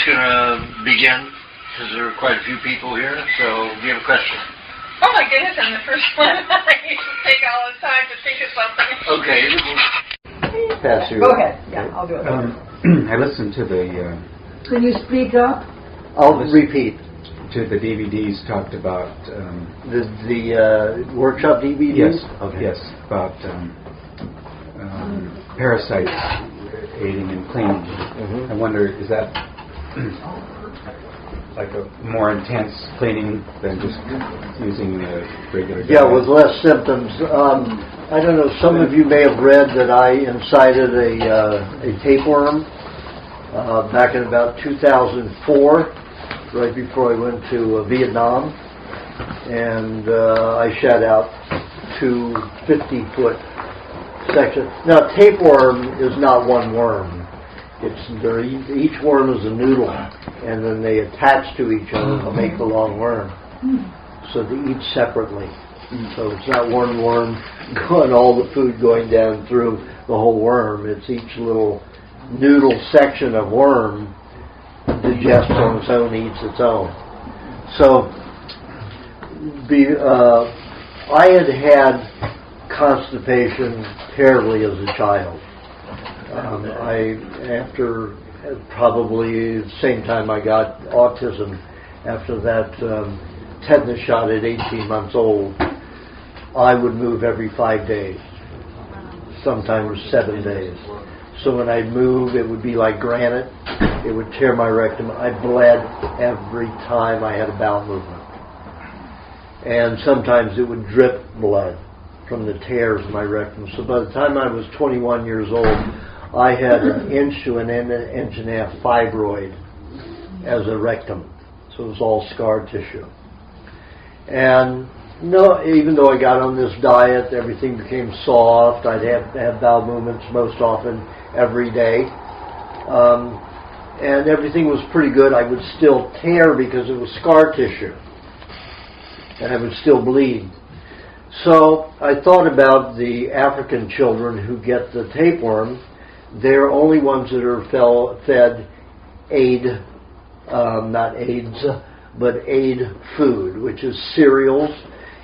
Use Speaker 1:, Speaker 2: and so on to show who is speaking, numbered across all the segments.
Speaker 1: Just going to begin because there are quite a few people here. So, do you have a question?
Speaker 2: Oh my goodness, I'm the first one. I used to take all the time to think of something.
Speaker 1: Okay.
Speaker 3: Pass you.
Speaker 2: Go ahead. Yeah, I'll do it.
Speaker 3: I listened to the...
Speaker 4: Can you speak up?
Speaker 1: I'll repeat.
Speaker 3: To the DVDs talked about...
Speaker 1: the workshop DVDs?
Speaker 3: Yes.
Speaker 1: Okay.
Speaker 3: Yes, about parasites aiding in cleaning. I wonder, is that like a more intense cleaning than just using a regular diet?
Speaker 1: Yeah, with less symptoms. I don't know, some of you may have read that I incited a tapeworm back in about 2004, right before I went to Vietnam, and I shot out 2 50-foot sections. Now, tapeworm is not one worm. Each worm is a noodle, and then they attach to each other to make the long worm. So they eat separately. So it's not one worm going, all the food going down through the whole worm. It's each little noodle section of worm digests on its own, eats its own. So I had constipation terribly as a child. After probably the same time I got autism, after that tetanus shot at 18 months old, I would move every 5 days, sometimes 7 days. So when I'd move, it would be like granite. It would tear my rectum. I bled every time I had a bowel movement. And sometimes it would drip blood from the tears in my rectum. So by the time I was 21 years old, I had 1 inch to 1.5 inch fibroid as a rectum. So it was all scar tissue. And no, even though I got on this diet, everything became soft. I'd have bowel movements most often every day. And everything was pretty good. I would still tear because it was scar tissue. And I would still bleed. So I thought about the African children who get the tapeworm. They're only ones that are fed aid, not AIDS, but aid food, which is cereals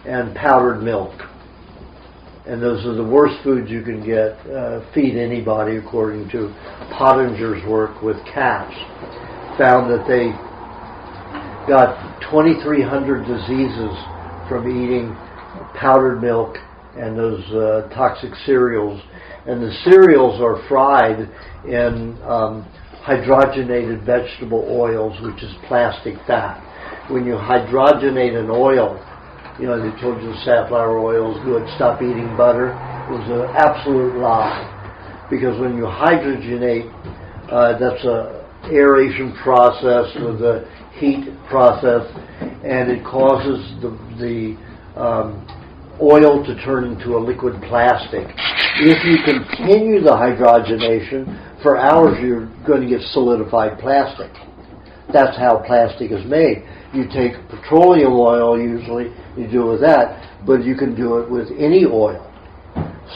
Speaker 1: and powdered milk. And those are the worst foods you can get, feed anybody, according to Pottinger's work with cats. Found that they got 2,300 diseases from eating powdered milk and those toxic cereals. And the cereals are fried in hydrogenated vegetable oils, which is plastic fat. When you hydrogenate an oil, you know, they told you the safflower oil is good, stop eating butter. It was an absolute lie. Because when you hydrogenate, that's a aeration process with a heat process, and it causes the oil to turn into a liquid plastic. If you continue the hydrogenation for hours, you're going to get solidified plastic. That's how plastic is made. You take petroleum oil, usually, you do it with that, but you can do it with any oil.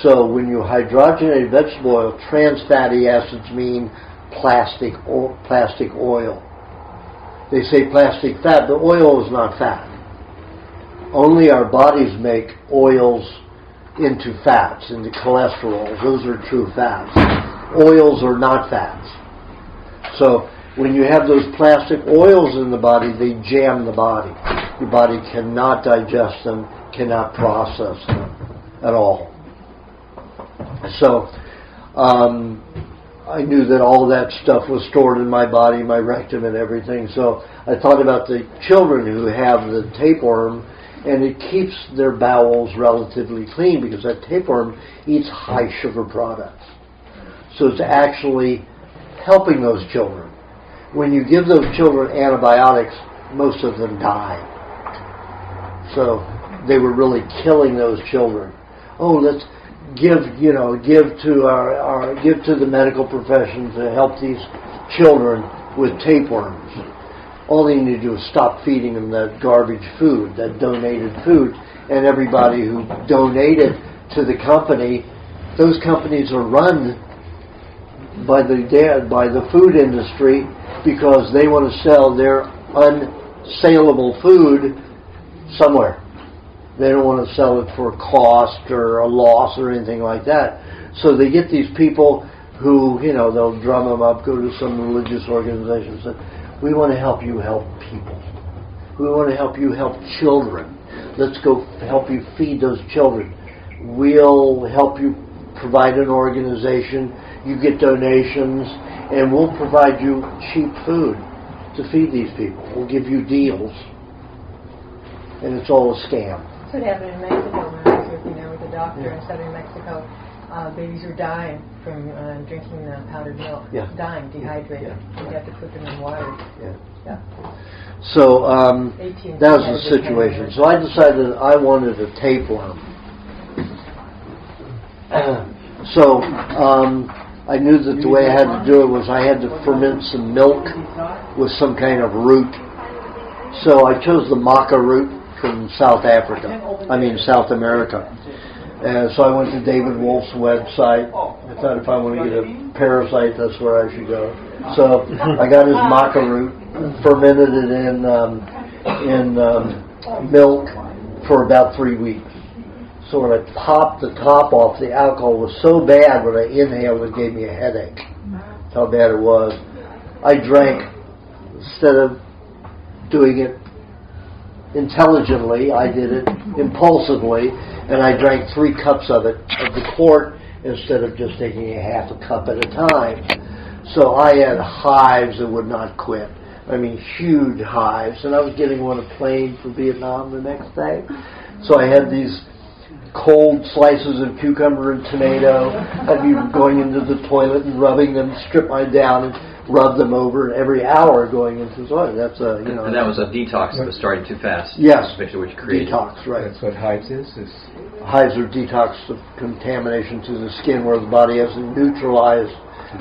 Speaker 1: So when you hydrogenate vegetable oil, trans fatty acids mean plastic oil. They say plastic fat, but oil is not fat. Only our bodies make oils into fats, into cholesterol. Those are true fats. Oils are not fats. So when you have those plastic oils in the body, they jam the body. Your body cannot digest them, cannot process them at all. So I knew that all that stuff was stored in my body, my rectum and everything. So I thought about the children who have the tapeworm, and it keeps their bowels relatively clean because that tapeworm eats high sugar products. So it's actually helping those children. When you give those children antibiotics, most of them die. So they were really killing those children. Oh, let's give to the medical profession to help these children with tapeworms. All they need to do is stop feeding them that garbage food, that donated food, and everybody who donated to the company, those companies are run by the food industry because they want to sell their unsaleable food somewhere. They don't want to sell it for a cost or a loss or anything like that. So they get these people who, they'll drum them up, go to some religious organization and say, we want to help you help people. We want to help you help children. Let's go help you feed those children. We'll help you provide an organization. You get donations, and we'll provide you cheap food to feed these people. We'll give you deals. And it's all a scam.
Speaker 5: That's what happened in Mexico when I was working there with a doctor in southern Mexico. Babies were dying from drinking the powdered milk.
Speaker 1: Yeah.
Speaker 5: Dying, dehydrated.
Speaker 1: Yeah.
Speaker 5: You have to put them in water.
Speaker 1: Yeah. So that was the situation. So I decided I wanted a tapeworm. So I knew that the way I had to do it was I had to ferment some milk with some kind of root. So I chose the maca root from South America. And so I went to David Wolf's website. I thought if I want to get a parasite, that's where I should go. So I got his maca root, fermented it in milk for about 3 weeks. So when I popped the top off, the alcohol was so bad when I inhaled it gave me a headache. That's how bad it was. I drank, instead of doing it intelligently, I did it impulsively, and I drank 3 cups of it, of the quart, instead of just taking a half a cup at a time. So I had hives that would not quit. I mean, huge hives. And I was getting on a plane for Vietnam the next day. So I had these cold slices of cucumber and tomato. I'd be going into the toilet and rubbing them, strip mine down and rub them over every hour going into the toilet. That's
Speaker 6: And that was a detox that was starting too fast.
Speaker 1: Yes.
Speaker 6: Especially what you created.
Speaker 1: Detox, right.
Speaker 3: That's what hives is?
Speaker 1: Hives are detox of contamination to the skin where the body has to neutralize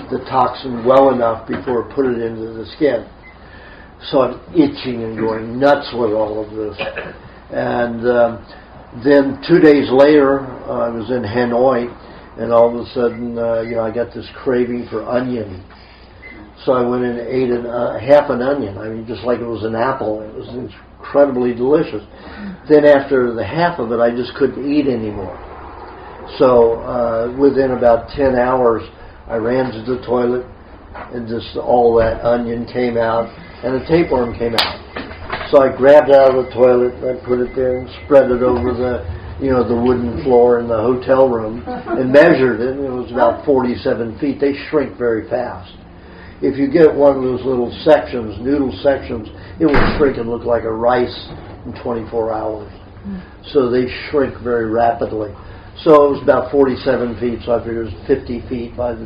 Speaker 1: the toxin well enough before it put it into the skin. So I'm itching and going nuts with all of this. And then 2 days later, I was in Hanoi, and all of a sudden, I got this craving for onion. So I went in and ate half an onion. I mean, just like it was an apple. It was incredibly delicious. Then after the half of it, I just couldn't eat anymore. So within about 10 hours, I ran to the toilet, and just all that onion came out, and a tapeworm came out. So I grabbed it out of the toilet, and I put it there and spread it over the wooden floor in the hotel room, and measured it, and it was about 47 feet. They shrink very fast. If you get one of those little sections, noodle sections, it will shrink and look like a rice in 24 hours. So they shrink very rapidly. So it was about 47 feet, so I figured it was 50 feet by the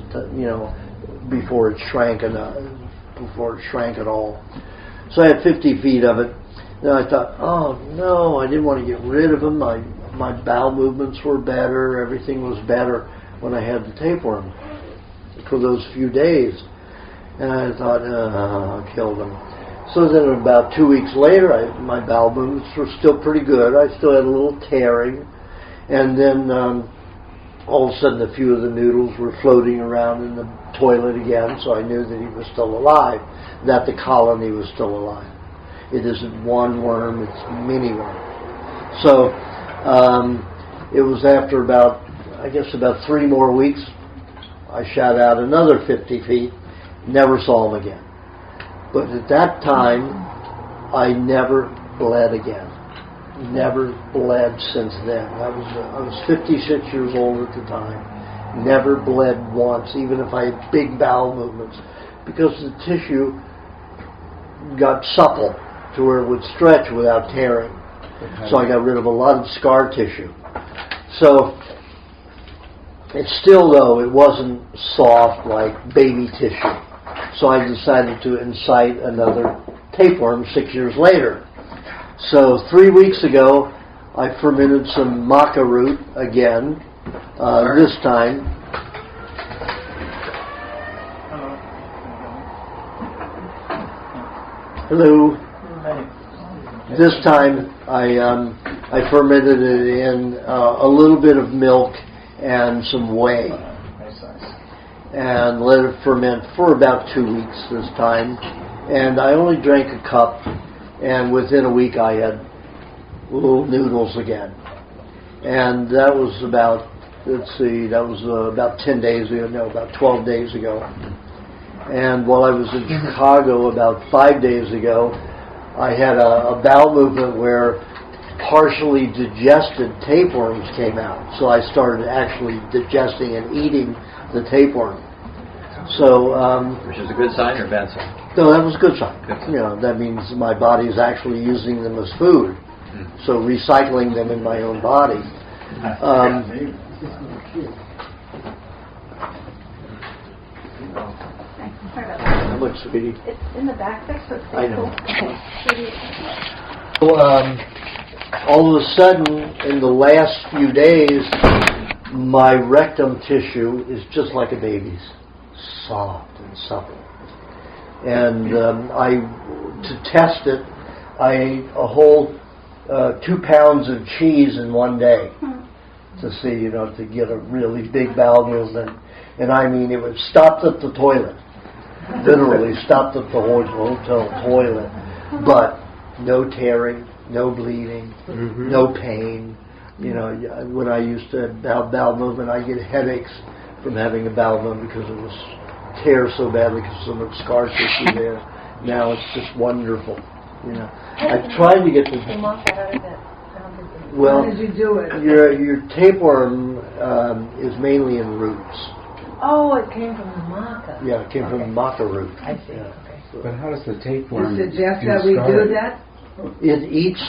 Speaker 1: before it shrank at all. So I had 50 feet of it. Then I thought, oh no, I didn't want to get rid of them. My bowel movements were better. Everything was better when I had the tapeworm for those few days. And I thought, I'll kill them. So then about 2 weeks later, my bowel movements were still pretty good. I still had a little tearing. And then all of a sudden a few of the noodles were floating around in the toilet again, so I knew that he was still alive, that the colony was still alive. It isn't one worm, it's many worms. So it was after about 3 more weeks, I shot out another 50 feet, never saw him again. But at that time, I never bled again. Never bled since then. I was 56 years old at the time. Never bled once, even if I had big bowel movements, because the tissue got supple to where it would stretch without tearing. So I got rid of a lot of scar tissue. So it wasn't soft like baby tissue. So I decided to incite another tapeworm 6 years later. So 3 weeks ago, I fermented some maca root again. This time, hello. This time, I fermented it in a little bit of milk and some whey. and let it ferment for about 2 weeks this time. And I only drank a cup, and within a week I had little noodles again. And that was about, about 10 days ago, no, about 12 days ago. And while I was in Chicago about 5 days ago, I had a bowel movement where partially digested tapeworms came out. So I started actually digesting and eating the tapeworm. So,
Speaker 6: Which is a good sign or a bad sign?
Speaker 1: no, that was a good sign.
Speaker 6: Good sign.
Speaker 1: You know, that means my body is actually using them as food. So recycling them in my own body.
Speaker 7: Sorry about that.
Speaker 1: How much, sweetie?
Speaker 7: It's in the back there, so it's
Speaker 1: I know.
Speaker 7: Okay.
Speaker 1: So, all of a sudden, in the last few days, my rectum tissue is just like a baby's, soft and supple. And to test it, I ate a whole 2 pounds of cheese in one day to see, you know, to get a really big bowel movement. And I mean, it was stopped at the toilet, literally stopped at the hotel toilet, but no tearing, no bleeding, no pain. You know, when I used to have bowel movement, I get headaches from having a bowel movement because it was tear so badly because of so much scar tissue there. Now it's just wonderful. You know, I tried to get the
Speaker 5: Came off that other bit. I don't think it-
Speaker 1: well.
Speaker 4: How did you do it?
Speaker 1: Your tapeworm is mainly in roots.
Speaker 5: Oh, it came from the maca.
Speaker 1: Yeah, it came from the maca root.
Speaker 5: I see.
Speaker 1: Yeah.
Speaker 5: Okay.
Speaker 3: But how does the
Speaker 4: You
Speaker 3: tapeworm
Speaker 4: suggest that we
Speaker 3: scar
Speaker 4: do
Speaker 3: it?
Speaker 4: that?
Speaker 1: It eats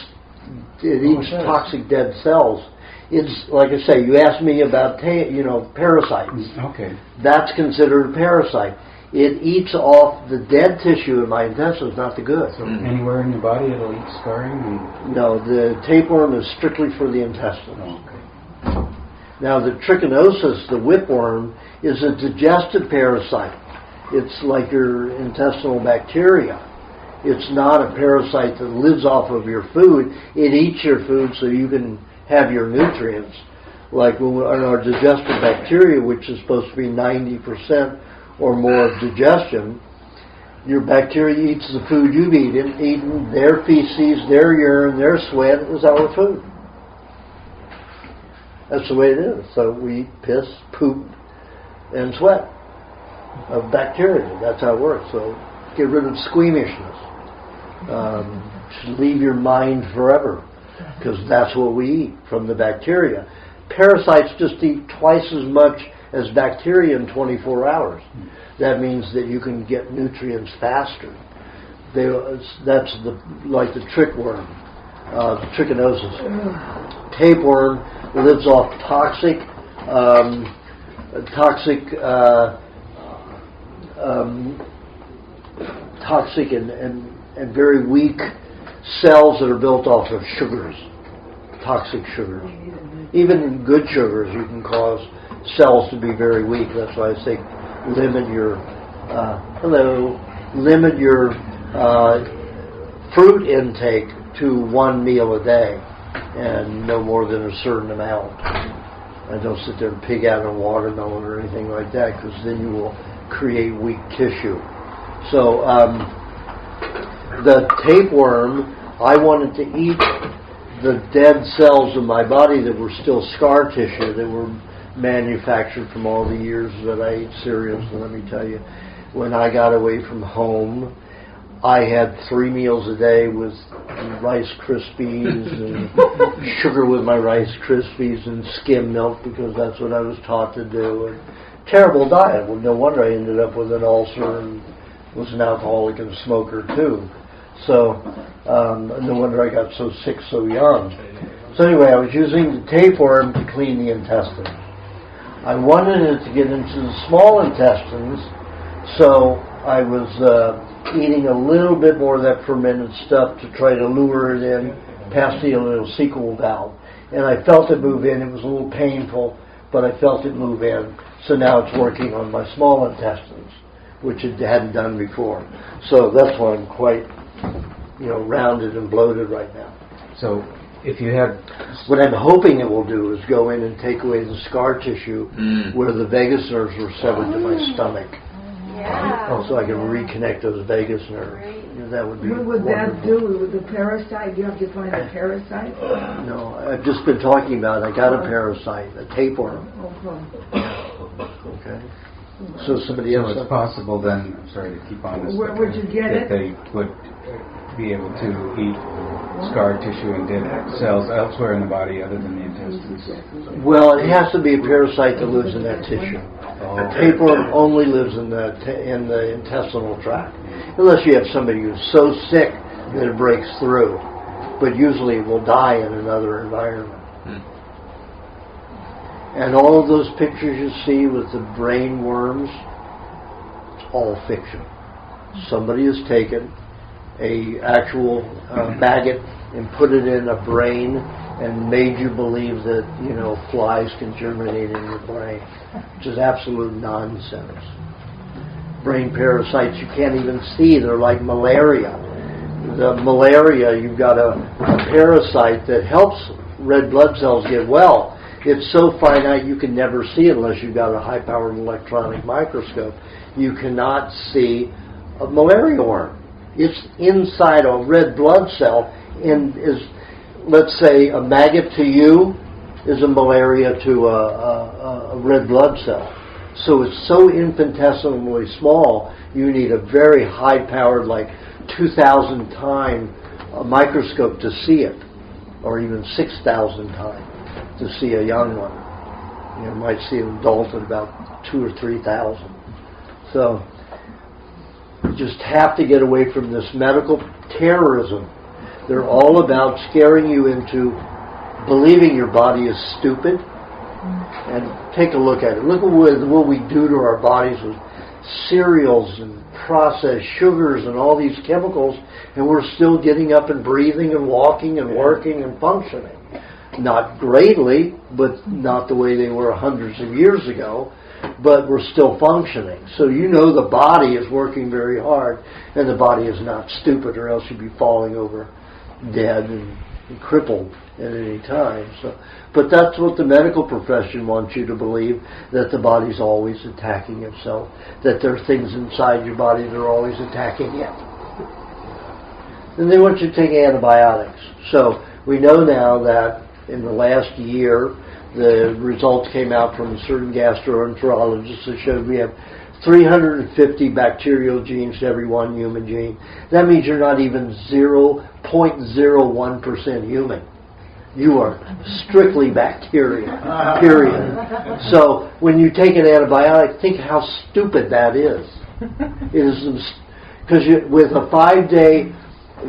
Speaker 3: it does.
Speaker 1: toxic dead cells. It's like I say. You asked me about parasites.
Speaker 3: Okay.
Speaker 1: That's considered a parasite. It eats off the dead tissue in my intestines, not the good.
Speaker 3: So anywhere in your body it'll eat scarring? And...
Speaker 1: No, the tapeworm is strictly for the intestines.
Speaker 3: Oh, okay.
Speaker 1: Now, the trichinosis, the whipworm, is a digestive parasite. It's like your intestinal bacteria. It's not a parasite that lives off of your food. It eats your food so you can have your nutrients. Like in our digestive bacteria, which is supposed to be 90% or more of digestion, your bacteria eats the food you've eaten. Their feces, their urine, their sweat is our food. That's the way it is. So we eat piss, poop, and sweat of bacteria. That's how it works. So get rid of squeamishness. Should leave your mind forever, because that's what we eat from the bacteria. Parasites just eat twice as much as bacteria in 24 hours. That means that you can get nutrients faster. That's like the trichworm, the trichinosis. Tapeworm lives off toxic and very weak cells that are built off of sugars, toxic sugars. Even in good sugars, you can cause cells to be very weak. That's why I say limit your fruit intake to 1 meal a day, and no more than a certain amount. And don't sit there and pig out a watermelon or anything like that, because then you will create weak tissue. So the tapeworm, I wanted to eat the dead cells in my body that were still scar tissue, that were manufactured from all the years that I ate cereals. And let me tell you, when I got away from home, I had 3 meals a day with Rice Krispies and sugar with my Rice Krispies and skim milk, because that's what I was taught to do. And terrible diet. Well, no wonder I ended up with an ulcer and was an alcoholic and a smoker too. So no wonder I got so sick so young. So anyway, I was using the tapeworm to clean the intestine. I wanted it to get into the small intestines, so I was eating a little bit more of that fermented stuff to try to lure it in past the ileocecal valve. And I felt it move in. It was a little painful, but I felt it move in. So now it's working on my small intestines, which it hadn't done before. So that's why I'm quite, rounded and bloated right now.
Speaker 3: So if you have,
Speaker 1: What I'm hoping it will do is go in and take away the scar tissue where the vagus nerves were severed to my stomach.
Speaker 7: Yeah.
Speaker 1: So I can reconnect those vagus nerves. That would be
Speaker 4: What would
Speaker 1: wonderful.
Speaker 4: that do with the parasite? You have to find a parasite?
Speaker 1: No, I've just been talking about it. I got a parasite, a tapeworm. Okay. So somebody
Speaker 3: so
Speaker 1: else.
Speaker 3: it's possible then, I'm sorry to keep on this.
Speaker 4: Where
Speaker 3: but,
Speaker 4: would you get
Speaker 3: that
Speaker 4: it?
Speaker 3: they would be able to eat scar tissue and dead cells elsewhere in the body other than the intestines.
Speaker 1: Well, it has to be a parasite that lives in that tissue. A tapeworm only lives in the intestinal tract, unless you have somebody who's so sick that it breaks through. But usually it will die in another environment. And all of those pictures you see with the brain worms, it's all fiction. Somebody has taken a actual maggot and put it in a brain and made you believe that, flies can germinate in your brain, which is absolute nonsense. Brain parasites you can't even see. They're like malaria. The malaria, you've got a parasite that helps red blood cells get well. It's so finite you can never see it unless you've got a high-powered electronic microscope. You cannot see a malaria worm. It's inside a red blood cell, and is, let's say, a maggot to you is a malaria to a red blood cell. So it's so infinitesimally small, you need a very high-powered, like 2,000 time microscope to see it, or even 6,000 times to see a young one. You might see an adult at about 2,000 or 3,000. So you just have to get away from this medical terrorism. They're all about scaring you into believing your body is stupid. And take a look at it. Look at what we do to our bodies with cereals and processed sugars and all these chemicals, and we're still getting up and breathing and walking and working and functioning. Not greatly, but not the way they were hundreds of years ago, but we're still functioning. So the body is working very hard, and the body is not stupid, or else you'd be falling over dead and crippled at any time. But that's what the medical profession wants you to believe, that the body's always attacking itself, that there are things inside your body that are always attacking it. And they want you to take antibiotics. So we know now that in the last year, the results came out from a certain gastroenterologist that showed we have 350 bacterial genes to every one human gene. That means you're not even 0.01% human. You are strictly bacteria, period. So when you take an antibiotic, think how stupid that is. It is, because with a 5-day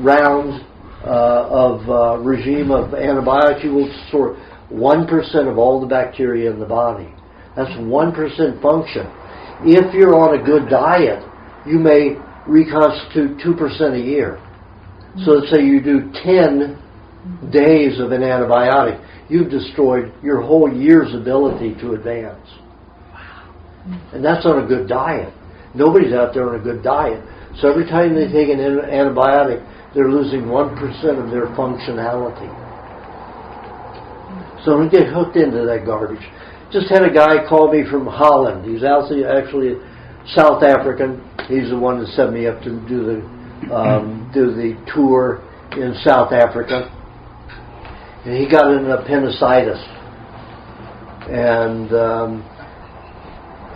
Speaker 1: round of regime of antibiotics, you will destroy 1% of all the bacteria in the body. That's 1% function. If you're on a good diet, you may reconstitute 2% a year. So let's say you do 10 days of an antibiotic, you've destroyed your whole year's ability to advance. And that's on a good diet. Nobody's out there on a good diet. So every time they take an antibiotic, they're losing 1% of their functionality. So don't get hooked into that garbage. Just had a guy call me from Holland. He's actually South African. He's the one that set me up to do the tour in South Africa. And he got an appendicitis. And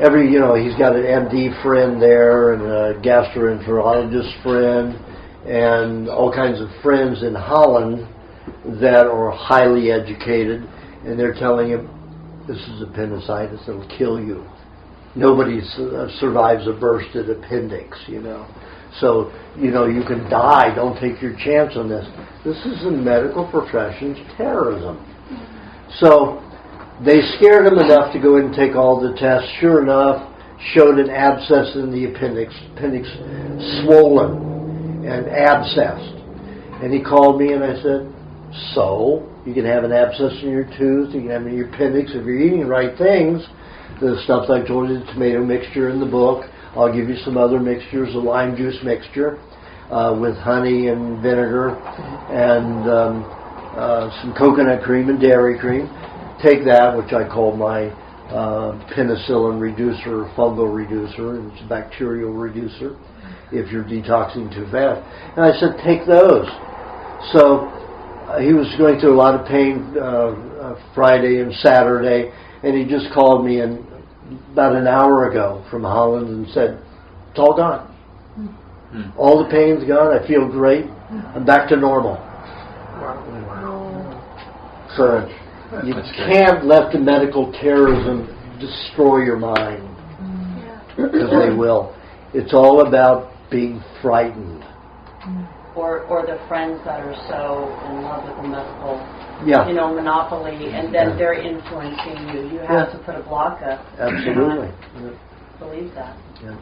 Speaker 1: he's got an MD friend there and a gastroenterologist friend and all kinds of friends in Holland that are highly educated, and they're telling him, this is appendicitis, it'll kill you. Nobody survives a bursted appendix, So, you can die. Don't take your chance on this. This is the medical profession's terrorism. So, they scared him enough to go in and take all the tests. Sure enough, showed an abscess in the appendix swollen and abscessed. And he called me and I said, so, you can have an abscess in your tooth, you can have it in your appendix if you're eating the right things. The stuff I told you, the tomato mixture in the book. I'll give you some other mixtures, a lime juice mixture with honey and vinegar and some coconut cream and dairy cream. Take that, which I call my penicillin reducer, fungal reducer, and it's a bacterial reducer if you're detoxing too fast. And I said, take those. So he was going through a lot of pain Friday and Saturday, and he just called me in about an hour ago from Holland and said, it's all gone. All the pain's gone. I feel great. I'm back to normal. So you can't let the medical terrorism destroy your mind, because they will. It's all about being frightened.
Speaker 8: Or the friends that are so in love with the medical, monopoly, and then they're influencing you. You have to put a block up.
Speaker 1: Absolutely.
Speaker 8: Believe that.
Speaker 1: Yeah.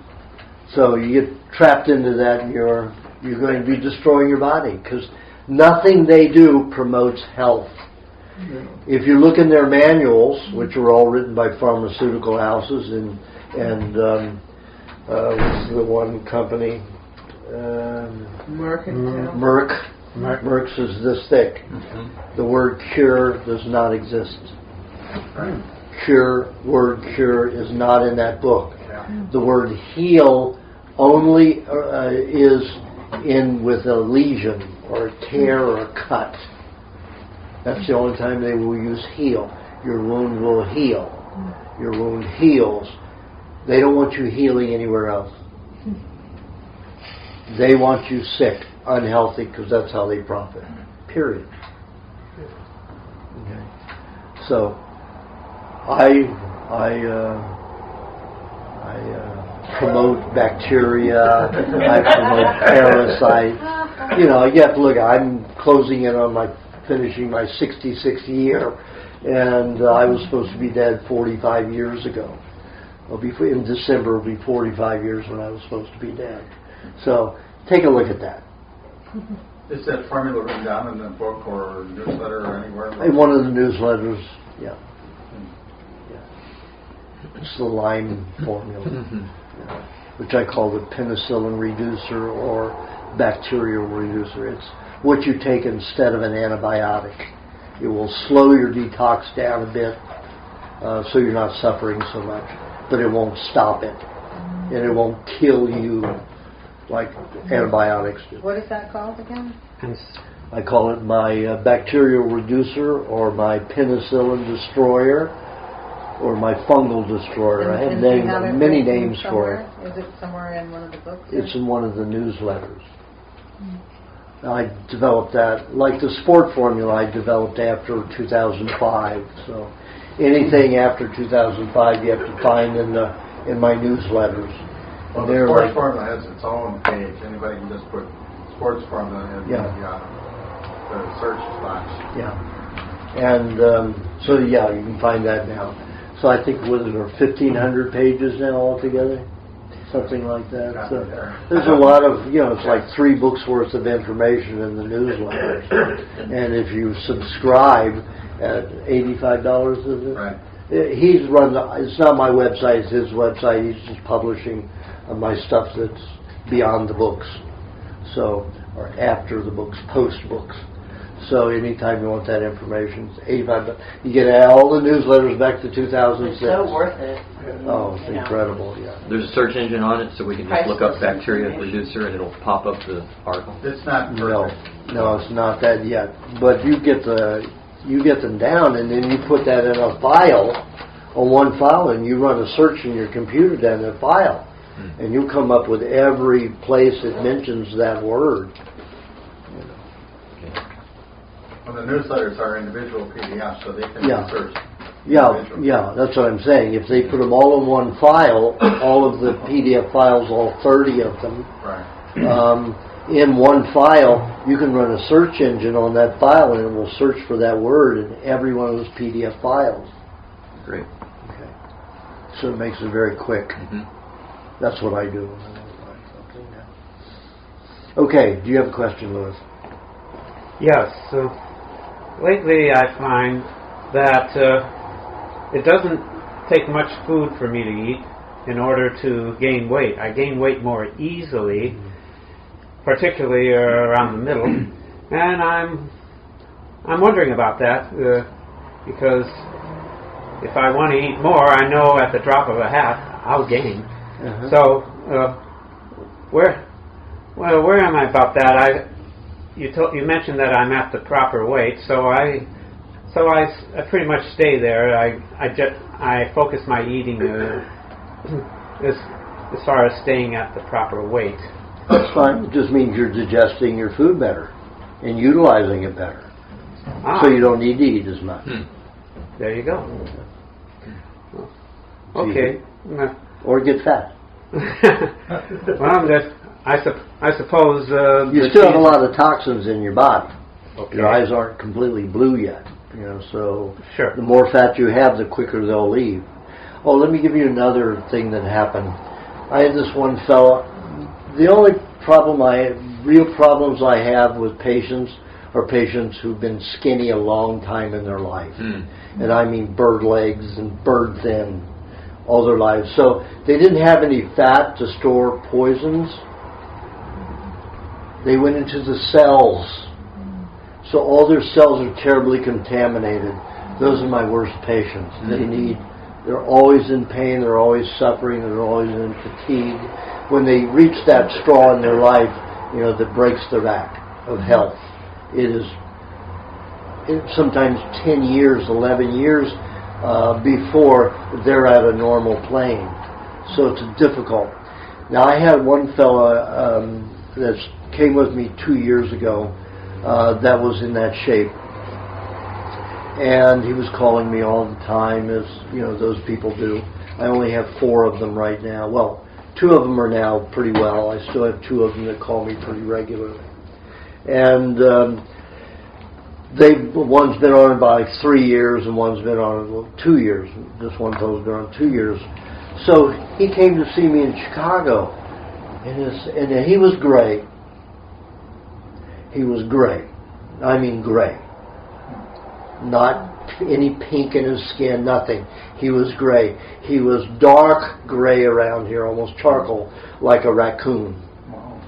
Speaker 1: So you get trapped into that, and you're going to be destroying your body, because nothing they do promotes health. If you look in their manuals, which are all written by pharmaceutical houses, and what's the one company? Merck is this thick. The word cure does not exist. Word cure is not in that book. The word heal only is in with a lesion or a tear or a cut. That's the only time they will use heal. Your wound will heal. Your wound heals. They don't want you healing anywhere else. They want you sick, unhealthy, because that's how they profit. Period. Okay. So, I promote bacteria. I promote parasites. You have to look. I'm closing in on finishing my 66th year, and I was supposed to be dead 45 years ago. In December, it'll be 45 years when I was supposed to be dead. So take a look at that.
Speaker 9: Is that formula written down in the book or newsletter or anywhere?
Speaker 1: In one of the newsletters, yeah. It's the Lyme formula, which I call the penicillin reducer or bacterial reducer. It's what you take instead of an antibiotic. It will slow your detox down a bit, so you're not suffering so much, but it won't stop it, and it won't kill you like antibiotics do.
Speaker 5: What is that called again?
Speaker 1: I call it my bacterial reducer, or my penicillin destroyer, or my fungal destroyer. I have many names for it.
Speaker 5: Is it somewhere in one of the books?
Speaker 1: It's in one of the newsletters. I developed that, like the sport formula I developed after 2005. So anything after 2005 you have to find in my newsletters.
Speaker 9: Well, the sports formula has its own page. Anybody can just put sports formula in the search box. Yeah. And you can find that now. So I think, there are 1,500 pages now altogether? Something like that. So there's a lot of, it's like 3 books worth of information in the newsletters. And if you subscribe at $85, is it? Right.
Speaker 1: It's not my website, it's his website. He's just publishing my stuff that's beyond the books. So, or after the books, post books. So anytime you want that information, it's $85. You get all the newsletters back to 2006.
Speaker 8: It's so worth it.
Speaker 1: Oh, it's incredible, yeah.
Speaker 6: There's a search engine on it, so we can just look up bacteria reducer and it'll pop up the article.
Speaker 9: It's not perfect.
Speaker 1: No, it's not that yet. But you get them down, and then you put that in a file, on one file, and you run a search in your computer down that file. And you come up with every place that mentions that word.
Speaker 9: Well, the newsletters are individual PDFs, so they can be searched.
Speaker 1: Yeah, that's what I'm saying. If they put them all in one file, all of the PDF files, all 30 of them, in one file, you can run a search engine on that file, and it will search for that word in every one of those PDF files.
Speaker 6: Great.
Speaker 1: Okay. So it makes it very quick. That's what I do. Okay, do you have a question, Louis?
Speaker 10: Yes. So lately I find that it doesn't take much food for me to eat in order to gain weight. I gain weight more easily, particularly around the middle, and I'm I'm wondering about that because if I want to eat more, I know at the drop of a hat I'll gain.
Speaker 1: Uh-huh.
Speaker 10: So where am I about that? You mentioned that I'm at the proper weight, so I pretty much stay there. I focus my eating as far as staying at the proper weight.
Speaker 1: That's fine. It just means you're digesting your food better and utilizing it better. So you don't need to eat as much.
Speaker 10: There you go. Okay.
Speaker 1: Or get fat.
Speaker 10: Well, I suppose
Speaker 1: you still have a lot of toxins in your body.
Speaker 10: Okay.
Speaker 1: Your eyes aren't completely blue yet. So
Speaker 10: sure.
Speaker 1: The more fat you have, the quicker they'll leave. Oh, let me give you another thing that happened. I had this one fella. The only real problems I have with patients are patients who've been skinny a long time in their life. And I mean bird legs and bird thin all their lives. So they didn't have any fat to store poisons. They went into the cells. So all their cells are terribly contaminated. Those are my worst patients. They're always in pain, they're always suffering, they're always in fatigue. When they reach that straw in their life, that breaks their back of health, it's sometimes 10 years, 11 years before they're at a normal plane. So it's difficult. Now I had one fella that came with me 2 years ago that was in that shape. And he was calling me all the time, as those people do. I only have 4 of them right now. Well, 2 of them are now pretty well. I still have 2 of them that call me pretty regularly. And one's been on about 3 years, and one's been on 2 years. This one fellow's been on 2 years. So he came to see me in Chicago, and he was gray. He was gray. I mean gray. Not any pink in his skin, nothing. He was gray. He was dark gray around here, almost charcoal, like a raccoon.
Speaker 6: Wow.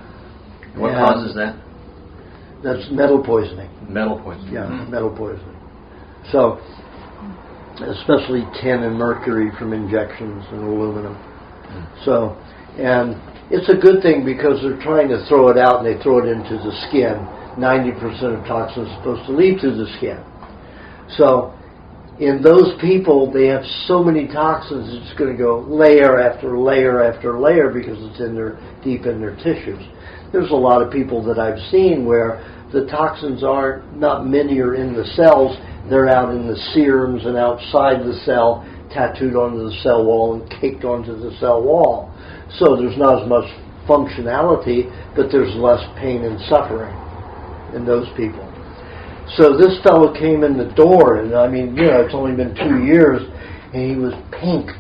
Speaker 6: What causes that?
Speaker 1: That's metal poisoning.
Speaker 6: Metal poisoning.
Speaker 1: Yeah, metal poisoning. So, especially tin and mercury from injections and aluminum. So, and it's a good thing because they're trying to throw it out and they throw it into the skin. 90% of toxins are supposed to leave through the skin. So, in those people, they have so many toxins, it's going to go layer after layer after layer because it's deep in their tissues. There's a lot of people that I've seen where the toxins not many are in the cells, they're out in the serums and outside the cell, tattooed onto the cell wall and caked onto the cell wall. So there's not as much functionality, but there's less pain and suffering in those people. So this fellow came in the door, and I mean, it's only been 2 years, and he was pink.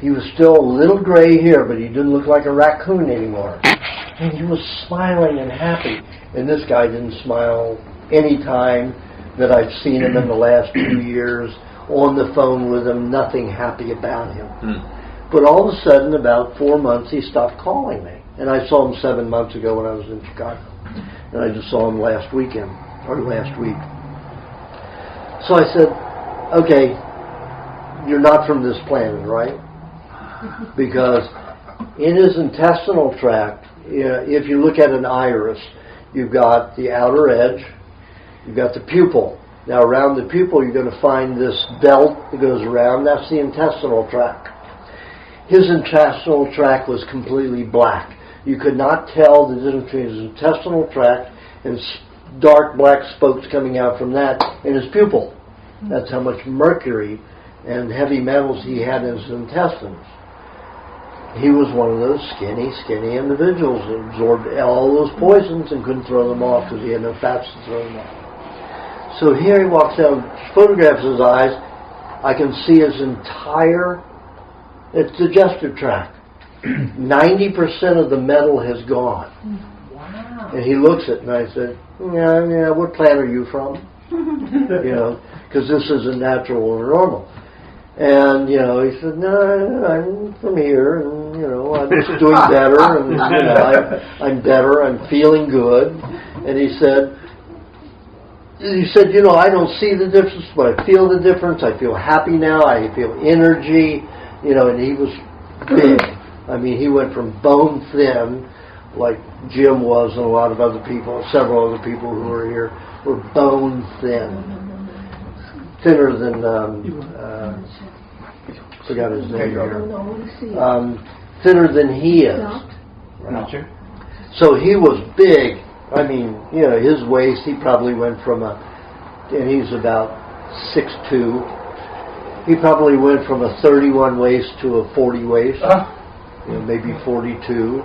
Speaker 1: He was still a little gray here, but he didn't look like a raccoon anymore. And he was smiling and happy. And this guy didn't smile any time that I've seen him in the last 2 years. On the phone with him, nothing happy about him. But all of a sudden, about 4 months, he stopped calling me. And I saw him 7 months ago when I was in Chicago. And I just saw him last week. So I said, okay, you're not from this planet, right? Because in his intestinal tract, if you look at an iris, you've got the outer edge, you've got the pupil. Now around the pupil you're going to find this belt that goes around, that's the intestinal tract. His intestinal tract was completely black. You could not tell the difference between his intestinal tract and dark black spokes coming out from that in his pupil. That's how much mercury and heavy metals he had in his intestines. He was one of those skinny individuals that absorbed all those poisons and couldn't throw them off because he had no fats to throw them off. So here he walks down, photographs his eyes. I can see his entire digestive tract. 90% of the metal has gone. Wow. And he looks at it, and I said, yeah, what planet are you from? Because this isn't natural or normal. And, he said, no, I'm from here, and, I'm just doing better, and, I'm better, I'm feeling good. And he said, he said, I don't see the difference, but I feel the difference. I feel happy now. I feel energy, and he was big. I mean, he went from bone thin, like Jim was and a lot of other people, several other people who were here, were bone thin. Thinner than, forgot his name here. Thinner than he is.
Speaker 3: Roger.
Speaker 1: So he was big. I mean, his waist, he probably went from and he's about 6'2". He probably went from a 31 waist to a 40 waist, maybe 42.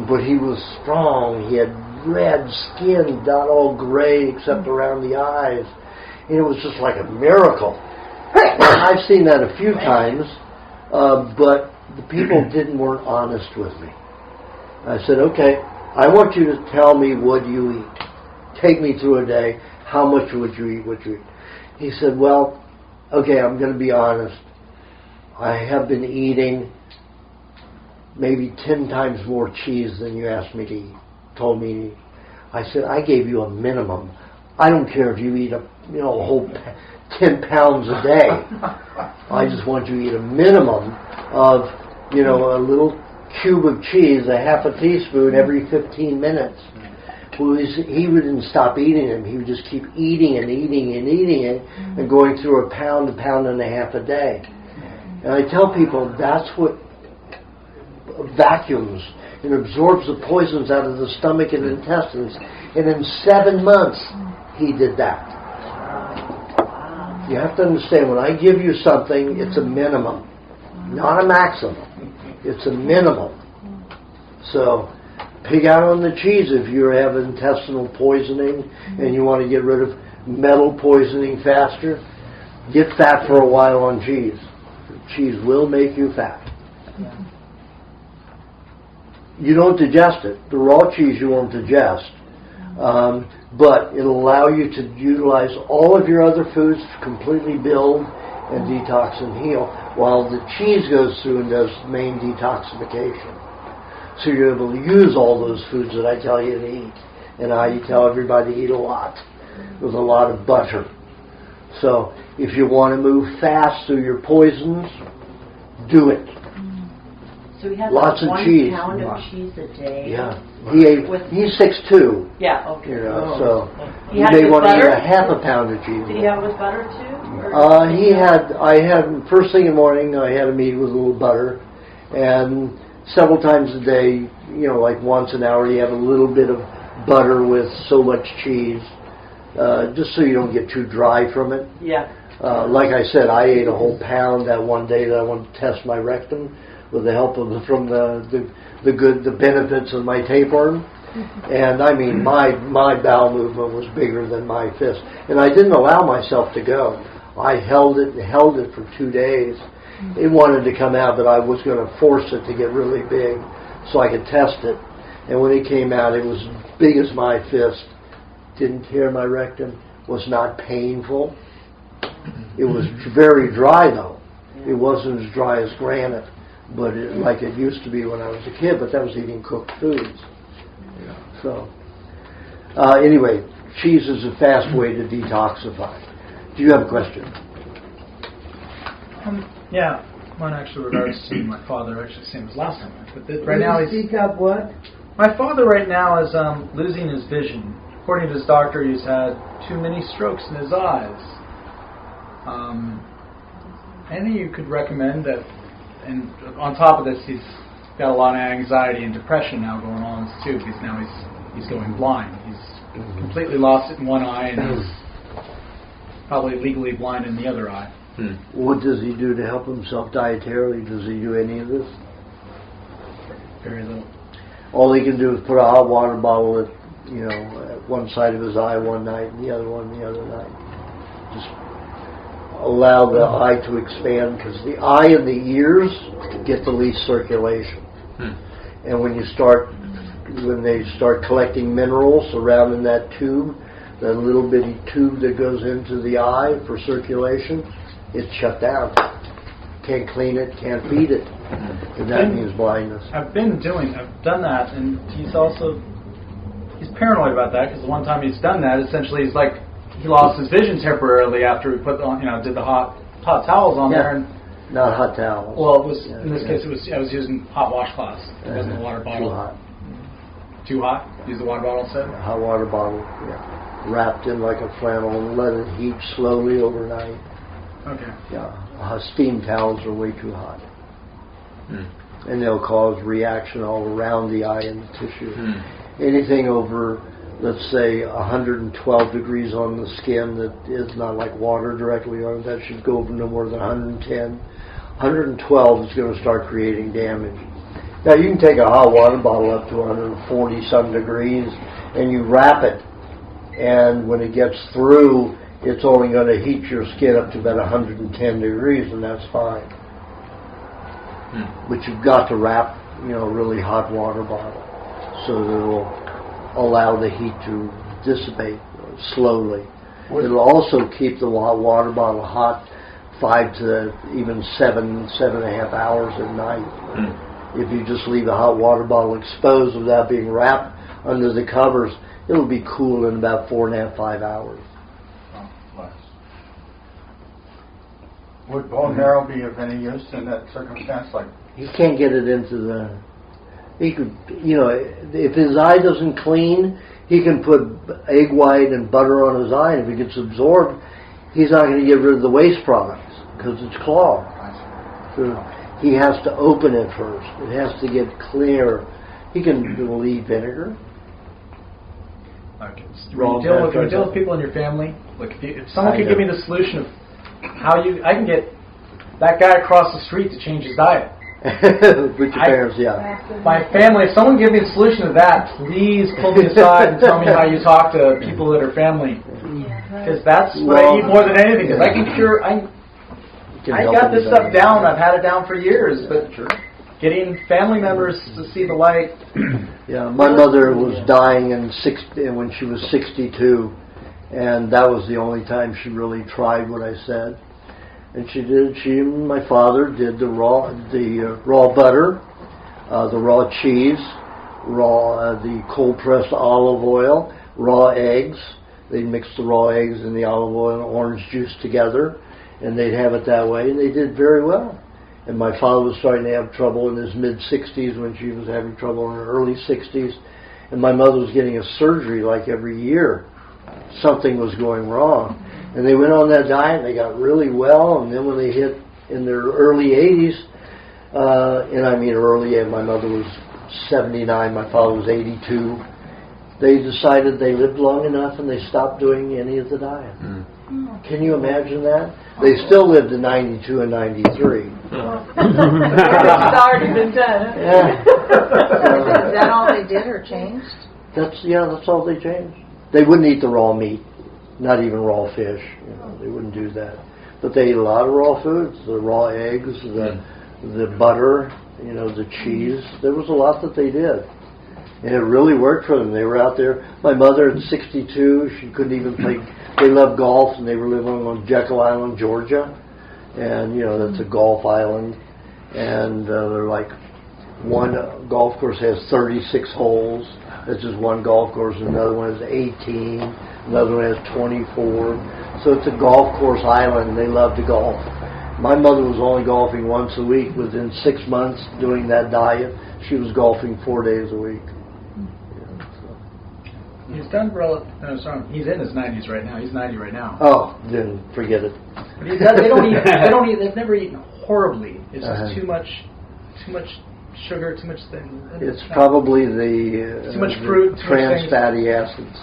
Speaker 1: But he was strong. He had red skin, not all gray except around the eyes. And it was just like a miracle. I've seen that a few times, but the people weren't honest with me. I said, okay, I want you to tell me what you eat. Take me through a day. How much would you eat? He said, well, okay, I'm going to be honest. I have been eating maybe 10 times more cheese than you asked me to eat, told me to eat. I said, I gave you a minimum. I don't care if you eat a whole 10 pounds a day. I just want you to eat a minimum of, a little cube of cheese, a half a teaspoon every 15 minutes. Well, he wouldn't stop eating them. He would just keep eating and eating and eating it and going through a pound and a half a day. And I tell people that's what vacuums and absorbs the poisons out of the stomach and intestines. And in 7 months, he did that. You have to understand, when I give you something, it's a minimum, not a maximum. It's a minimum. So, pig out on the cheese if you have intestinal poisoning and you want to get rid of metal poisoning faster. Get fat for a while on cheese. Cheese will make you fat. You don't digest it. The raw cheese you won't digest. But it'll allow you to utilize all of your other foods to completely build and detox and heal, while the cheese goes through and does main detoxification. So you're able to use all those foods that I tell you to eat. And I tell everybody to eat a lot, with a lot of butter. So if you want to move fast through your poisons, do it.
Speaker 8: So he had
Speaker 1: lots
Speaker 8: like
Speaker 1: of
Speaker 8: 1
Speaker 1: cheese.
Speaker 8: pound of cheese a day.
Speaker 1: Yeah. He's 6'2".
Speaker 8: Yeah, okay.
Speaker 1: So
Speaker 8: He
Speaker 1: you
Speaker 8: had
Speaker 1: may
Speaker 8: with
Speaker 1: want to eat
Speaker 8: butter?
Speaker 1: a half a pound of cheese.
Speaker 8: Did he have with butter too?
Speaker 1: I had, first thing in the morning, I had a meat with a little butter. And several times a day, like once an hour, you have a little bit of butter with so much cheese, just so you don't get too dry from it.
Speaker 8: Yeah.
Speaker 1: Like I said, I ate a whole pound that one day that I wanted to test my rectum with the help of the benefits of my tapeworm. And I mean, my bowel movement was bigger than my fist. And I didn't allow myself to go. I held it for 2 days. It wanted to come out, but I was going to force it to get really big so I could test it. And when it came out, it was as big as my fist. Didn't tear my rectum. Was not painful. It was very dry, though. It wasn't as dry as granite, but like it used to be when I was a kid. But that was eating cooked foods. So, anyway, cheese is a fast way to detoxify. Do you have a question?
Speaker 11: Yeah, mine actually regards to my father, actually same as last time. But right now
Speaker 4: speak up what?
Speaker 11: My father right now is losing his vision. According to his doctor, he's had too many strokes in his eyes. Any you could recommend that? And on top of this, he's got a lot of anxiety and depression now going on too, because now he's going blind. He's completely lost it in one eye, and he's probably legally blind in the other eye.
Speaker 1: What does he do to help himself dietarily? Does he do any of this?
Speaker 11: Very little.
Speaker 1: All he can do is put a hot water bottle at one side of his eye one night and the other one the other night. Just allow the eye to expand, because the eye and the ears get the least circulation. And when they start collecting minerals around in that tube, that little bitty tube that goes into the eye for circulation, it's shut down. Can't clean it, can't feed it. And that means blindness.
Speaker 11: I've done that, and he's paranoid about that, because the one time he's done that, essentially he's like, he lost his vision temporarily after we put on, did the hot towels on there. And
Speaker 1: not hot towels.
Speaker 11: well, it was in this case I was using hot washcloths. It wasn't a water bottle.
Speaker 1: Too hot.
Speaker 11: Too hot? Use the water bottle instead?
Speaker 1: A hot water bottle, wrapped in like a flannel and let it heat slowly overnight.
Speaker 11: Okay.
Speaker 1: Yeah, steam towels are way too hot. And they'll cause reaction all around the eye and the tissue. Anything over, let's say, 112 degrees on the skin that is not like water directly on, that should go over no more than 110. 112 is going to start creating damage. Now you can take a hot water bottle up to 140 some degrees and you wrap it, and when it gets through, it's only going to heat your skin up to about 110 degrees, and that's fine. But you've got to wrap, a really hot water bottle so that it will allow the heat to dissipate slowly. It'll also keep the hot water bottle hot 5 to even 7.5 hours at night. If you just leave the hot water bottle exposed without being wrapped under the covers, it'll be cool in about 4.5, 5 hours.
Speaker 9: Would bone marrow be of any use in that circumstance? Like,
Speaker 1: he can't get it into the. He could, if his eye doesn't clean, he can put egg white and butter on his eye, and if it gets absorbed, he's not going to get rid of the waste products because it's clogged. So he has to open it first. It has to get clear. He can leave vinegar.
Speaker 11: Okay. When you deal with people in your family, like if someone could give me the solution of how I can get that guy across the street to change his diet.
Speaker 1: With your parents,
Speaker 11: My family, if someone give me the solution to that, please pull me aside and tell me how you talk to people that are family. Because that's what I need more than anything. Because I can cure. I got this stuff down. I've had it down for years, but getting family members to see the light.
Speaker 1: Yeah, my mother was dying when she was 62, and that was the only time she really tried what I said. And she did. She and my father did the raw butter, the raw cheese, the cold pressed olive oil, raw eggs. They'd mix the raw eggs and the olive oil and orange juice together, and they'd have it that way, and they did very well. And my father was starting to have trouble in his mid-60s when she was having trouble in her early 60s, and my mother was getting a surgery like every year. Something was going wrong. And they went on that diet, and they got really well, and then when they hit in their early 80s, my mother was 79, my father was 82, they decided they lived long enough and they stopped doing any of the diet. Can you imagine that? They still lived to 92 and 93.
Speaker 5: It's already been done.
Speaker 1: Yeah.
Speaker 5: Is that all they did or changed?
Speaker 1: That's all they changed. They wouldn't eat the raw meat. Not even raw fish. They wouldn't do that. But they ate a lot of raw foods, the raw eggs, the butter, the cheese. There was a lot that they did. And it really worked for them. They were out there. My mother at 62, she couldn't even play. They loved golf, and they were living on Jekyll Island, Georgia. And, that's a golf island. And they're like, one golf course has 36 holes. That's just one golf course. Another one has 18. Another one has 24. So it's a golf course island, and they love to golf. My mother was only golfing once a week. Within 6 months doing that diet, she was golfing 4 days a week.
Speaker 11: He's done he's in his 90s right now. He's 90 right now.
Speaker 1: Oh, then forget it.
Speaker 11: But they don't eat. They've never eaten horribly. It's just too much sugar, too much thing.
Speaker 1: It's probably the
Speaker 11: too much fruit,
Speaker 1: trans fatty acids,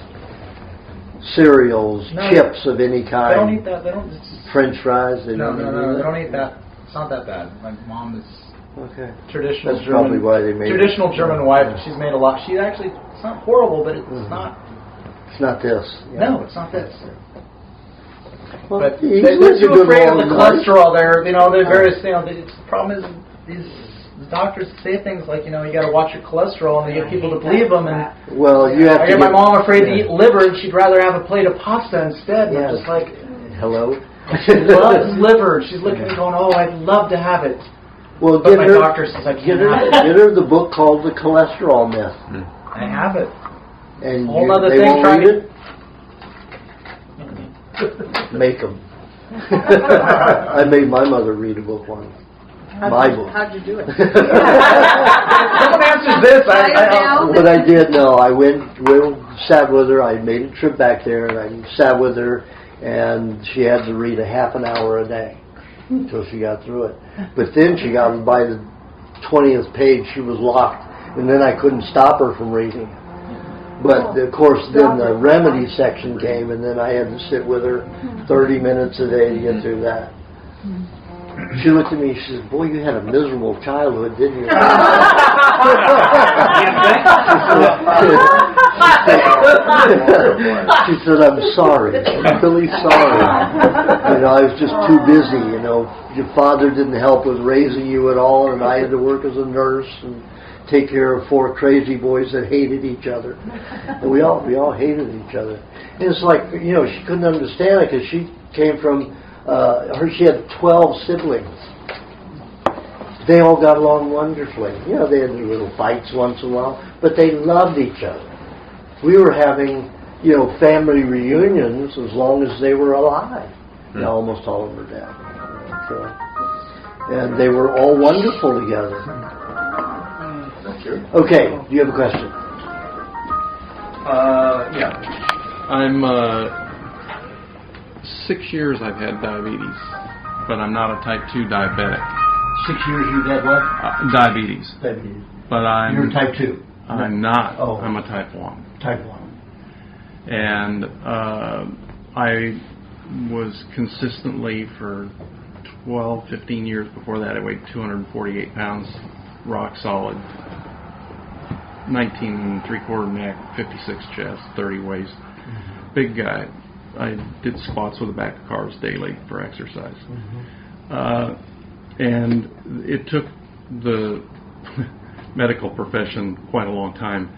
Speaker 1: cereals, chips of any kind.
Speaker 11: They don't eat that. They don't.
Speaker 1: French fries. They don't
Speaker 11: eat that. It's not that bad. My mom is traditional.
Speaker 1: That's probably why they made
Speaker 11: traditional German wife. She's made a lot. She actually. It's not horrible, but it's not.
Speaker 1: It's not this. Yeah.
Speaker 11: No, it's not this.
Speaker 1: Well,
Speaker 11: but they're too afraid of the cholesterol. They're various. The problem is the doctors say things like, you got to watch your cholesterol, and they get people to believe them. And
Speaker 1: you have
Speaker 11: I get my mom afraid to eat liver, and she'd rather have a plate of pasta instead. And I'm just like,
Speaker 1: hello.
Speaker 11: She loves liver. She's looking at me going, oh, I'd love to have it.
Speaker 1: Well,
Speaker 11: but my doctor says I can't have it.
Speaker 1: Get her the book called The Cholesterol Myth.
Speaker 11: I have it.
Speaker 1: And
Speaker 11: whole other
Speaker 1: they
Speaker 11: thing
Speaker 1: won't read it? Make them. I made my mother read a book once. My book.
Speaker 4: How'd you do it?
Speaker 11: Someone answers this.
Speaker 1: What I did, no, I went, sat with her. I made a trip back there, and I sat with her, and she had to read a half an hour a day until she got through it. But then she got by the 20th page, she was locked, and then I couldn't stop her from reading. But of course, then the remedy section came, and then I had to sit with her 30 minutes a day to get through that. She looked at me, she said, "Boy, you had a miserable childhood, didn't you?" She said, "I'm sorry. I'm really sorry. You know, I was just too busy. You know, your father didn't help with raising you at all, and I had to work as a nurse and take care of 4 crazy boys that hated each other. And we all hated each other. And it's like, you know, she couldn't understand it because she came from, she had 12 siblings. They all got along wonderfully. You know, they had their little fights once in a while, but they loved each other. We were having, you know, family reunions as long as they were alive. Now almost all of them are dead. So, and they were all wonderful together. Okay, do you have a question?
Speaker 11: Yeah.
Speaker 12: I'm 6 years I've had diabetes, but I'm not a type 2 diabetic.
Speaker 1: 6 years you've had what?
Speaker 12: Diabetes.
Speaker 1: Diabetes.
Speaker 12: But
Speaker 1: You're type 2?
Speaker 12: I'm not.
Speaker 1: Oh.
Speaker 12: I'm a type 1.
Speaker 1: Type 1.
Speaker 12: And I was consistently for 12, 15 years before that, I weighed 248 pounds, rock solid. 19 3/4 neck, 56 chest, 30 waist. Big guy. I did squats with the back of cars daily for exercise. And it took the medical profession quite a long time.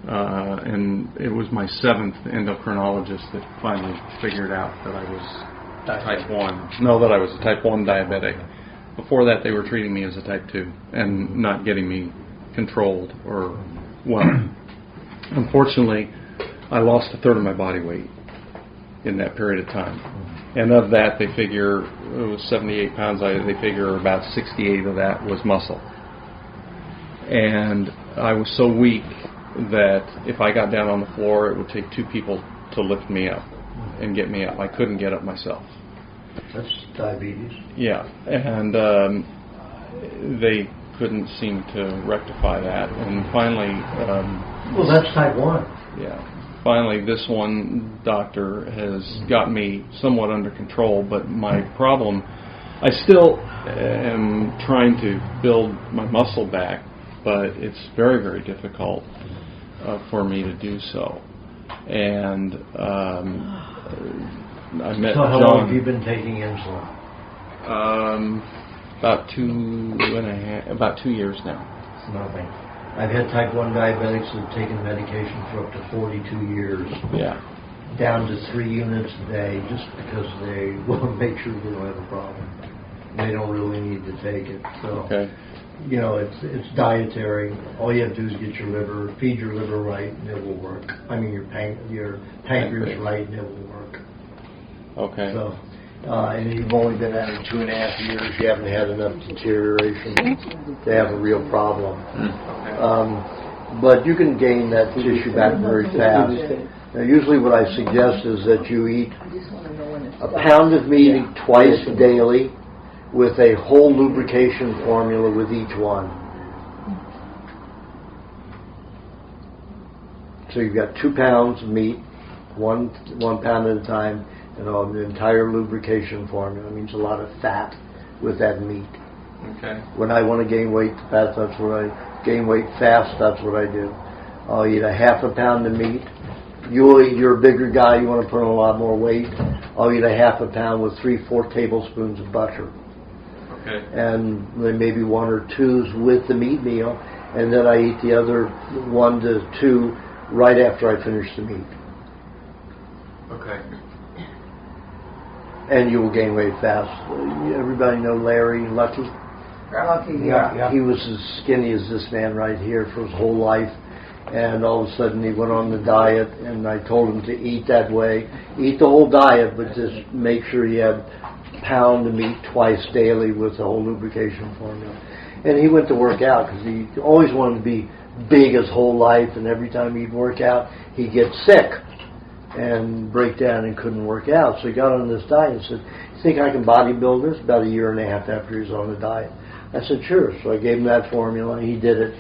Speaker 12: And it was my 7th endocrinologist that finally figured out that I was type 1. No, that I was a type 1 diabetic. Before that, they were treating me as a type 2 and not getting me controlled or well. Unfortunately, I lost 1/3 of my body weight in that period of time. And of that, they figure it was 78 pounds. They figure about 68 of that was muscle. And I was so weak that if I got down on the floor, it would take 2 people to lift me up and get me up. I couldn't get up myself.
Speaker 1: That's diabetes.
Speaker 12: Yeah, and they couldn't seem to rectify that. And finally...
Speaker 1: well, that's type 1.
Speaker 12: Yeah. Finally, this one doctor has got me somewhat under control, but my problem, I still am trying to build my muscle back, but it's very, very difficult for me to do so. And I met
Speaker 1: So how
Speaker 12: John.
Speaker 1: long have you been taking insulin?
Speaker 12: About 2 years now.
Speaker 1: Nothing. I've had type 1 diabetics that have taken medication for up to 42 years.
Speaker 12: Yeah.
Speaker 1: Down to 3 units a day just because they want to make sure they don't have a problem. They don't really need to take it. So, you know, it's dietary. All you have to do is get your liver, feed your liver right, and it will work. I mean, your pancreas right, and it will work.
Speaker 12: Okay.
Speaker 1: So, and you've only been at it 2.5 years. You haven't had enough deterioration to have a real problem. But you can gain that tissue back very fast. Now, usually what I suggest is that you eat a pound of meat twice daily with a whole lubrication formula with each one. So you've got 2 pounds of meat, one pound at a time, and an entire lubrication formula. It means a lot of fat with that meat.
Speaker 12: Okay.
Speaker 1: When I want to gain weight fast, that's what I gain weight fast. That's what I do. I'll eat a 1/2 pound of meat. You're a bigger guy. You want to put on a lot more weight. I'll eat a 1/2 pound with 3-4 tablespoons of butter.
Speaker 12: Okay.
Speaker 1: And then maybe 1 or 2s with the meat meal, and then I eat the other 1 to 2 right after I finish the meat.
Speaker 12: Okay.
Speaker 1: And you will gain weight fast. Everybody know Larry Lucky?
Speaker 4: Lucky, yeah.
Speaker 1: He was as skinny as this man right here for his whole life. And all of a sudden he went on the diet, and I told him to eat that way. Eat the whole diet, but just make sure you have a pound of meat twice daily with the whole lubrication formula. And he went to work out because he always wanted to be big his whole life, and every time he'd work out, he'd get sick and break down and couldn't work out. So he got on this diet and said, "You think I can bodybuild this?" About a year and a half after he was on the diet. I said, "Sure." So I gave him that formula, and he did it.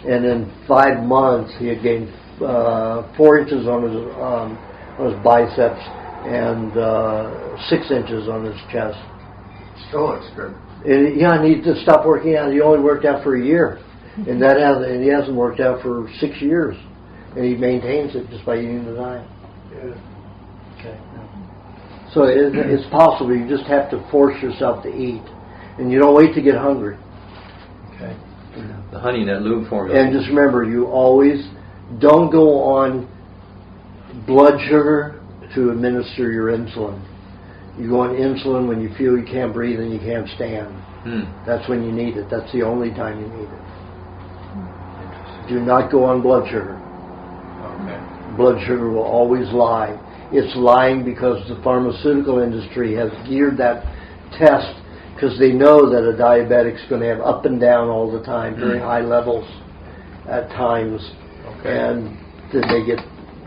Speaker 1: And in 5 months, he had gained 4 inches on his biceps and 6 inches on his chest.
Speaker 9: Still looks good.
Speaker 1: And he just stopped working out. He only worked out for a year, and he hasn't worked out for 6 years, and he maintains it just by eating the diet. Okay. So it's possible. You just have to force yourself to eat, and you don't wait to get hungry. Okay.
Speaker 6: The honey, that lube formula.
Speaker 1: And just remember, you always don't go on blood sugar to administer your insulin. You go on insulin when you feel you can't breathe and you can't stand. That's when you need it. That's the only time you need it. Do not go on blood sugar.
Speaker 12: Okay.
Speaker 1: Blood sugar will always lie. It's lying because the pharmaceutical industry has geared that test because they know that a diabetic's going to have up and down all the time, very high levels at times.
Speaker 12: Okay.
Speaker 1: And then they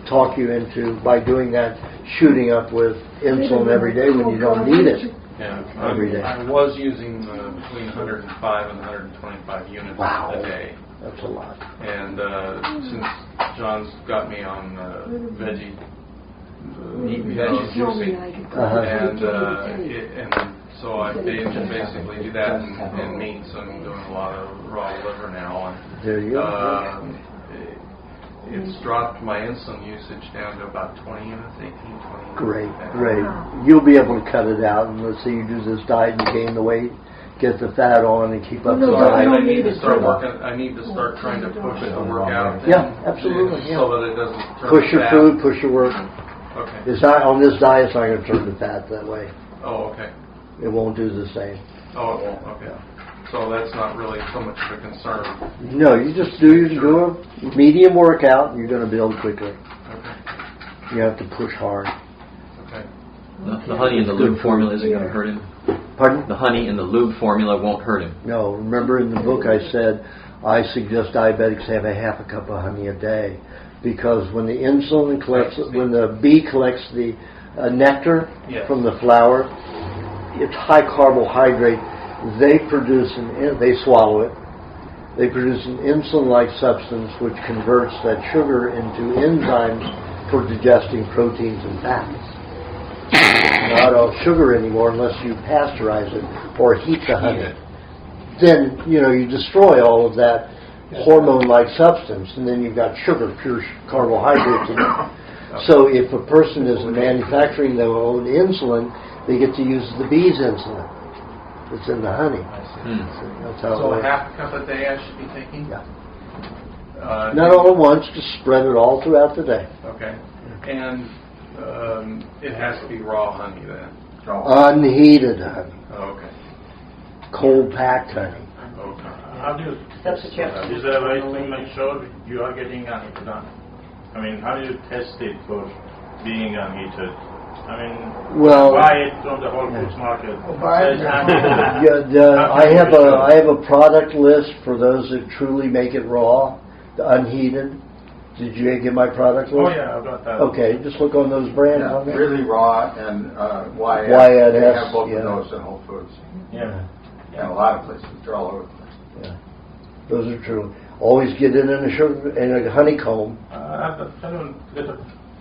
Speaker 1: talk you into, by doing that, shooting up with insulin every day when you don't need it.
Speaker 12: Yeah,
Speaker 1: every day.
Speaker 12: I was using between 105 and 125 units a day.
Speaker 1: That's a lot.
Speaker 12: And since John's got me on veggie juicing, and so I basically do that and meat. So I'm doing a lot of raw liver now. And,
Speaker 1: there you go.
Speaker 12: It's dropped my insulin usage down to about 20 units, 18, 20
Speaker 1: Great,
Speaker 12: units.
Speaker 1: great. You'll be able to cut it out, and let's say you do this diet and gain the weight, get the fat on, and keep up the diet.
Speaker 12: I need to start working. I need to start trying to push it to work out.
Speaker 1: Yeah, absolutely.
Speaker 12: So that it doesn't turn
Speaker 1: Push your
Speaker 12: fat.
Speaker 1: food, push your work.
Speaker 12: Okay.
Speaker 1: It's not on this diet. It's not going to turn to fat that way.
Speaker 12: Oh, okay.
Speaker 1: It won't do the same.
Speaker 12: Oh, it won't. Okay. So that's not really so much of a concern.
Speaker 1: No, you just do a medium workout, and you're going to build quickly.
Speaker 12: Okay.
Speaker 1: You have to push hard.
Speaker 12: Okay.
Speaker 6: The honey in the lube formula isn't going to hurt him.
Speaker 1: Pardon?
Speaker 6: The honey in the lube formula won't hurt him.
Speaker 1: No. Remember in the book I said I suggest diabetics have a half a cup of honey a day, because when the insulin collects, when the bee collects the nectar from the flower, it's high carbohydrate. They swallow it. They produce an insulin-like substance which converts that sugar into enzymes for digesting proteins and fats. Not all sugar anymore unless you pasteurize it or heat the honey. Then, you destroy all of that hormone-like substance, and then you've got sugar, pure carbohydrates in it. So if a person is manufacturing their own insulin, they get to use the bee's insulin. It's in the honey. That's how
Speaker 12: So
Speaker 1: it works.
Speaker 12: half a cup a day I should be taking?
Speaker 1: Yeah. Not all at once, just spread it all throughout the day.
Speaker 12: Okay. And it has to be raw honey then?
Speaker 1: Unheated honey.
Speaker 12: Okay.
Speaker 1: Cold packed honey.
Speaker 12: Okay.
Speaker 13: How do you,
Speaker 8: That's what you have to
Speaker 13: is there a way to make sure you are getting unheated honey? I mean, how do you test it for being unheated? I mean, buy it from the Whole Foods market.
Speaker 1: I have a product list for those that truly make it raw, the unheated. Did you get my product list?
Speaker 13: Oh yeah, I've got that.
Speaker 1: Okay, just look on those brands on there.
Speaker 9: Really raw and YS.
Speaker 1: YS,
Speaker 9: They have both of those in Whole Foods.
Speaker 13: Yeah.
Speaker 9: And a lot of places. They're all over the place.
Speaker 1: Yeah, those are true. Always get it in a honeycomb.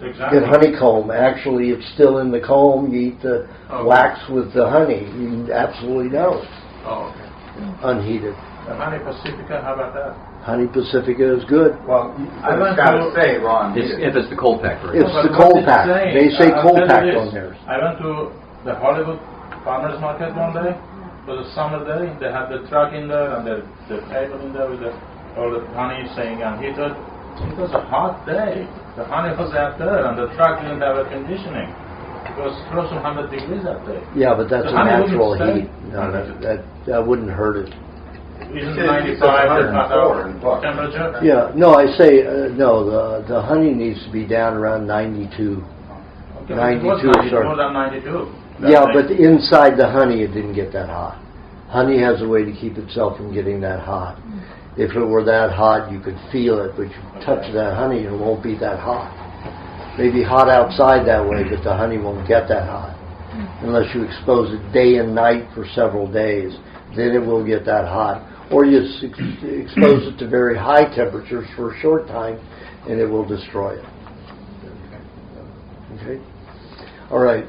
Speaker 1: Get honeycomb. Actually, it's still in the comb. You eat the wax with the honey. You absolutely know.
Speaker 12: Oh, okay.
Speaker 1: Unheated.
Speaker 13: The Honey Pacifica, how about that?
Speaker 1: Honey Pacifica is good.
Speaker 9: Well, I've got to say raw and heated.
Speaker 6: If it's the cold pack version.
Speaker 1: It's the cold pack. They say cold pack on theirs.
Speaker 13: I went to the Hollywood Farmers Market one day. It was a summer day. They had the truck in there and the table in there with all the honey saying unheated. It was a hot day. The honey was out there and the truck didn't have air conditioning. It was close to 100 degrees that day.
Speaker 1: Yeah, but that's
Speaker 13: The
Speaker 1: a
Speaker 13: honey
Speaker 1: natural
Speaker 13: wouldn't stay
Speaker 1: heat. No, that wouldn't hurt it.
Speaker 13: isn't 95 at our temperature?
Speaker 1: Yeah, no, I say, no, the honey needs to be down around 92.
Speaker 13: Okay,
Speaker 1: 92
Speaker 13: it was more than 92.
Speaker 1: Yeah, but inside the honey it didn't get that hot. Honey has a way to keep itself from getting that hot. If it were that hot, you could feel it, but you touch that honey and it won't be that hot. Maybe hot outside that way, but the honey won't get that hot. Unless you expose it day and night for several days, then it will get that hot. Or you expose it to very high temperatures for a short time, and it will destroy it. Okay? All right.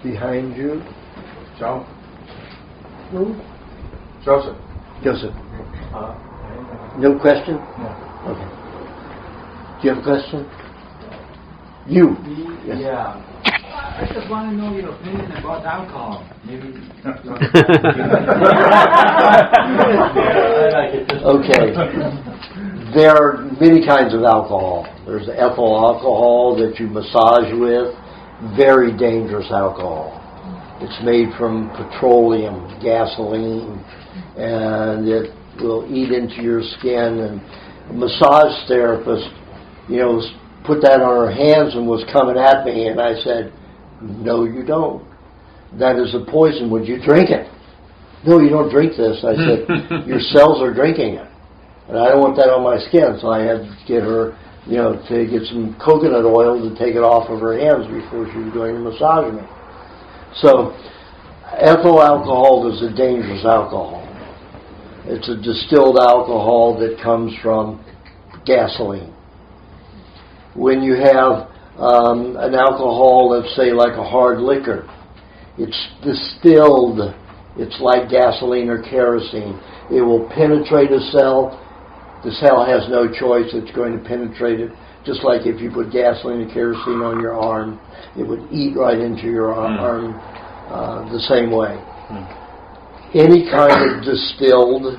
Speaker 1: Behind you.
Speaker 9: Joe?
Speaker 1: Who?
Speaker 9: Joseph.
Speaker 1: Joseph. No question?
Speaker 14: No.
Speaker 1: Okay. Do you have a question? You. Yes.
Speaker 14: Yeah. I just want to know your opinion about alcohol. Maybe.
Speaker 1: Okay. There are many kinds of alcohol. There's ethyl alcohol that you massage with. Very dangerous alcohol. It's made from petroleum, gasoline, and it will eat into your skin. And a massage therapist, put that on her hands and was coming at me, and I said, "No, you don't. That is a poison. Would you drink it?" "No, you don't drink this." I said, "Your cells are drinking it, and I don't want that on my skin." So I had to get her, to get some coconut oil to take it off of her hands before she was going to massage me. So, ethyl alcohol is a dangerous alcohol. It's a distilled alcohol that comes from gasoline. When you have an alcohol, let's say like a hard liquor, it's distilled. It's like gasoline or kerosene. It will penetrate a cell. The cell has no choice. It's going to penetrate it. Just like if you put gasoline or kerosene on your arm, it would eat right into your arm the same way. Any kind of distilled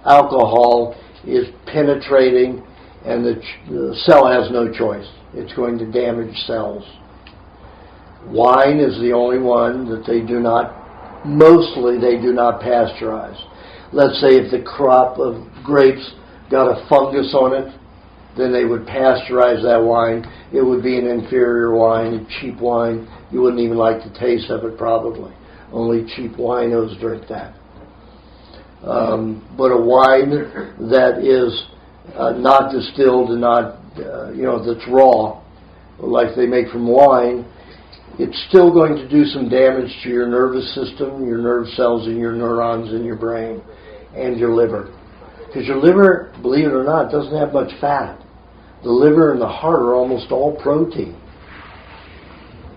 Speaker 1: alcohol is penetrating, and the cell has no choice. It's going to damage cells. Wine is the only one that they do not pasteurize. Let's say if the crop of grapes got a fungus on it, then they would pasteurize that wine. It would be an inferior wine, a cheap wine. You wouldn't even like the taste of it probably. Only cheap winos drink that. But a wine that is not distilled and not, that's raw, like they make from wine, it's still going to do some damage to your nervous system, your nerve cells, and your neurons in your brain, and your liver. Because your liver, believe it or not, doesn't have much fat. The liver and the heart are almost all protein.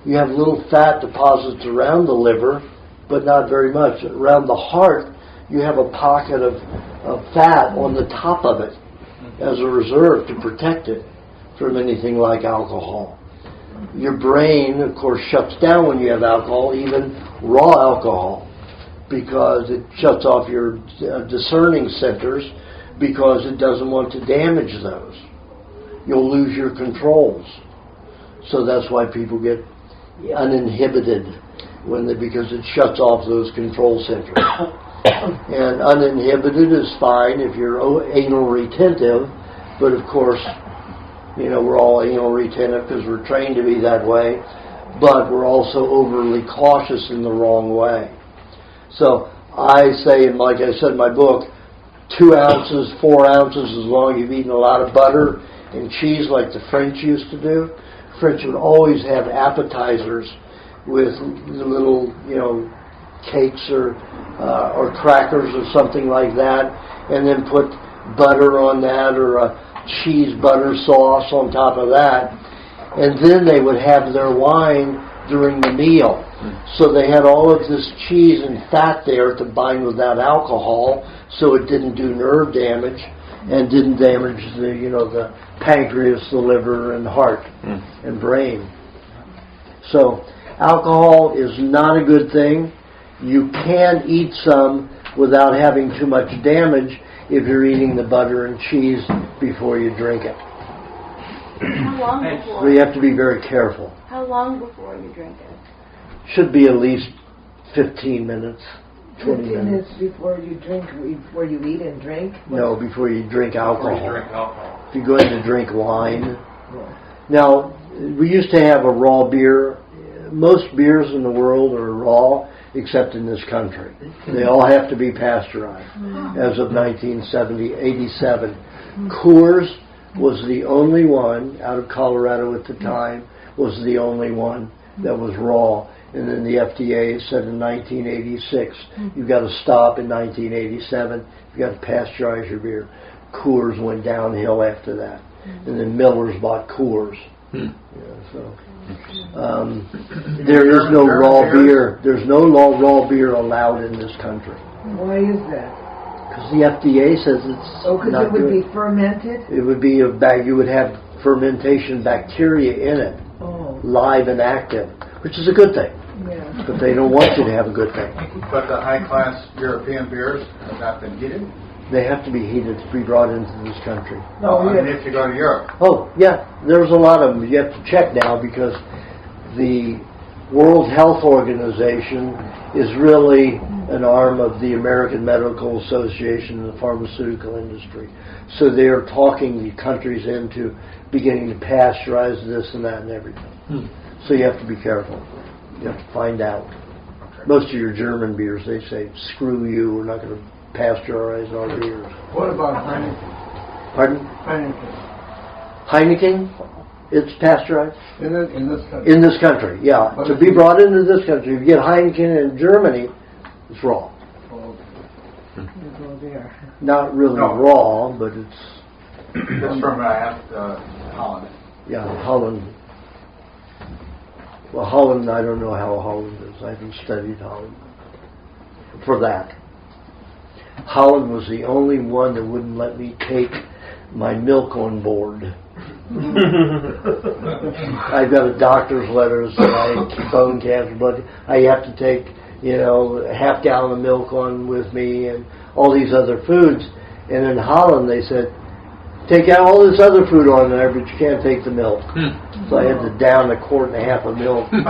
Speaker 1: You have little fat deposits around the liver, but not very much. Around the heart, you have a pocket of fat on the top of it as a reserve to protect it from anything like alcohol. Your brain, of course, shuts down when you have alcohol, even raw alcohol, because it shuts off your discerning centers because it doesn't want to damage those. You'll lose your controls. So that's why people get uninhibited because it shuts off those control centers. And uninhibited is fine if you're anal retentive, but of course, we're all anal retentive because we're trained to be that way, but we're also overly cautious in the wrong way. So I say, and like I said in my book, 2 ounces, 4 ounces, as long as you've eaten a lot of butter and cheese like the French used to do. French would always have appetizers with little, cakes or crackers or something like that, and then put butter on that or a cheese butter sauce on top of that, and then they would have their wine during the meal. So they had all of this cheese and fat there to bind with that alcohol, so it didn't do nerve damage and didn't damage the pancreas, the liver, and heart and brain. So alcohol is not a good thing. You can eat some without having too much damage if you're eating the butter and cheese before you drink it.
Speaker 7: How long before?
Speaker 1: So you have to be very careful.
Speaker 7: How long before you drink it?
Speaker 1: Should be at least 15 minutes, 20
Speaker 4: 15
Speaker 1: minutes.
Speaker 4: minutes before you drink, before you eat and drink?
Speaker 1: No, before you drink alcohol.
Speaker 13: Before you drink alcohol.
Speaker 1: If you go in to drink wine. Now, we used to have a raw beer. Most beers in the world are raw, except in this country. They all have to be pasteurized. As of 1987, Coors was the only one, out of Colorado at the time, was the only one that was raw. And then the FDA said in 1986, you've got to stop in 1987, you've got to pasteurize your beer. Coors went downhill after that. And then Miller's bought Coors. There is no raw beer. There's no raw beer allowed in this country.
Speaker 4: Why is that?
Speaker 1: Because the FDA says it's
Speaker 4: because
Speaker 1: not
Speaker 4: it would
Speaker 1: good.
Speaker 4: be fermented?
Speaker 1: It would be a bag. You would have fermentation bacteria in it, live and active, which is a good thing.
Speaker 4: Yeah.
Speaker 1: But they don't want you to have a good thing.
Speaker 9: But the high-class European beers have not been heated?
Speaker 1: They have to be heated to be brought into this country.
Speaker 9: No, I mean if you go to Europe.
Speaker 1: Oh, yeah. There's a lot of them. You have to check now because the World Health Organization is really an arm of the American Medical Association and the pharmaceutical industry. So they're talking the countries into beginning to pasteurize this and that and everything. So you have to be careful. You have to find out. Most of your German beers, they say, screw you, we're not going to pasteurize our beers.
Speaker 14: What about Heineken?
Speaker 1: Pardon?
Speaker 14: Heineken.
Speaker 1: Heineken? It's pasteurized?
Speaker 14: In this country?
Speaker 1: In this country, yeah. To be brought into this country, if you get Heineken in Germany, it's raw. Not really raw, but it's...
Speaker 9: It's from Holland.
Speaker 1: Yeah, Holland. Well, Holland, I don't know how Holland is. I haven't studied Holland for that. Holland was the only one that wouldn't let me take my milk on board. I've got a doctor's letter that I keep bone cancer, but I have to take, a half gallon of milk on with me and all these other foods. And in Holland, they said, take out all this other food on there, but you can't take the milk. So I had to down a quart and a half of milk.
Speaker 13: So you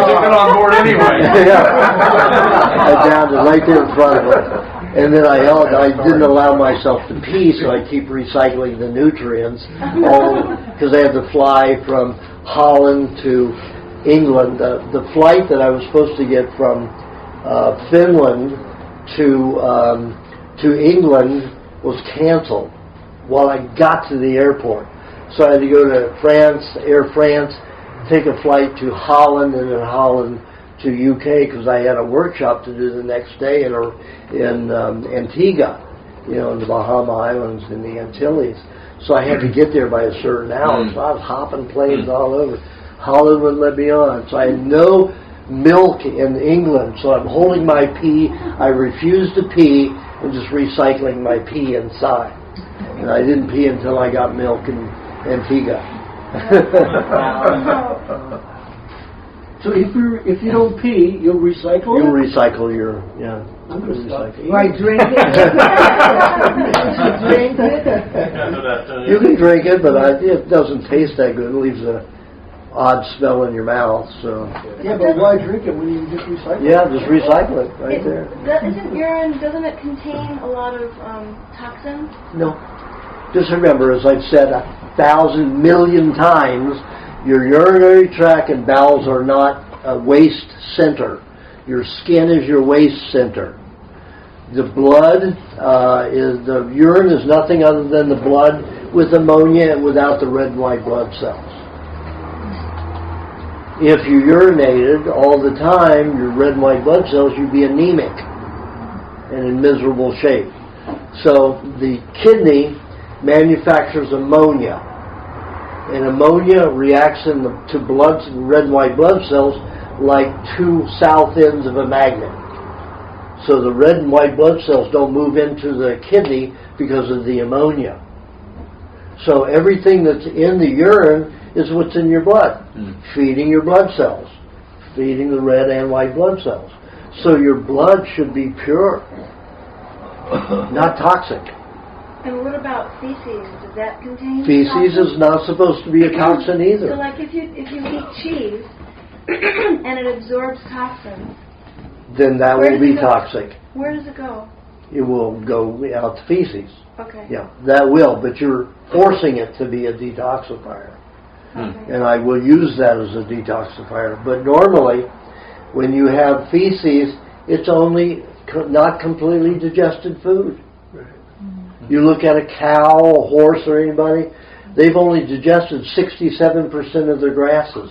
Speaker 13: took it on board anyway.
Speaker 1: I downed it right there in front of it. And then I didn't allow myself to pee, so I keep recycling the nutrients. Because I had to fly from Holland to England. The flight that I was supposed to get from Finland to England was canceled while I got to the airport. So I had to go to France, Air France, take a flight to Holland, and then Holland to UK because I had a workshop to do the next day in Antigua, in the Bahama Islands in the Antilles. So I had to get there by a certain hour. So I was hopping planes all over. Holland wouldn't let me on. So I had no milk in England. So I'm holding my pee. I refused to pee and just recycling my pee inside. And I didn't pee until I got milk in Antigua.
Speaker 14: So if you don't pee, you'll recycle it?
Speaker 1: You'll recycle your,
Speaker 14: I'm going to stop peeing.
Speaker 4: Right, drink it. Drink it.
Speaker 1: You can drink it, but it doesn't taste that good. It leaves an odd smell in your mouth. So.
Speaker 14: Yeah, but why drink it when you can just recycle it?
Speaker 1: Yeah, just recycle it right there.
Speaker 7: Isn't urine, doesn't it contain a lot of toxins?
Speaker 1: No. Just remember, as I've said 1,000 million times, your urinary tract and bowels are not a waste center. Your skin is your waste center. The blood the urine is nothing other than the blood with ammonia and without the red and white blood cells. If you urinated all the time, your red and white blood cells, you'd be anemic and in miserable shape. So the kidney manufactures ammonia. And ammonia reacts to red and white blood cells like two south ends of a magnet. So the red and white blood cells don't move into the kidney because of the ammonia. So everything that's in the urine is what's in your blood, feeding your blood cells, feeding the red and white blood cells. So your blood should be pure, not toxic.
Speaker 7: And what about feces? Does that contain
Speaker 1: Feces
Speaker 7: toxins?
Speaker 1: is not supposed to be a toxin either.
Speaker 7: So like if you eat cheese, and it absorbs toxins,
Speaker 1: then that will be toxic.
Speaker 7: Where does it go?
Speaker 1: It will go out to feces.
Speaker 7: Okay.
Speaker 1: Yeah, that will, but you're forcing it to be a detoxifier.
Speaker 7: Okay.
Speaker 1: And I will use that as a detoxifier. But normally, when you have feces, it's only not completely digested food. You look at a cow, a horse, or anybody, they've only digested 67% of their grasses.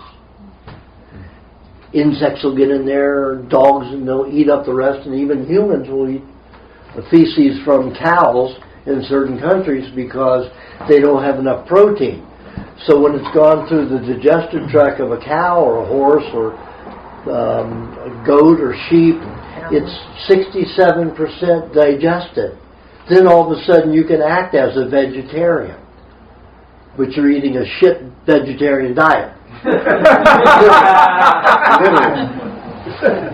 Speaker 1: Insects will get in there, dogs, and they'll eat up the rest, and even humans will eat the feces from cows in certain countries because they don't have enough protein. So when it's gone through the digestive tract of a cow or a horse or a goat or sheep, it's 67% digested. Then all of a sudden you can act as a vegetarian, but you're eating a shit vegetarian diet.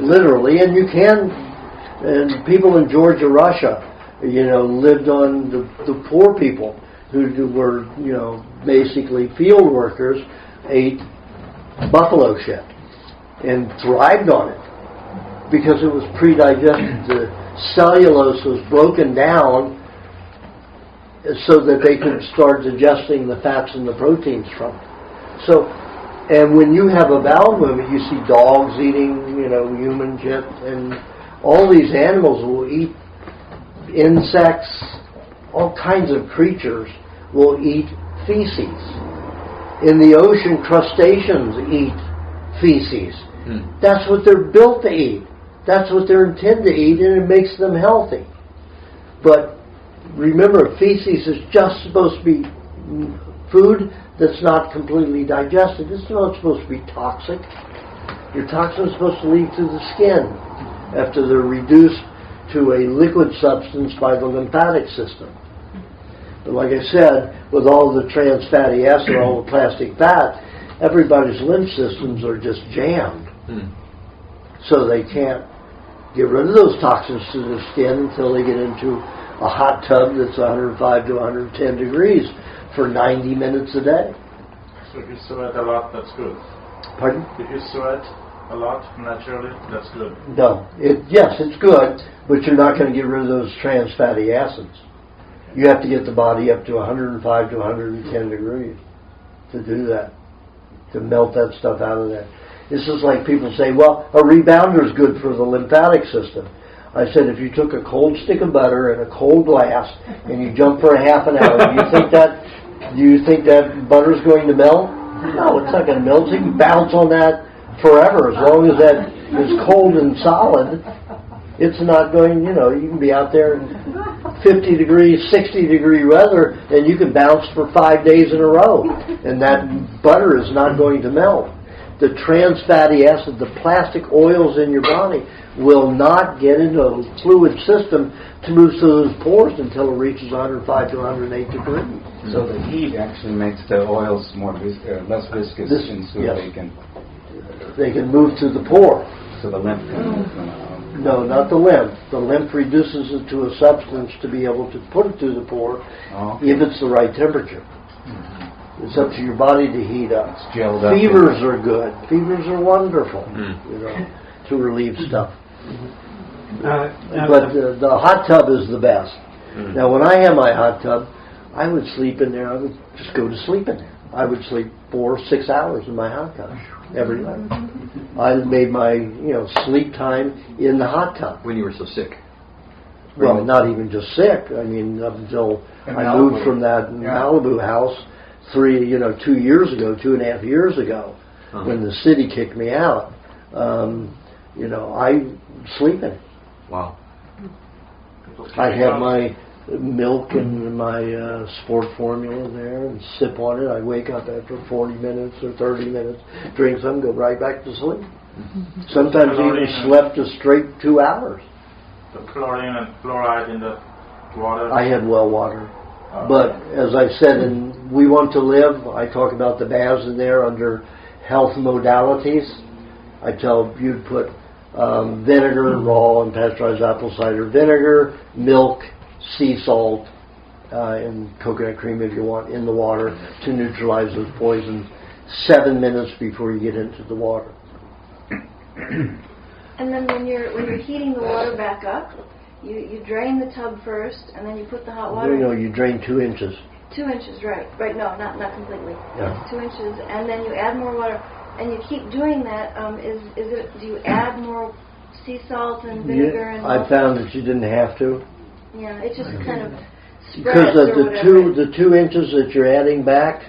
Speaker 1: Literally, and you can. And people in Georgia, Russia, lived on the poor people who were, basically field workers, ate buffalo shit and thrived on it because it was pre-digested. The cellulose was broken down so that they could start digesting the fats and the proteins from it. So, and when you have a bowel movement, you see dogs eating, human shit, and all these animals will eat insects, all kinds of creatures will eat feces. In the ocean, crustaceans eat feces. That's what they're built to eat. That's what they're intended to eat, and it makes them healthy. But remember, feces is just supposed to be food that's not completely digested. It's not supposed to be toxic. Your toxin is supposed to leave through the skin after they're reduced to a liquid substance by the lymphatic system. But like I said, with all the trans fatty acid, all the plastic fat, everybody's lymph systems are just jammed. So they can't get rid of those toxins to the skin until they get into a hot tub that's 105 to 110 degrees for 90 minutes a day.
Speaker 13: So if you sweat a lot, that's good.
Speaker 1: Pardon?
Speaker 13: If you sweat a lot naturally, that's good.
Speaker 1: No. Yes, it's good, but you're not going to get rid of those trans fatty acids. You have to get the body up to 105 to 110 degrees to do that, to melt that stuff out of there. This is like people say, well, a rebounder is good for the lymphatic system. I said, if you took a cold stick of butter and a cold glass and you jump for a half an hour, do you think that butter's going to melt? No, it's not going to melt. You can bounce on that forever. As long as that is cold and solid, it's not going, you can be out there in 50 degrees, 60 degree weather, and you can bounce for 5 days in a row. And that butter is not going to melt. The trans fatty acid, the plastic oils in your body, will not get into a fluid system to move through those pores until it reaches 105 to 108 degrees.
Speaker 3: So the heat actually makes the oils less viscous, and so
Speaker 1: they can move through the pore.
Speaker 3: So the lymph can move.
Speaker 1: No, not the lymph. The lymph reduces it to a substance to be able to put it through the pore if it's the right temperature. It's up to your body to heat up.
Speaker 3: It's gelled up.
Speaker 1: Fevers are good. Fevers are wonderful, to relieve stuff. But the hot tub is the best. Now, when I had my hot tub, I would sleep in there. I would just go to sleep in there. I would sleep 4 or 6 hours in my hot tub every night. I made my sleep time in the hot tub.
Speaker 6: When you were so sick?
Speaker 1: Well, not even just sick. I mean, up until I moved from that Malibu house 2 years ago, 2.5 years ago, when the city kicked me out. I sleep in it.
Speaker 6: Wow.
Speaker 1: I have my milk and my sport formula there and sip on it. I wake up after 40 minutes or 30 minutes, drink some, go right back to sleep. Sometimes even slept a straight 2 hours.
Speaker 13: The chlorine and fluoride in the water?
Speaker 1: I had well water. But as I said, in We Want to Live, I talk about the baths in there under health modalities. I tell you to put vinegar, raw and pasteurized apple cider vinegar, milk, sea salt, and coconut cream if you want in the water to neutralize those poisons 7 minutes before you get into the water.
Speaker 7: And then when you're heating the water back up, you drain the tub first, and then you put the hot water.
Speaker 1: No, you drain 2 inches.
Speaker 7: 2 inches, right? Right? No, not completely.
Speaker 1: Yeah.
Speaker 7: 2 inches, and then you add more water, and you keep doing that. Do you add more sea salt and vinegar and?
Speaker 1: I found that you didn't have to.
Speaker 7: Yeah, it just kind of
Speaker 1: Because
Speaker 7: spreads or whatever.
Speaker 1: the 2 inches that you're adding back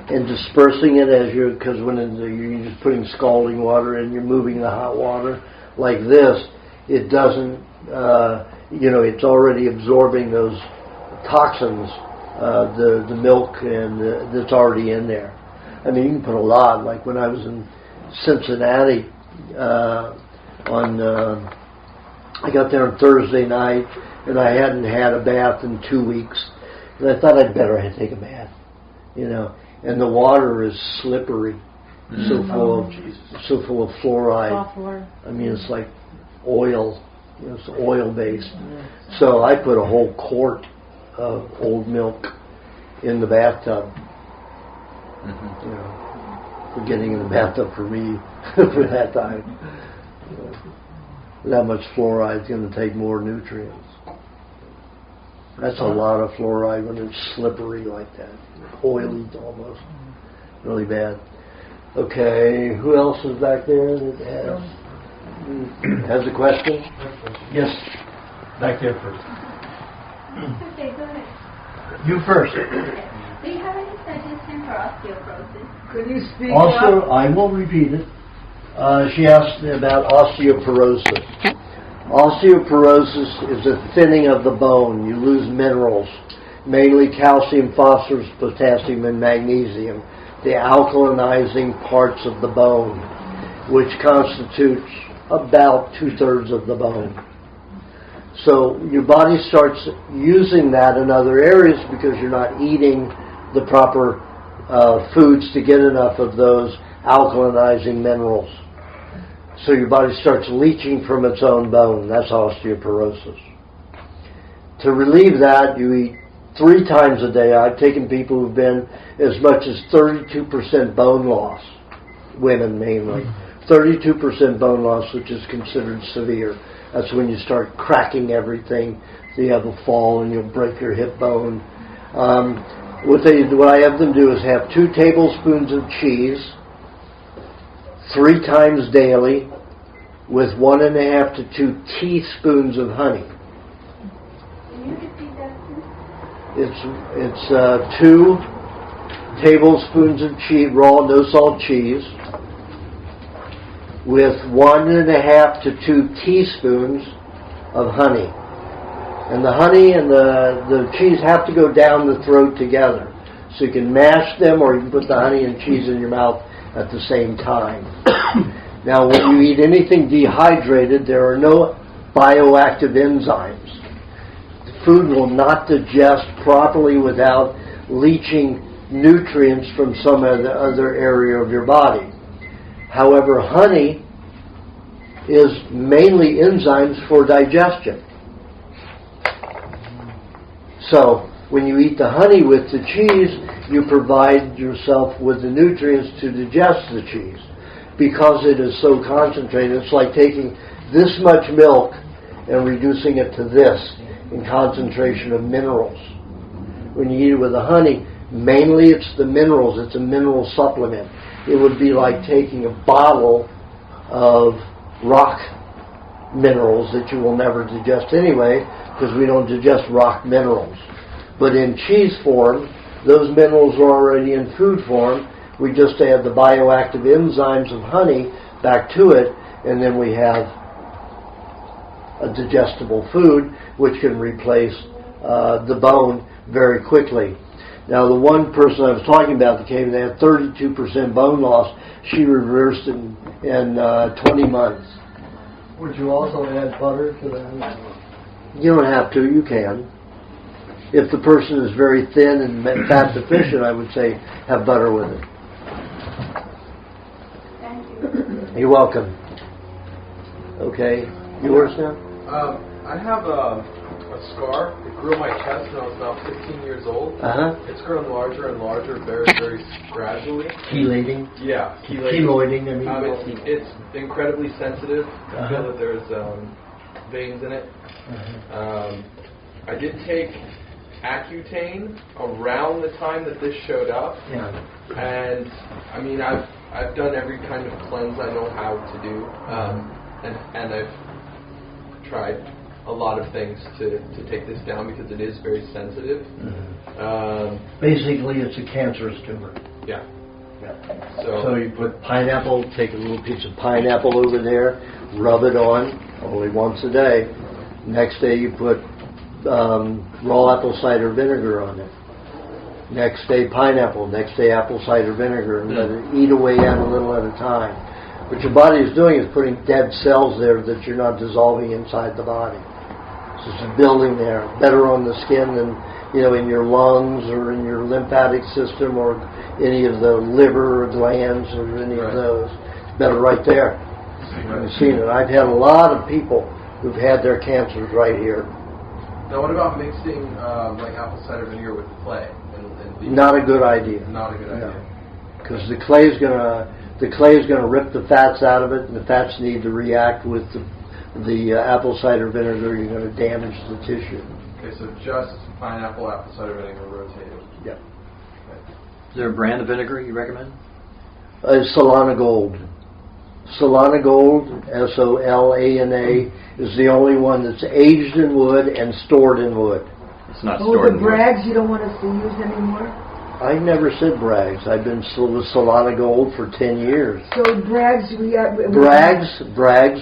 Speaker 1: and dispersing it as because when you're just putting scalding water and you're moving the hot water like this, it doesn't. It's already absorbing those toxins, the milk and that's already in there. I mean, you can put a lot. Like when I was in Cincinnati I got there on Thursday night, and I hadn't had a bath in 2 weeks, and I thought I'd better take a bath, And the water is slippery, so full of fluoride. I mean, it's like oil. It's oil based. So I put a whole quart of old milk in the bathtub. For getting in the bathtub for me for that time. That much fluoride is going to take more nutrients. That's a lot of fluoride when it's slippery like that. Oily almost. Really bad. Okay, who else is back there that has a question? Yes. Back there first.
Speaker 15: Okay, go ahead.
Speaker 1: You first.
Speaker 15: Do you have any suggestion for osteoporosis?
Speaker 4: Could you speak
Speaker 1: Also,
Speaker 4: up?
Speaker 1: I will repeat it. She asked me about osteoporosis. Osteoporosis is a thinning of the bone. You lose minerals, mainly calcium, phosphorus, potassium, and magnesium, the alkalinizing parts of the bone, which constitutes about 2/3 of the bone. So your body starts using that in other areas because you're not eating the proper foods to get enough of those alkalinizing minerals. So your body starts leaching from its own bone. That's osteoporosis. To relieve that, you eat 3 times a day. I've taken people who've been as much as 32% bone loss, women mainly. 32% bone loss, which is considered severe. That's when you start cracking everything. So you have a fall and you'll break your hip bone. What I have them do is have 2 tablespoons of cheese 3 times daily with 1.5 to 2 teaspoons of honey.
Speaker 15: Can you repeat that, please?
Speaker 1: It's 2 tablespoons of cheese, raw, no salt cheese, with 1.5 to 2 teaspoons of honey. And the honey and the cheese have to go down the throat together. So you can mash them or you can put the honey and cheese in your mouth at the same time. Now when you eat anything dehydrated, there are no bioactive enzymes. The food will not digest properly without leaching nutrients from some other area of your body. However, honey is mainly enzymes for digestion. So, when you eat the honey with the cheese, you provide yourself with the nutrients to digest the cheese. Because it is so concentrated, it's like taking this much milk and reducing it to this in concentration of minerals. When you eat it with the honey, mainly it's the minerals. It's a mineral supplement. It would be like taking a bottle of rock minerals that you will never digest anyway, because we don't digest rock minerals. But in cheese form, those minerals are already in food form. We just add the bioactive enzymes of honey back to it, and then we have a digestible food which can replace the bone very quickly. Now, the one person I was talking about that came, they had 32% bone loss. She reversed it in 20 months.
Speaker 14: Would you also add butter to that?
Speaker 1: You don't have to. You can. If the person is very thin and fat deficient, I would say have butter with it.
Speaker 15: Thank you.
Speaker 1: You're welcome. Okay. Yours now?
Speaker 16: I have a scar. It grew on my chest when I was about 15 years old. It's grown larger and larger very, very gradually.
Speaker 1: Chelating?
Speaker 16: Yeah.
Speaker 1: Keloiding, I mean.
Speaker 16: It's incredibly sensitive. I feel that there's veins in it. I did take Accutane around the time that this showed up.
Speaker 1: Yeah.
Speaker 16: And, I mean, I've done every kind of cleanse I know how to do. And I've tried a lot of things to take this down because it is very sensitive.
Speaker 1: Basically, it's a cancerous tumor.
Speaker 16: Yeah.
Speaker 1: So you put pineapple, take a little piece of pineapple over there, rub it on, only once a day. Next day you put raw apple cider vinegar on it. Next day pineapple, next day apple cider vinegar, and let it eat away at a little at a time. What your body is doing is putting dead cells there that you're not dissolving inside the body. So it's building there, better on the skin than in your lungs or in your lymphatic system or any of the liver glands or any of those. It's better right there. I've seen it. I've had a lot of people who've had their cancers right here.
Speaker 16: Now, what about mixing like apple cider vinegar with clay?
Speaker 1: Not a good idea.
Speaker 16: Not a good idea.
Speaker 1: Because the clay is gonna rip the fats out of it, and the fats need to react with the apple cider vinegar. You're going to damage the tissue.
Speaker 16: Okay, so just pineapple, apple cider vinegar rotated.
Speaker 1: Yeah.
Speaker 16: Okay.
Speaker 6: Is there a brand of vinegar you recommend?
Speaker 1: Solana Gold. Solana Gold, Solana, is the only one that's aged in wood and stored in wood.
Speaker 6: It's not stored in
Speaker 4: wood. Oh, the Brags you don't want us to use anymore?
Speaker 1: I never said Brags. I've been with Solana Gold for 10 years.
Speaker 4: So Brags,
Speaker 1: Brags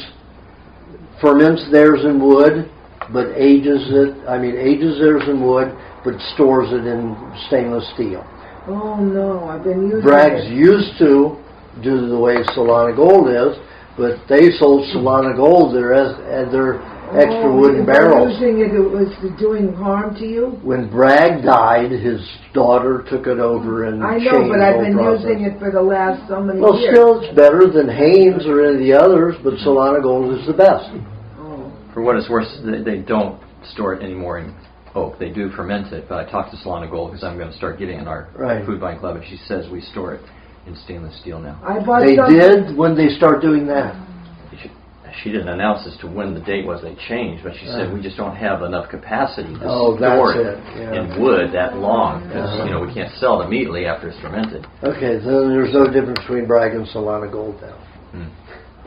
Speaker 1: ferments theirs in wood, but ages theirs in wood, but stores it in stainless steel.
Speaker 4: Oh no, I've been using
Speaker 1: Brags used to do the way Solana Gold is, but they sold Solana Gold their extra wooden barrels.
Speaker 4: Using it was doing harm to you?
Speaker 1: When Bragg died, his daughter took it over and
Speaker 4: I
Speaker 1: changed
Speaker 4: know, but I've
Speaker 1: the
Speaker 4: been
Speaker 1: whole process.
Speaker 4: using it for the last so many
Speaker 1: Well,
Speaker 4: years.
Speaker 1: still, it's better than Hanes or any of the others, but Solana Gold is the best.
Speaker 6: For what it's worth, they don't store it anymore in oak. They do ferment it, but I talked to Solana Gold because I'm going to start getting in our food buying club, and she says we store it in stainless steel now.
Speaker 1: They did when they start doing that.
Speaker 6: She didn't announce as to when the date was they changed, but she said we just don't have enough capacity to
Speaker 1: that's
Speaker 6: store
Speaker 1: it. Yeah.
Speaker 6: in wood that long because we can't sell it immediately after it's fermented.
Speaker 1: Okay, then there's no difference between Bragg and Solana Gold now.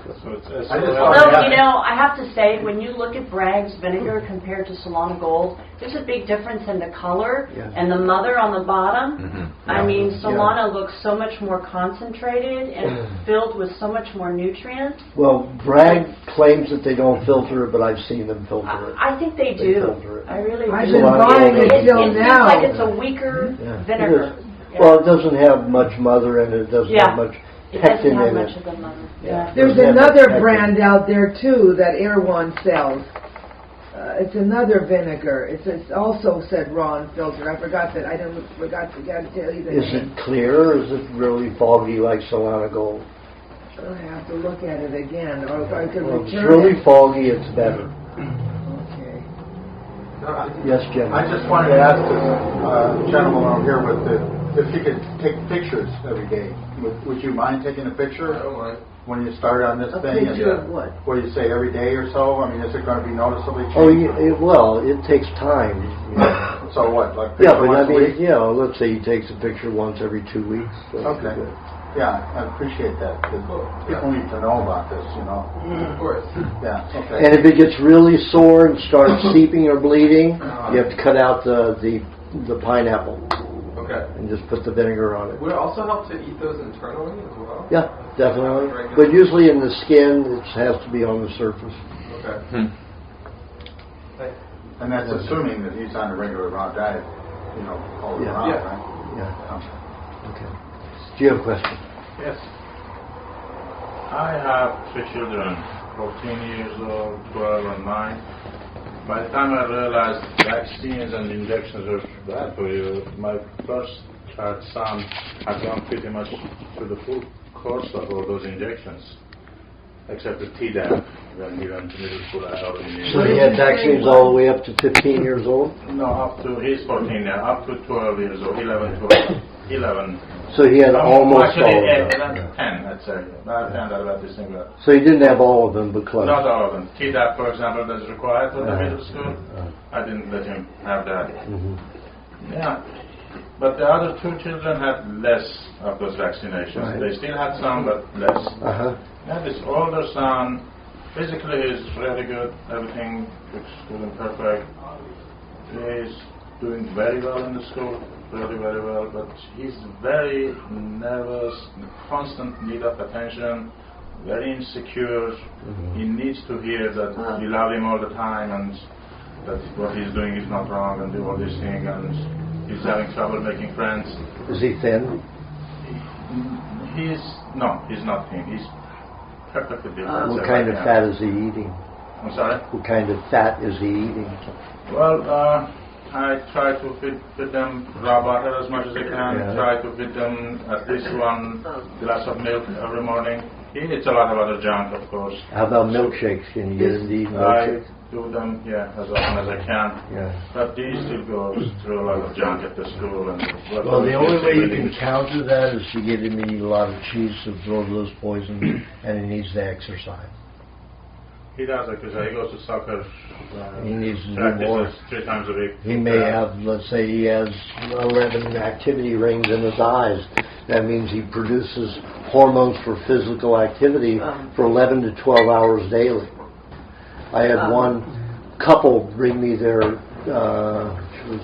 Speaker 8: Although, I have to say, when you look at Bragg's vinegar compared to Solana Gold, there's a big difference in the color and the mother on the bottom. I mean, Solana looks so much more concentrated and filled with so much more nutrients.
Speaker 1: Well, Bragg claims that they don't filter it, but I've seen them filter it.
Speaker 8: I think they do. I really do.
Speaker 4: I've been buying it till now.
Speaker 8: It seems like it's a weaker vinegar.
Speaker 1: Well, it doesn't have much mother in it. It doesn't have much pectin in it.
Speaker 8: Much of the mother.
Speaker 4: There's another brand out there too that Erewhon sells. It's another vinegar. It's also said raw and filtered. I forgot to tell you the
Speaker 1: Is
Speaker 4: name.
Speaker 1: it clear or is it really foggy like Solana Gold?
Speaker 4: I have to look at it again, or I could
Speaker 1: Well, if it's
Speaker 4: return
Speaker 1: really
Speaker 4: it.
Speaker 1: foggy, it's better.
Speaker 4: Okay.
Speaker 1: Yes, Jim.
Speaker 9: I just wanted to ask this gentleman over here if he could take pictures every day. Would you mind taking a picture?
Speaker 16: I don't mind.
Speaker 9: When you start on this
Speaker 4: A
Speaker 9: thing?
Speaker 4: picture of what?
Speaker 9: What do you say, every day or so? I mean, is it going to be noticeably changed?
Speaker 1: Oh, it takes time.
Speaker 9: So what, like
Speaker 1: Yeah,
Speaker 9: picture
Speaker 1: but I
Speaker 9: once a week?
Speaker 1: mean, let's say he takes a picture once every 2 weeks.
Speaker 9: Okay. Yeah, I appreciate that. 'Cause people need to know about this,
Speaker 16: Of course.
Speaker 9: Yeah, okay.
Speaker 1: And if it gets really sore and starts seeping or bleeding, you have to cut out the pineapple.
Speaker 16: Okay.
Speaker 1: And just put the vinegar on it.
Speaker 16: Would it also help to eat those internally as well?
Speaker 1: Yeah, definitely. But usually in the skin, it has to be on the surface.
Speaker 16: Okay.
Speaker 9: And that's assuming that he's on a regular raw diet, all year round, right?
Speaker 1: Yeah. Okay. Do you have a question?
Speaker 13: Yes. I have 3 children, 14 years old, 12 and 9. By the time I realized vaccines and injections are bad for you, my first son had gone pretty much through the full course of all those injections. except the Tdap. When he went to middle school, I already knew.
Speaker 1: So he had vaccines all the way up to 15 years old?
Speaker 13: No, up to, he's 14 now, up to 12 years old, 11, 12, 11.
Speaker 1: So he had almost all of them.
Speaker 13: 10, I'd say. I found out about this thing.
Speaker 1: So he didn't have all of them, but close.
Speaker 13: Not all of them. Tdap, for example, that's required for the middle school. I didn't let him have that. Yeah. But the other two children had less of those vaccinations.
Speaker 1: Right.
Speaker 13: They still had some, but less. And this older son, physically he's really good. Everything looks good and perfect. He's doing very well in the school. Really very well, but he's very nervous, in constant need of attention, very insecure. He needs to hear that we love him all the time and that what he's doing is not wrong and do all these things, and he's having trouble making friends.
Speaker 1: Is he thin?
Speaker 13: He's not thin. He's perfectly different.
Speaker 1: What kind of fat is he eating?
Speaker 13: I'm sorry?
Speaker 1: What kind of fat is he eating?
Speaker 13: Well, I try to feed them raw butter as much as I can. Try to feed them at least one glass of milk every morning. He eats a lot of other junk, of course.
Speaker 1: How about milkshakes? Can you get him to eat milkshakes?
Speaker 13: I do them, as often as I can. But he still goes through a lot of junk at the school. And
Speaker 1: well, the only way you can counter that is to get him to eat a lot of cheese to absorb those poisons, and he needs to exercise.
Speaker 13: He does exercise. He goes to soccer.
Speaker 1: He needs to do more.
Speaker 13: 3 times a week.
Speaker 1: He may have, let's say he has 11 activity rings in his eyes. That means he produces hormones for physical activity for 11 to 12 hours daily. I had one couple bring me their, she was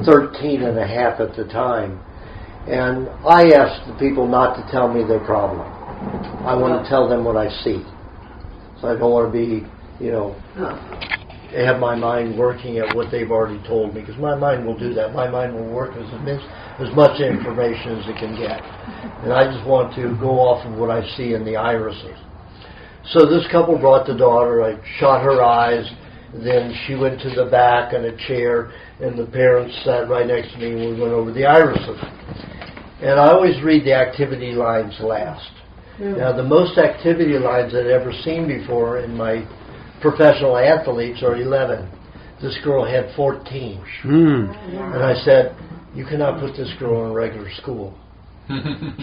Speaker 1: 13 and a half at the time. And I asked the people not to tell me their problem. I want to tell them what I see. So I don't want to be, have my mind working at what they've already told me, because my mind will do that. My mind will work as much information as it can get. And I just want to go off of what I see in the irises. So this couple brought the daughter. I shot her eyes. Then she went to the back in a chair, and the parents sat right next to me, and we went over the irises. And I always read the activity lines last. Now, the most activity lines I'd ever seen before in my professional athletes are 11. This girl had 14. And I said, you cannot put this girl in regular school.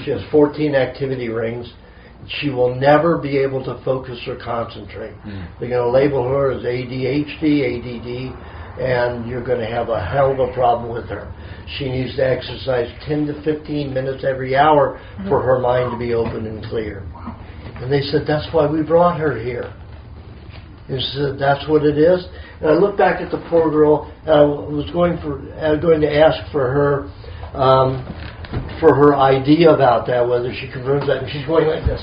Speaker 1: She has 14 activity rings. She will never be able to focus or concentrate. They're going to label her as ADHD, ADD, and you're going to have a hell of a problem with her. She needs to exercise 10 to 15 minutes every hour for her mind to be open and clear. And they said, that's why we brought her here. And said, that's what it is. And I looked back at the poor girl, and I was going to ask for her idea about that, whether she confirms that, and she's going like this.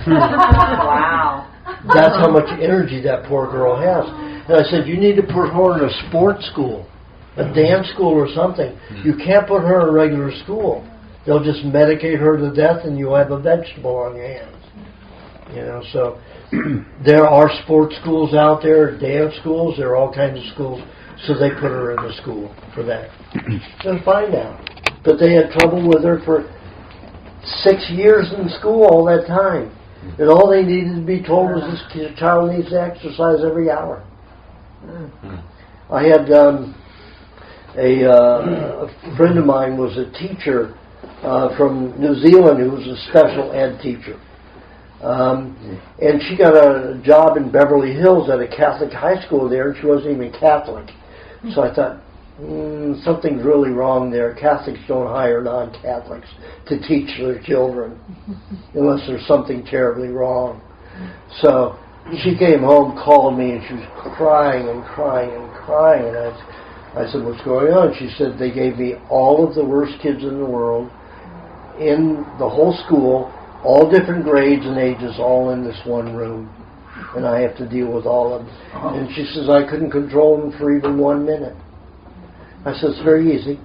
Speaker 8: Wow.
Speaker 1: That's how much energy that poor girl has. And I said, you need to put her in a sports school, a dance school or something. You can't put her in a regular school. They'll just medicate her to death, and you'll have a vegetable on your hands. So there are sports schools out there, dance schools, there are all kinds of schools, so they put her in the school for that. They're fine now. But they had trouble with her for 6 years in school all that time. And all they needed to be told was this child needs to exercise every hour. I had a friend of mine was a teacher from New Zealand who was a special ed teacher. And she got a job in Beverly Hills at a Catholic high school there, and she wasn't even Catholic. So I thought, something's really wrong there. Catholics don't hire non-Catholics to teach their children unless there's something terribly wrong. So she came home, called me, and she was crying and crying and crying. And I said, what's going on? She said, they gave me all of the worst kids in the world in the whole school, all different grades and ages, all in this one room. And I have to deal with all of them. And she says, I couldn't control them for even 1 minute. I said, it's very easy.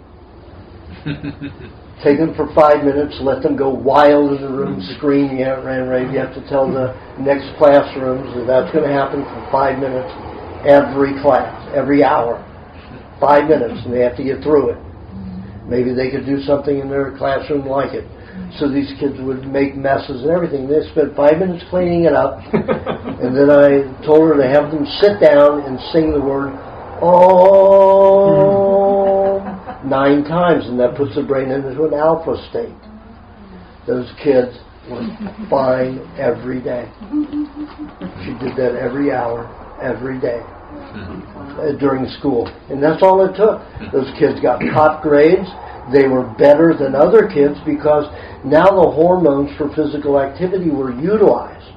Speaker 1: Take them for 5 minutes, let them go wild in the room, screaming at and rave. You have to tell the next classrooms that that's going to happen for 5 minutes every class, every hour. 5 minutes, and they have to get through it. Maybe they could do something in their classroom like it. So these kids would make messes and everything. They spent 5 minutes cleaning it up, and then I told her to have them sit down and sing the word "Om" 9 times, and that puts the brain into an alpha state. Those kids were fine every day. She did that every hour, every day. During school, and that's all it took. Those kids got top grades. They were better than other kids because now the hormones for physical activity were utilized,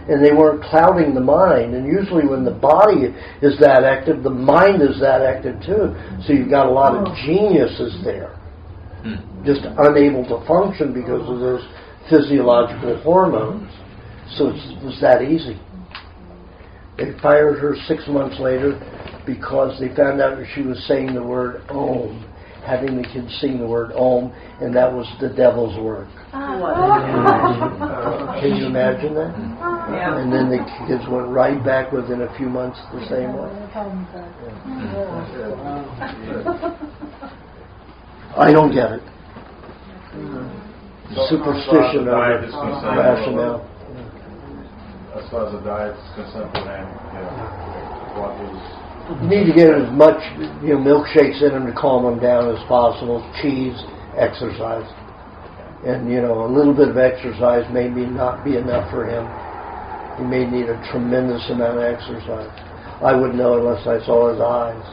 Speaker 1: and they weren't clouding the mind. And usually when the body is that active, the mind is that active too. So you've got a lot of geniuses there, just unable to function because of those physiological hormones. So it was that easy. They fired her 6 months later because they found out that she was saying the word Om, having the kids sing the word Om, and that was the devil's work. Can you imagine that?
Speaker 2: Yeah.
Speaker 1: And then the kids went right back within a few months the same way. I don't get it. Superstition over rationale.
Speaker 13: As far as the diet is concerned for them, what is...
Speaker 1: You need to get as much milkshakes in them to calm them down as possible. Cheese, exercise. And, a little bit of exercise may not be enough for him. He may need a tremendous amount of exercise. I wouldn't know unless I saw his eyes.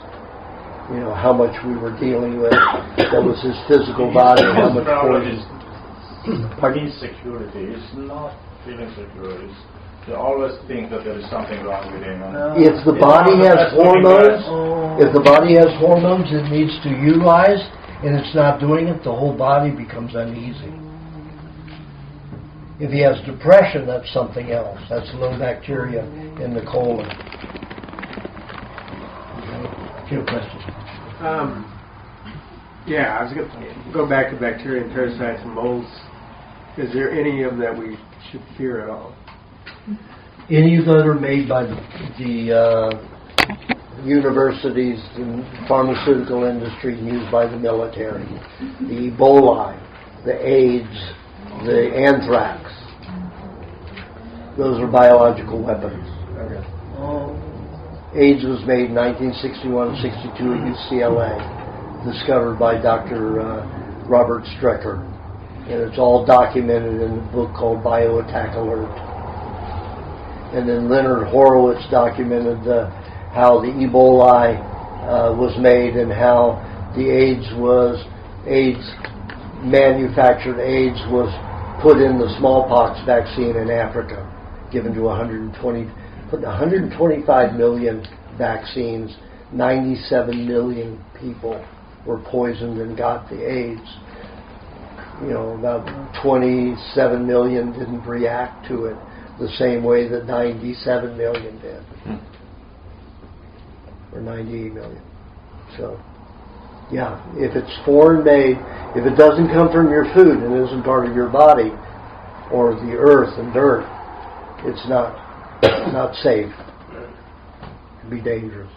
Speaker 1: How much we were dealing with. That was his physical body and how much poison.
Speaker 13: Insecurity. It's not feeling secure. They always think that there is something wrong with him.
Speaker 1: If the body has hormones, it needs to utilize, and it's not doing it, the whole body becomes uneasy. If he has depression, that's something else. That's low bacteria in the colon. Okay. Your question.
Speaker 17: I was going to go back to bacteria and parasites and molds. Is there any of them that we should fear at all?
Speaker 1: Any that are made by the universities, the pharmaceutical industry, used by the military, the Ebola, the AIDS, the anthrax, those are biological weapons.
Speaker 17: Okay.
Speaker 1: AIDS was made in 1961-62 at UCLA, discovered by Dr. Robert Strecker, and it's all documented in a book called Bioattack Alert. And then Leonard Horowitz documented how the Ebola was made and how the manufactured AIDS was put in the smallpox vaccine in Africa, given to 125 million vaccines. 97 million people were poisoned and got the AIDS. About 27 million didn't react to it the same way that 97 million did. Or 98 million. So, if it's foreign made, if it doesn't come from your food and isn't part of your body, or the earth and dirt, it's not safe. It can be dangerous.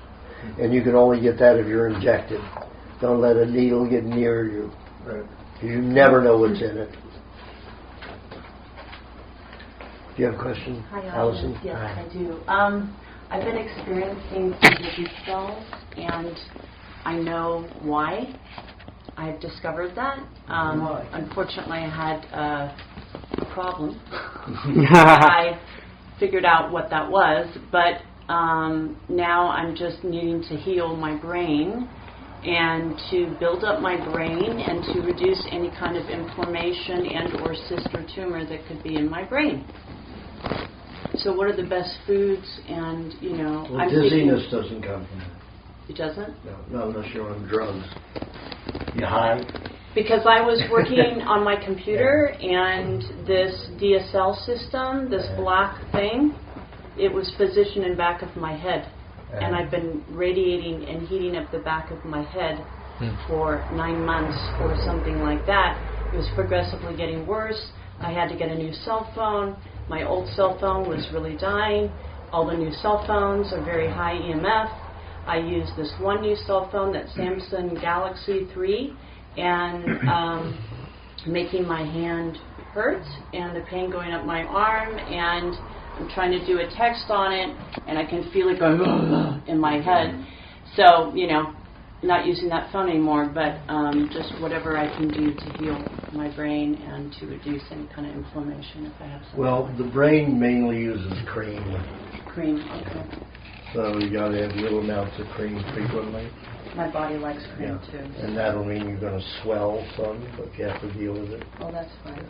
Speaker 1: And you can only get that if you're injected. Don't let a needle get near you.
Speaker 17: Right.
Speaker 1: You never know what's in it. Do you have a question,
Speaker 8: Hi,
Speaker 1: Allison?
Speaker 8: Yes,
Speaker 1: Hi.
Speaker 8: I do. I've been experiencing some disease spells, and I know why. I've discovered that. Unfortunately, I had a problem. I figured out what that was, but now I'm just needing to heal my brain and to build up my brain and to reduce any kind of inflammation and or cyst or tumor that could be in my brain. So what are the best foods? And
Speaker 1: well, dizziness doesn't come from it.
Speaker 8: It doesn't?
Speaker 1: No, not unless you're on drugs. You high?
Speaker 8: Because I was working on my computer and this DSL system, this black thing, it was positioned in back of my head. And I've been radiating and heating up the back of my head for 9 months or something like that. It was progressively getting worse. I had to get a new cell phone. My old cell phone was really dying. All the new cell phones are very high EMF. I use this one new cell phone, that's Samsung Galaxy 3, and making my hand hurt and the pain going up my arm, and I'm trying to do a text on it and I can feel it going in my head. So, not using that phone anymore, but just whatever I can do to heal my brain and to reduce any kind of inflammation if I have something.
Speaker 1: Well, the brain mainly uses cream.
Speaker 8: Cream, okay.
Speaker 1: So you got to have little amounts of cream frequently.
Speaker 8: My body likes cream too.
Speaker 1: And that'll mean you're going to swell some, but you have to deal with it.
Speaker 8: Oh, that's fine.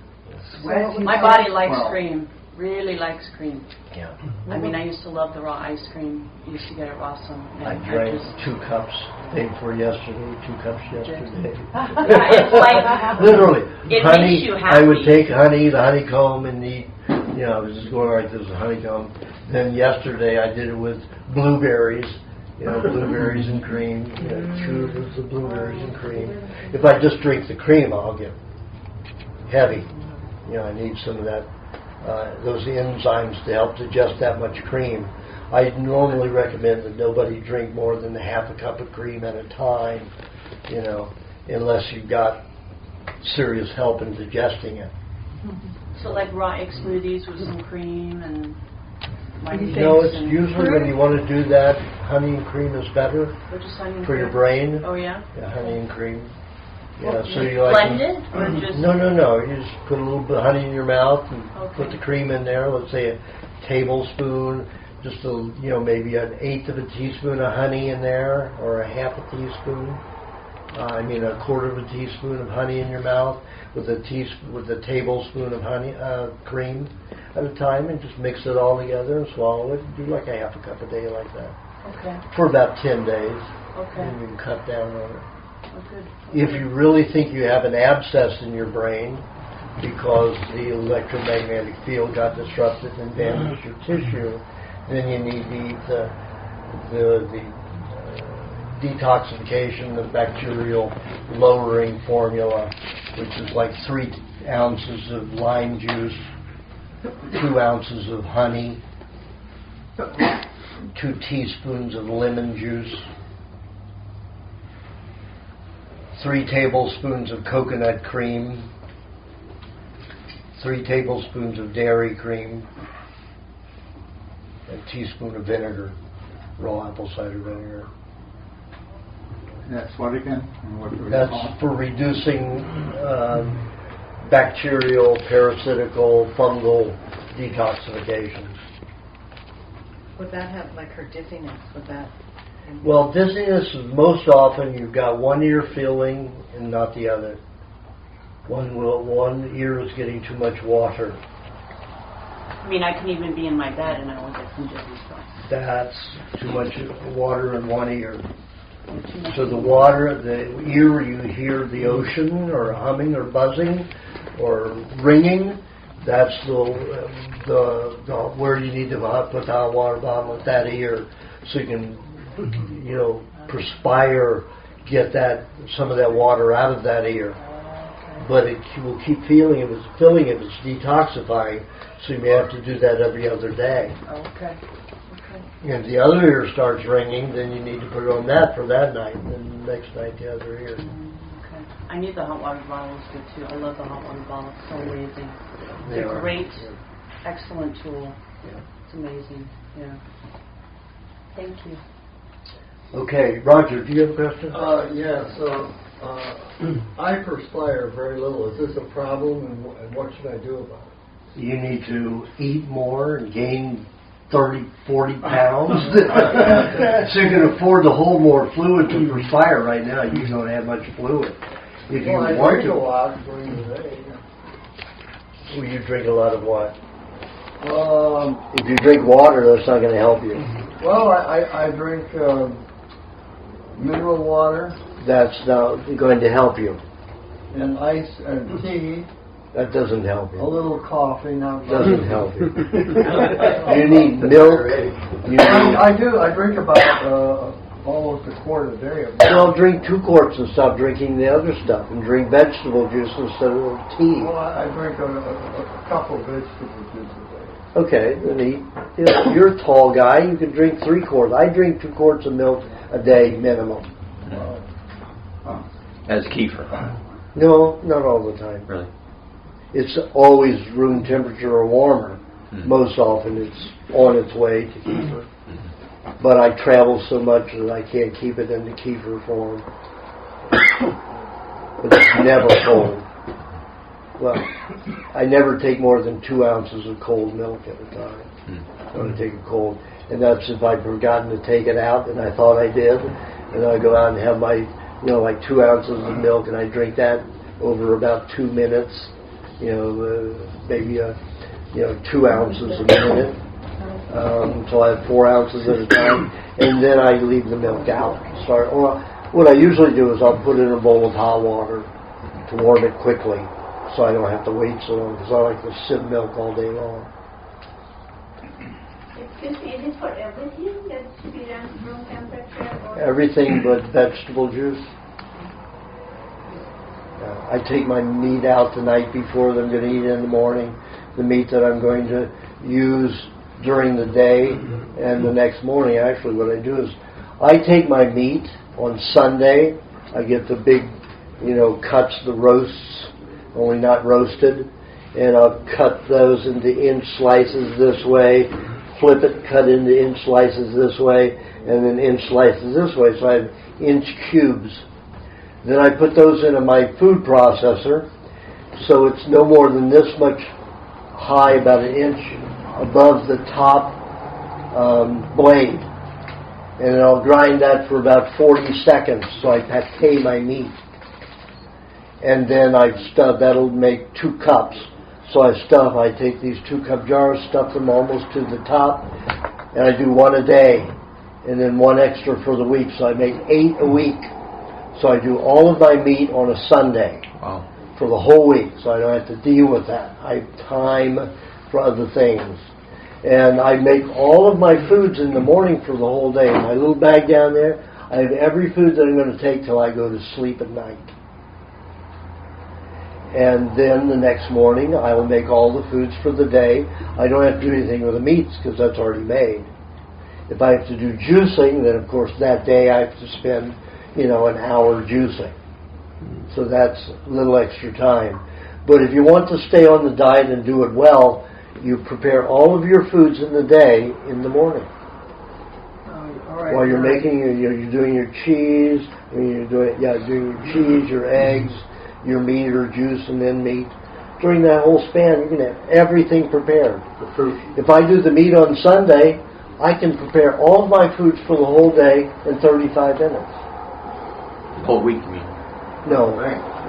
Speaker 4: Sweat,
Speaker 8: My body likes cream. Really likes cream.
Speaker 1: Yeah.
Speaker 8: I mean, I used to love the raw ice cream. I used to get it raw some.
Speaker 1: I drank 2 cups day before yesterday, 2 cups yesterday.
Speaker 8: Yeah, it's like
Speaker 1: literally.
Speaker 8: It
Speaker 1: honey,
Speaker 8: makes you happy.
Speaker 1: I would take honey, the honeycomb, and eat. I was just going like this with honeycomb. Then yesterday I did it with blueberries. Blueberries and cream. 2 of blueberries and cream. If I just drink the cream, I'll get heavy. I need some of that. Those enzymes to help digest that much cream. I normally recommend that nobody drink more than half a cup of cream at a time, unless you've got serious help in digesting it.
Speaker 8: So like raw egg smoothies with some cream and
Speaker 1: it's usually when you want to do that, honey and cream is better for your brain.
Speaker 8: Oh yeah?
Speaker 1: Yeah, honey and cream. Yeah,
Speaker 8: Well,
Speaker 1: so you like
Speaker 8: blend it or just
Speaker 1: No. You just put a little bit of honey in your mouth and put the cream in there. Let's say a tablespoon, just maybe an eighth of a teaspoon of honey in there, or a half a teaspoon. A quarter of a teaspoon of honey in your mouth with a tablespoon of honey cream at a time, and just mix it all together and swallow it. Do like a half a cup a day like that.
Speaker 8: Okay.
Speaker 1: For about 10 days.
Speaker 8: Okay.
Speaker 1: And you can cut down on it.
Speaker 8: Oh, good.
Speaker 1: If you really think you have an abscess in your brain because the electromagnetic field got disrupted and damaged your tissue, then you need to eat the detoxification, the bacterial lowering formula, which is like 3 ounces of lime juice, 2 ounces of honey, 2 teaspoons of lemon juice, 3 tablespoons of coconut cream, 3 tablespoons of dairy cream, a teaspoon of vinegar, raw apple cider vinegar.
Speaker 11: And that's what again?
Speaker 1: That's for reducing bacterial, parasitical, fungal detoxification.
Speaker 5: Would that have like her dizziness? Would that?
Speaker 1: Well, dizziness is most often you've got one ear feeling and not the other. One ear is getting too much water.
Speaker 8: I can even be in my bed and I will get some dizzy stuff.
Speaker 1: That's too much water in one ear. So the ear you hear the ocean or humming or buzzing or ringing, that's the where you need to put the hot water bottle at that ear so you can perspire, get some of that water out of that ear. But it will keep filling if it's detoxifying, so you may have to do that every other day.
Speaker 8: Okay.
Speaker 1: And if the other ear starts ringing, then you need to put it on that for that night, and then the next night the other ear.
Speaker 8: Okay. I need the hot water bottle. It's good too. I love the hot water bottle. It's so amazing. It's a great, excellent tool.
Speaker 1: Yeah.
Speaker 8: It's amazing. Yeah. Thank you.
Speaker 1: Okay, Roger, do you have a question?
Speaker 14: I perspire very little. Is this a problem, and what should I do about it?
Speaker 1: You need to eat more and gain 30, 40 pounds. So you can afford to hold more fluid to perspire. Right now, you don't have much fluid. If you
Speaker 14: I
Speaker 1: want
Speaker 14: drink
Speaker 1: to,
Speaker 14: a lot during the day.
Speaker 1: Well, you drink a lot of what? If you drink water, that's not going to help you.
Speaker 14: Well, I drink mineral water.
Speaker 1: That's not going to help you.
Speaker 14: And ice and tea.
Speaker 1: That doesn't help you.
Speaker 14: A little coffee now.
Speaker 1: Doesn't help you. You need milk.
Speaker 14: I do. I drink about almost a quart a day.
Speaker 1: Well, drink 2 quarts and stop drinking the other stuff, and drink vegetable juice instead of tea.
Speaker 14: Well, I drink a couple of vegetable juice a day.
Speaker 1: Okay, then eat. You're a tall guy. You can drink 3 quarts. I drink 2 quarts of milk a day minimum.
Speaker 6: As kefir.
Speaker 1: No, not all the time.
Speaker 6: Really?
Speaker 1: It's always room temperature or warmer. Most often it's on its way to kefir. But I travel so much that I can't keep it in the kefir form. But it's never cold. Well, I never take more than 2 ounces of cold milk at a time. When I take it cold. And that's if I've forgotten to take it out, and I thought I did. And I go out and have my, like 2 ounces of milk, and I drink that over about 2 minutes. Maybe 2 ounces a minute. So I have 4 ounces at a time, and then I leave the milk out. What I usually do is I'll put it in a bowl of hot water to warm it quickly, so I don't have to wait so long, because I like to sip milk all day long.
Speaker 15: Is it for everything that should be done room temperature? Or
Speaker 1: Everything but vegetable juice. I take my meat out the night before that I'm going to eat in the morning, the meat that I'm going to use during the day, and the next morning, actually, what I do is I take my meat on Sunday. I get the big, cuts, the roasts, only not roasted, and I'll cut those into inch slices this way, flip it, cut into inch slices this way, and then inch slices this way, so I have inch cubes. Then I put those into my food processor, so it's no more than this much high, about an inch above the top blade. And then I'll grind that for about 40 seconds, so I pate my meat. And then that'll make 2 cups. So I take these 2-cup jars, stuff them almost to the top, and I do 1 a day, and then 1 extra for the week. So I make 8 a week. So I do all of my meat on a Sunday for the whole week, so I don't have to deal with that. I have time for other things. And I make all of my foods in the morning for the whole day. In my little bag down there, I have every food that I'm going to take till I go to sleep at night. And then the next morning, I will make all the foods for the day. I don't have to do anything with the meats because that's already made. If I have to do juicing, then of course that day I have to spend an hour juicing. So that's a little extra time. But if you want to stay on the diet and do it well, you prepare all of your foods in the day in the morning. While you're making, you're doing your cheese, doing your cheese, your eggs, your meat or juice, and then meat. During that whole span, you can have everything prepared. If I do the meat on Sunday, I can prepare all of my foods for the whole day in 35 minutes.
Speaker 6: The whole week, you mean?
Speaker 1: No,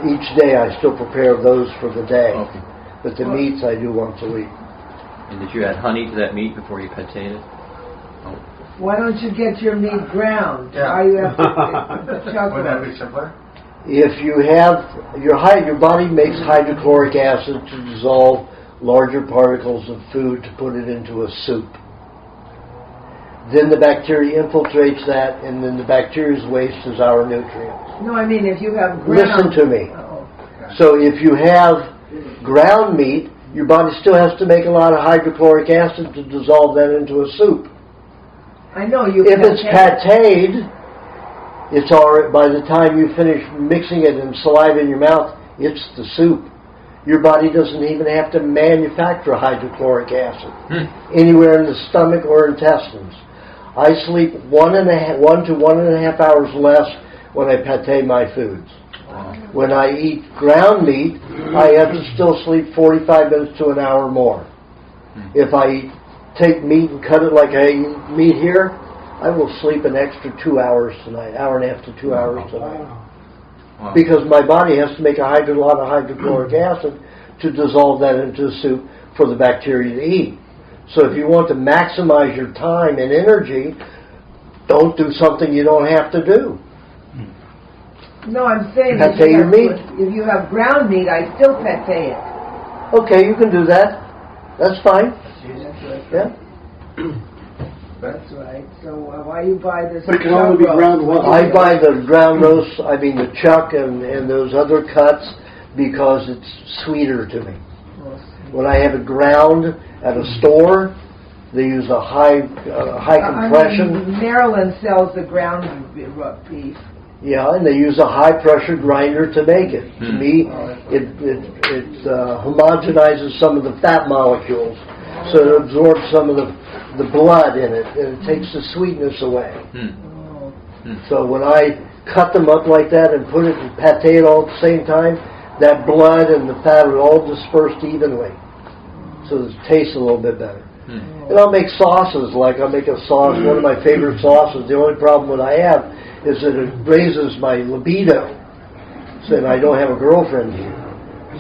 Speaker 1: each day I still prepare those for the day. Okay. But the meats I do once a week.
Speaker 6: And did you add honey to that meat before you pâté it?
Speaker 4: Why don't you get your meat ground?
Speaker 9: Yeah.
Speaker 4: Why you have to
Speaker 9: Wouldn't that be simpler?
Speaker 1: If you have your body makes hydrochloric acid to dissolve larger particles of food to put it into a soup. Then the bacteria infiltrates that, and then the bacteria's waste is our nutrients.
Speaker 4: No, I mean if you have ground.
Speaker 1: Listen to me. So if you have ground meat, your body still has to make a lot of hydrochloric acid to dissolve that into a soup.
Speaker 4: I know you.
Speaker 1: If it's pâtéed, it's already, by the time you finish mixing it in saliva in your mouth, it's the soup. Your body doesn't even have to manufacture hydrochloric acid anywhere in the stomach or intestines. I sleep 1 to 1.5 hours less when I pâté my foods. When I eat ground meat, I have to still sleep 45 minutes to an hour more. If I take meat and cut it like I eat meat here, I will sleep an extra 2 hours tonight, hour and a half to 2 hours tonight. Wow. Because my body has to make a lot of hydrochloric acid to dissolve that into a soup for the bacteria to eat. So if you want to maximize your time and energy, don't do something you don't have to do.
Speaker 4: No, I'm saying
Speaker 1: pâté your meat.
Speaker 4: If you have ground meat, I still pâté it.
Speaker 1: Okay, you can do that. That's fine. Yeah.
Speaker 4: That's right. So why you buy this?
Speaker 14: But it can only be ground one.
Speaker 1: I buy the ground roast, the chuck and those other cuts because it's sweeter to me. When I have it ground at a store, they use a high compression.
Speaker 4: Maryland sells the ground beef.
Speaker 1: Yeah, and they use a high-pressure grinder to make it. To me, it homogenizes some of the fat molecules, so it absorbs some of the blood in it, and it takes the sweetness away. So when I cut them up like that and put it and pate it all at the same time, that blood and the fat are all dispersed evenly, so it tastes a little bit better. And I'll make sauces, like I'll make a sauce, one of my favorite sauces. The only problem that I have is that it raises my libido, so that I don't have a girlfriend here.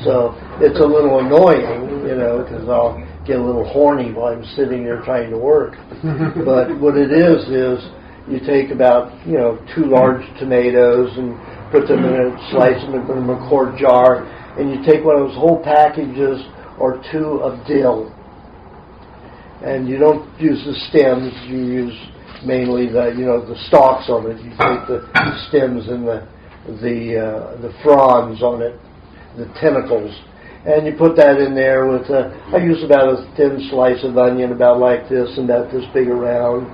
Speaker 1: So it's a little annoying, because I'll get a little horny while I'm sitting there trying to work. But what it is you take about, 2 large tomatoes and put them in a slice them and put them in a quart jar, and you take one of those whole packages or 2 of dill. And you don't use the stems, you use mainly the stalks on it. You take the stems and the fronds on it, the tentacles, and you put that in there with I use about a thin slice of onion, about like this and about this big around,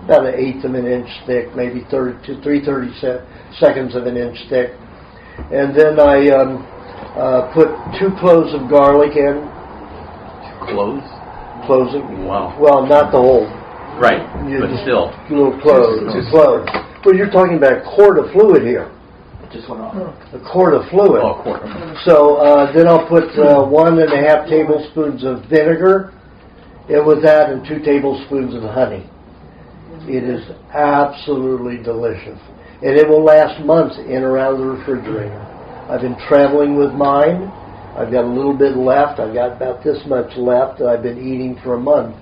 Speaker 1: about 1/8 of an inch thick, maybe 3/32 of an inch thick, and then I put 2 cloves of garlic in.
Speaker 6: 2 cloves?
Speaker 1: Cloves.
Speaker 6: Wow.
Speaker 1: Well, not the whole.
Speaker 6: Right, but still.
Speaker 1: Little cloves. 2 cloves. Well, you're talking about a quart of fluid here.
Speaker 6: Just went off.
Speaker 1: A quart of fluid.
Speaker 6: Oh, a quart.
Speaker 1: So then I'll put 1.5 tablespoons of vinegar in with that and 2 tablespoons of honey. It is absolutely delicious. And it will last months in and around the refrigerator. I've been traveling with mine. I've got a little bit left. I've got about this much left that I've been eating for a month.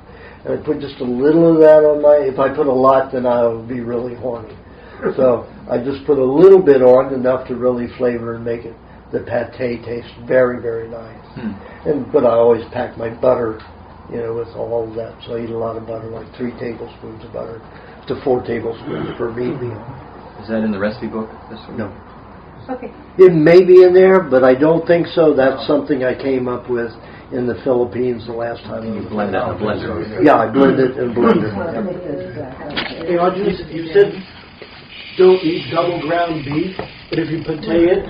Speaker 1: And I put just a little of that on if I put a lot, then I'll be really horny. So I just put a little bit on, enough to really flavor and make the pate taste very, very nice. But I always pack my butter, with all of that. So I eat a lot of butter, like 3 tablespoons of butter to 4 tablespoons per meat meal.
Speaker 6: Is that in the recipe book? This one?
Speaker 1: No.
Speaker 5: Okay.
Speaker 1: It may be in there, but I don't think so. That's something I came up with in the Philippines the last time.
Speaker 6: You blend that in a blender.
Speaker 1: Yeah, I blend it in a blender.
Speaker 14: Hey, Aajonus, you said don't eat double ground beef, but if you pate it,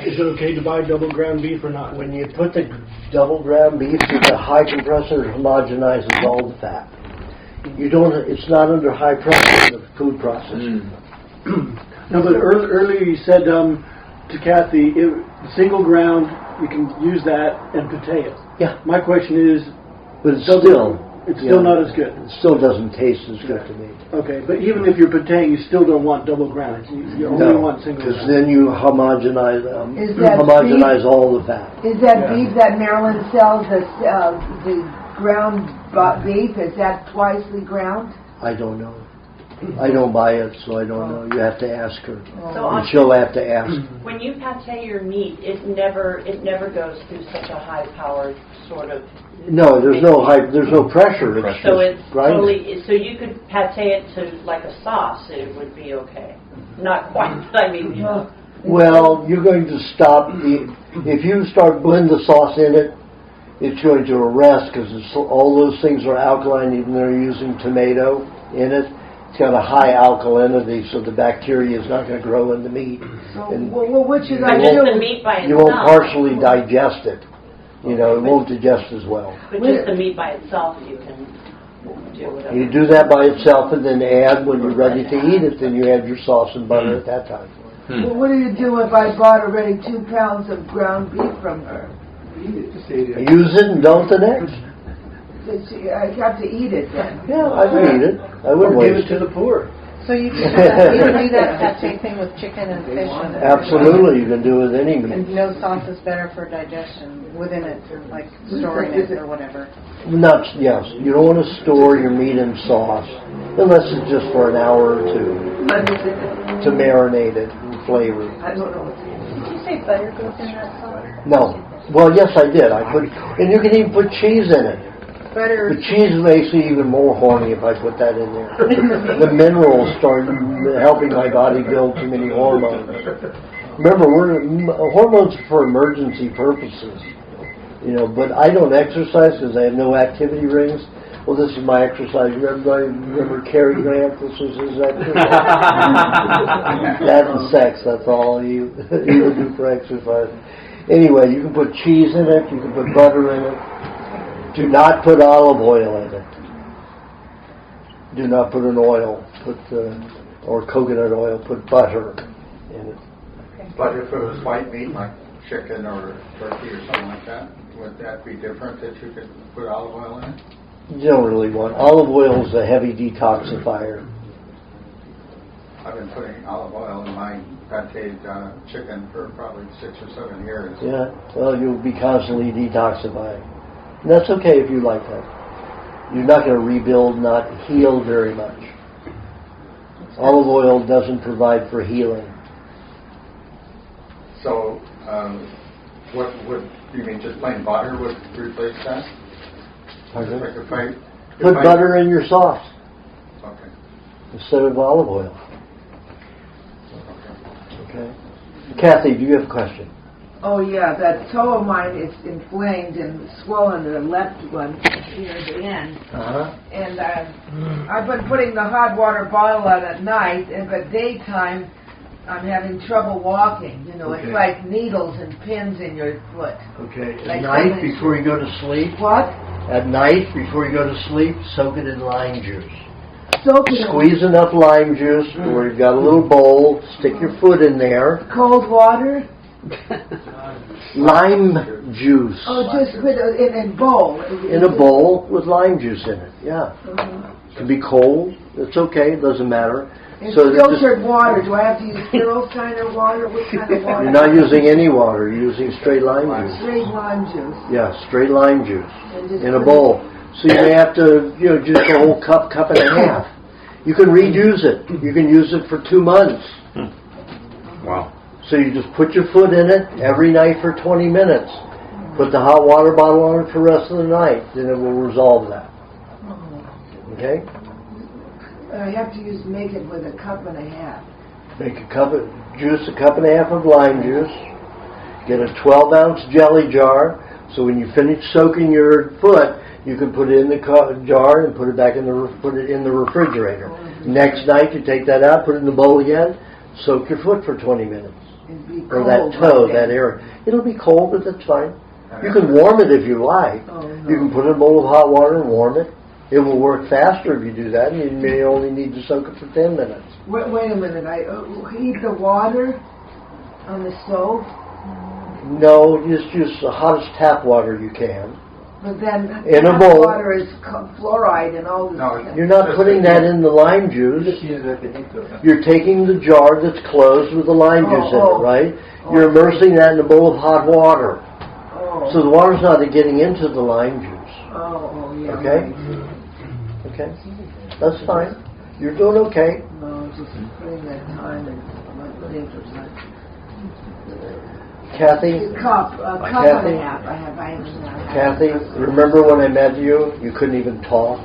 Speaker 14: is it okay to buy double ground beef or not?
Speaker 1: When you put the double ground beef, the high compressor homogenizes all the fat. It's not under high pressure, the food processor.
Speaker 14: No, but earlier you said to Kathy, single ground, you can use that and pate it.
Speaker 1: Yeah.
Speaker 14: My question is,
Speaker 1: but it's still
Speaker 14: not as good.
Speaker 1: It still doesn't taste as good to me.
Speaker 14: Okay, but even if you're pateing, you still don't want double ground. You only want single ground.
Speaker 1: Because then you homogenize all the fat.
Speaker 4: Is that beef that Maryland sells, the ground beef, is that twicely ground?
Speaker 1: I don't know. I don't buy it, so I don't know. You have to ask her.
Speaker 8: So
Speaker 1: and she'll have to ask.
Speaker 8: When you pate your meat, it never goes through such a high-powered sort of.
Speaker 1: No, there's no pressure. It's
Speaker 8: so it's
Speaker 1: grinding.
Speaker 8: totally. So you could pate it to like a sauce. It would be okay. Not quite. But I mean.
Speaker 1: Well, you're going to stop if you start blending the sauce in it. It's going to arrest because all those things are alkaline. Even though they're using tomato in it. It's got a high alkalinity, so the bacteria is not going to grow in the meat.
Speaker 4: So, what should I
Speaker 8: do?
Speaker 4: do?
Speaker 8: The meat by itself.
Speaker 1: You won't partially digest it. It won't digest as well.
Speaker 8: But just the meat by itself, you can do whatever.
Speaker 1: You do that by itself, and then add when you're ready to eat it. Then you add your sauce and butter at that time.
Speaker 4: Well, what do you do if I bought already 2 pounds of ground beef from her?
Speaker 1: Use it and don't the next.
Speaker 4: I have to eat it then.
Speaker 1: Yeah, I would eat it. I wouldn't
Speaker 14: give
Speaker 1: waste
Speaker 14: it to the poor.
Speaker 5: So you can do that pate thing with chicken and fish.
Speaker 1: Absolutely, you can do it with any meat.
Speaker 5: And no sauce is better for digestion within it, like storing it or whatever.
Speaker 1: Yes, you don't want to store your meat in sauce unless it's just for an hour or 2 to marinate it and flavor it.
Speaker 5: I don't know. Did you say butter goes in that sauce?
Speaker 1: No. Well, yes, I did. And you can even put cheese in it.
Speaker 5: Butter.
Speaker 1: The cheese makes me even more horny if I put that in there. The minerals start helping my body build too many hormones. Remember, hormones are for emergency purposes. But I don't exercise because I have no activity rings. Well, this is my exercise. Remember Cary Grant? This was his exercise. That and sex, that's all he would do for exercise. Anyway, you can put cheese in it, you can put butter in it. Do not put olive oil in it. Do not put an oil, or coconut oil, put butter in it.
Speaker 9: But if it was white meat, like chicken or turkey or something like that, would that be different that you could put olive oil in it?
Speaker 1: You don't really want. Olive oil is a heavy detoxifier.
Speaker 9: I've been putting olive oil in my pate chicken for probably 6 or 7 years.
Speaker 1: Yeah, well, you'll be constantly detoxifying. And that's okay if you like that. You're not going to rebuild, not heal very much. Olive oil doesn't provide for healing.
Speaker 9: So, what would you mean? Just plain butter would replace that?
Speaker 1: Pardon?
Speaker 9: Like
Speaker 1: Put butter in your sauce.
Speaker 9: Okay.
Speaker 1: Instead of olive oil. Okay. Kathy, do you have a question?
Speaker 4: Oh yeah, that toe of mine is inflamed and swollen, the left one near the end. And I've been putting the hot water bottle on at night, but daytime I'm having trouble walking. You know, It's like needles and pins in your foot.
Speaker 1: Okay. At
Speaker 4: Like
Speaker 1: night
Speaker 4: something-
Speaker 1: before you go to sleep?
Speaker 4: What?
Speaker 1: At night before you go to sleep, soak it in lime juice.
Speaker 4: Soak it in
Speaker 1: Squeeze enough lime juice where you've got a little bowl, stick your foot in there.
Speaker 4: cold water.
Speaker 1: Lime juice.
Speaker 4: Oh, just put it in a bowl.
Speaker 1: In a bowl with lime juice in it, yeah. It can be cold, it's okay, it doesn't matter.
Speaker 4: It's
Speaker 1: So that
Speaker 4: filtered water. Do I have to use Carol's kind of water? What kind of water?
Speaker 1: you're not using any water, you're using straight lime juice.
Speaker 4: Straight lime juice.
Speaker 1: Yeah, straight lime juice
Speaker 4: And just
Speaker 1: in a
Speaker 4: put
Speaker 1: bowl. So you may have to, juice a whole cup and a half. You can reuse it. You can use it for 2 months.
Speaker 6: Wow.
Speaker 1: So you just put your foot in it every night for 20 minutes. Put the hot water bottle on it for the rest of the night, then it will resolve that. Okay?
Speaker 4: I have to make it with a cup and a half.
Speaker 1: Make a cup of a half of lime juice. Get a 12-ounce jelly jar. So when you finish soaking your foot, you can put it in the jar and put it back in the refrigerator. Next night you take that out, put it in the bowl again, soak your foot for 20 minutes. Or that toe, that area. It'll be cold, but that's fine. You can warm it if you like. You can put it in a bowl of hot water and warm it. It will work faster if you do that, and you may only need to soak it for 10 minutes.
Speaker 4: Wait a minute. I heat the water on the stove.
Speaker 1: No, just use the hottest tap water you can.
Speaker 4: But then
Speaker 1: in a
Speaker 4: tap
Speaker 1: bowl.
Speaker 4: water is fluoride and all this.
Speaker 1: You're not putting that in the lime juice. You're taking the jar that's closed with the lime juice in it, right? You're immersing that in a bowl of hot water. So the water's not getting into the lime juice.
Speaker 4: Yeah.
Speaker 1: Okay? Okay? That's fine. You're doing okay.
Speaker 4: No, just putting that time and putting for time.
Speaker 1: Kathy?
Speaker 4: A cup and a half. I have.
Speaker 1: Kathy, remember when I met you? You couldn't even talk.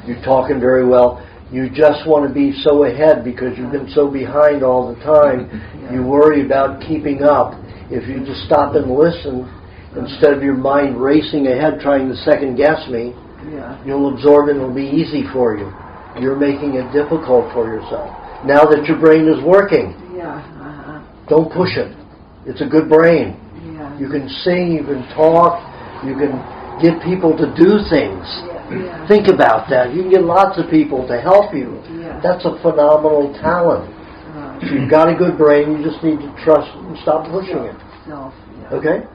Speaker 1: You're talking very well. You just want to be so ahead because you've been so behind all the time. You worry about keeping up. If you just stop and listen, instead of your mind racing ahead trying to second guess me, you'll absorb it and it'll be easy for you. You're making it difficult for yourself. Now that your brain is working, don't push it. It's a good brain. You can sing, you can talk, you can get people to do things. Think about that. You can get lots of people to help you. That's a phenomenal talent. So you've got a good brain, you just need to trust and stop pushing it. Okay?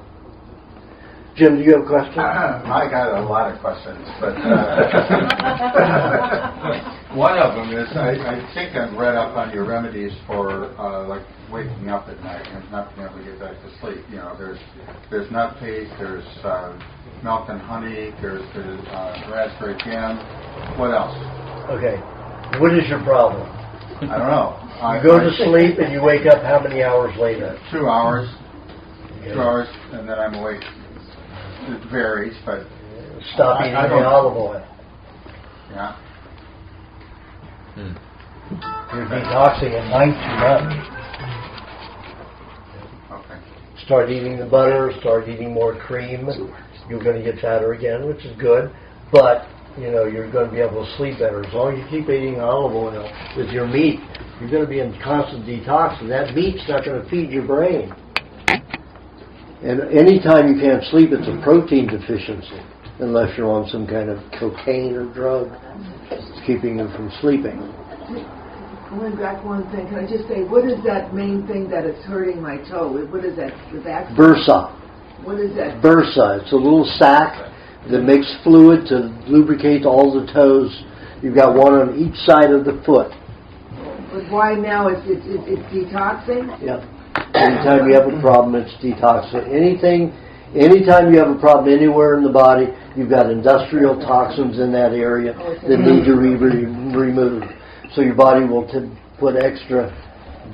Speaker 1: Jim, do you have a question?
Speaker 9: I got a lot of questions, but one of them is I think I've read up on your remedies for like waking up at night and not being able to get back to sleep. There's nut cake, there's milk and honey, there's the raspberry jam. What else?
Speaker 1: Okay. What is your problem?
Speaker 9: I don't know.
Speaker 1: You go to sleep and you wake up how many hours later?
Speaker 9: 2 hours. 2 hours, and then I'm awake. It varies, but
Speaker 1: stop eating the olive oil.
Speaker 9: Yeah.
Speaker 1: You're detoxing at night too much.
Speaker 9: Okay.
Speaker 1: start eating the butter, start eating more cream, you're going to get fatter again, which is good. But, you're going to be able to sleep better. As long as you keep eating olive oil with your meat, you're going to be in constant detox, and that meat's not going to feed your brain. And anytime you can't sleep, it's a protein deficiency, unless you're on some kind of cocaine or drug that's keeping you from sleeping.
Speaker 4: Going back one thing, can I just say, what is that main thing that is hurting my toe? What is that? The back?
Speaker 1: Bursa.
Speaker 4: What is that?
Speaker 1: Bursa. It's a little sac that makes fluid to lubricate all the toes. You've got one on each side of the foot.
Speaker 4: But why now? It's detoxing?
Speaker 1: Yeah. Anytime you have a problem, it's detoxing. Anytime you have a problem anywhere in the body, you've got industrial toxins in that area that need to be removed. So your body will put extra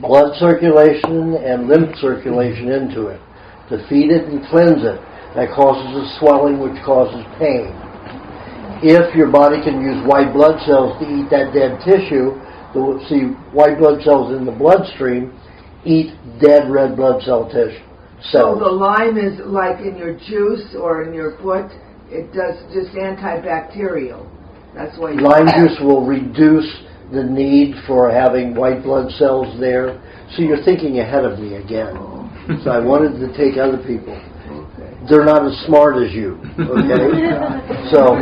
Speaker 1: blood circulation and lymph circulation into it to feed it and cleanse it. That causes a swelling, which causes pain. If your body can use white blood cells to eat that dead tissue, white blood cells in the bloodstream eat dead red blood cell tissue.
Speaker 4: So the lime is like in your juice or in your foot, it does just antibacterial. That's why
Speaker 1: lime juice will reduce the need for having white blood cells there. So you're thinking ahead of me again. So I wanted to take other people. They're not as smart as you, okay? So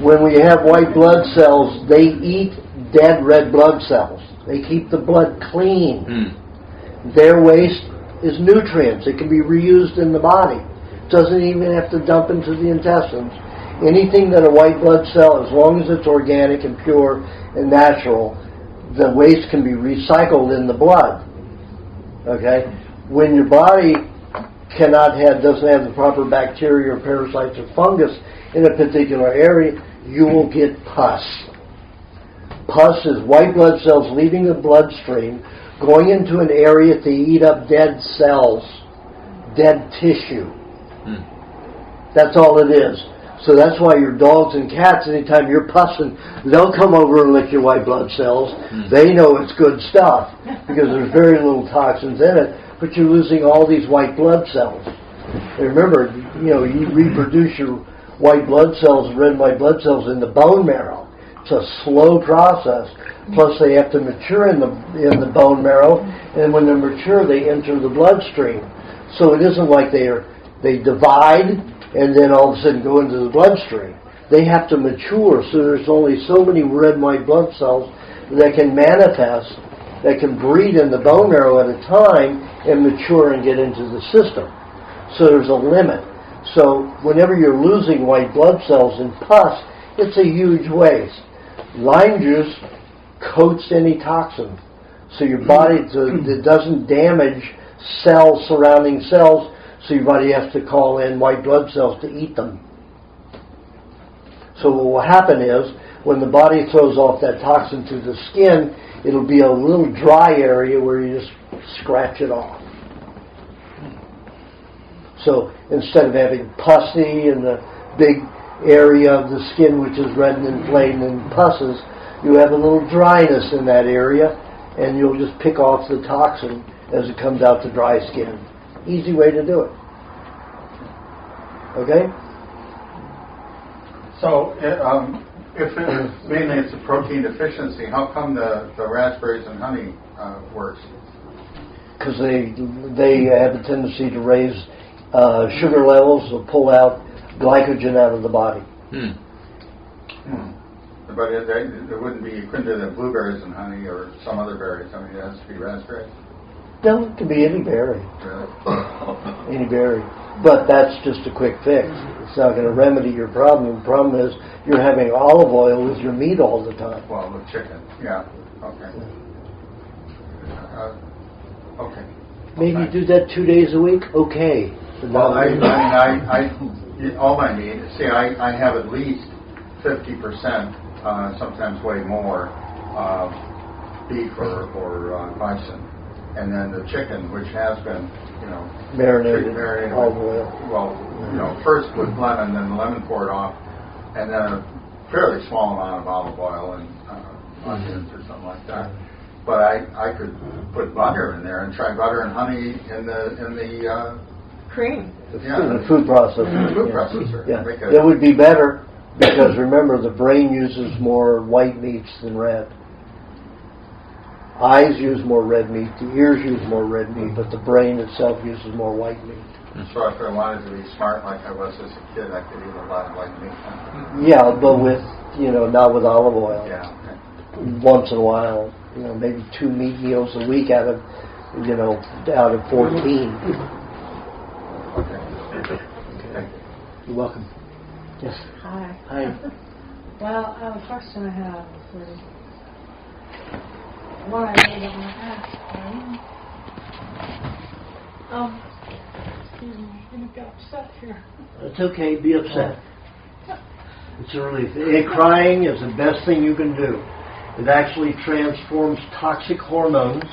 Speaker 1: when we have white blood cells, they eat dead red blood cells. They keep the blood clean. Their waste is nutrients. It can be reused in the body. It doesn't even have to dump into the intestines. Anything that a white blood cell, as long as it's organic and pure and natural, the waste can be recycled in the blood. Okay? When your body doesn't have the proper bacteria or parasites or fungus in a particular area, you will get pus. Pus is white blood cells leaving the bloodstream, going into an area to eat up dead cells, dead tissue. That's all it is. So that's why your dogs and cats, anytime you're pussing, they'll come over and lick your white blood cells. They know it's good stuff because there's very little toxins in it, but you're losing all these white blood cells. And remember, you reproduce your white blood cells, red white blood cells in the bone marrow. It's a slow process. Plus, they have to mature in the bone marrow, and when they're mature, they enter the bloodstream. So it isn't like they divide and then all of a sudden go into the bloodstream. They have to mature, so there's only so many red and white blood cells that can manifest, that can breed in the bone marrow at a time and mature and get into the system. So there's a limit. So whenever you're losing white blood cells in pus, it's a huge waste. Lime juice coats any toxin, so your body it doesn't damage cells, surrounding cells, so your body has to call in white blood cells to eat them. So what will happen is, when the body throws off that toxin to the skin, it'll be a little dry area where you just scratch it off. So instead of having pussy in the big area of the skin which is red and inflamed and pusses, you have a little dryness in that area, and you'll just pick off the toxin as it comes out to dry skin. Easy way to do it. Okay?
Speaker 9: So, mainly it's a protein deficiency, how come the raspberries and honey works?
Speaker 1: Because they have a tendency to raise sugar levels, or pull out glycogen out of the body.
Speaker 9: But there wouldn't be, you couldn't do the blueberries and honey or some other berries. I mean, it has to be raspberries.
Speaker 1: No, it could be any berry.
Speaker 9: Really?
Speaker 1: Any berry. But that's just a quick fix. It's not going to remedy your problem. The problem is you're having olive oil with your meat all the time.
Speaker 9: Well, with chicken. Yeah. Okay. Okay.
Speaker 1: Maybe do that 2 days a week? Okay.
Speaker 9: Well, I all my meat, see, I have at least 50%, sometimes way more, beef or bison. And then the chicken, which has been,
Speaker 1: marinated olive oil.
Speaker 9: Well, first with lemon, then the lemon poured off, and then a fairly small amount of olive oil and onions or something like that. But I could put butter in there and try butter and honey in the
Speaker 5: cream.
Speaker 1: The food processor.
Speaker 9: Food processor.
Speaker 1: Yeah. It would be better because remember the brain uses more white meats than red. Eyes use more red meat, the ears use more red meat, but the brain itself uses more white meat.
Speaker 9: So if I wanted to be smart like I was as a kid, I could eat a lot of white meat.
Speaker 1: Yeah, but with, not with olive oil.
Speaker 9: Yeah.
Speaker 1: Once in a while, maybe 2 meat meals a week out of 14.
Speaker 9: Okay.
Speaker 1: You're welcome. Yes.
Speaker 18: Hi.
Speaker 1: Hi.
Speaker 18: Well, the question I have is really what I really want to ask. Excuse me, I'm going to get upset here.
Speaker 1: It's okay. Be upset. It's a relief. Crying is the best thing you can do. It actually transforms toxic hormones,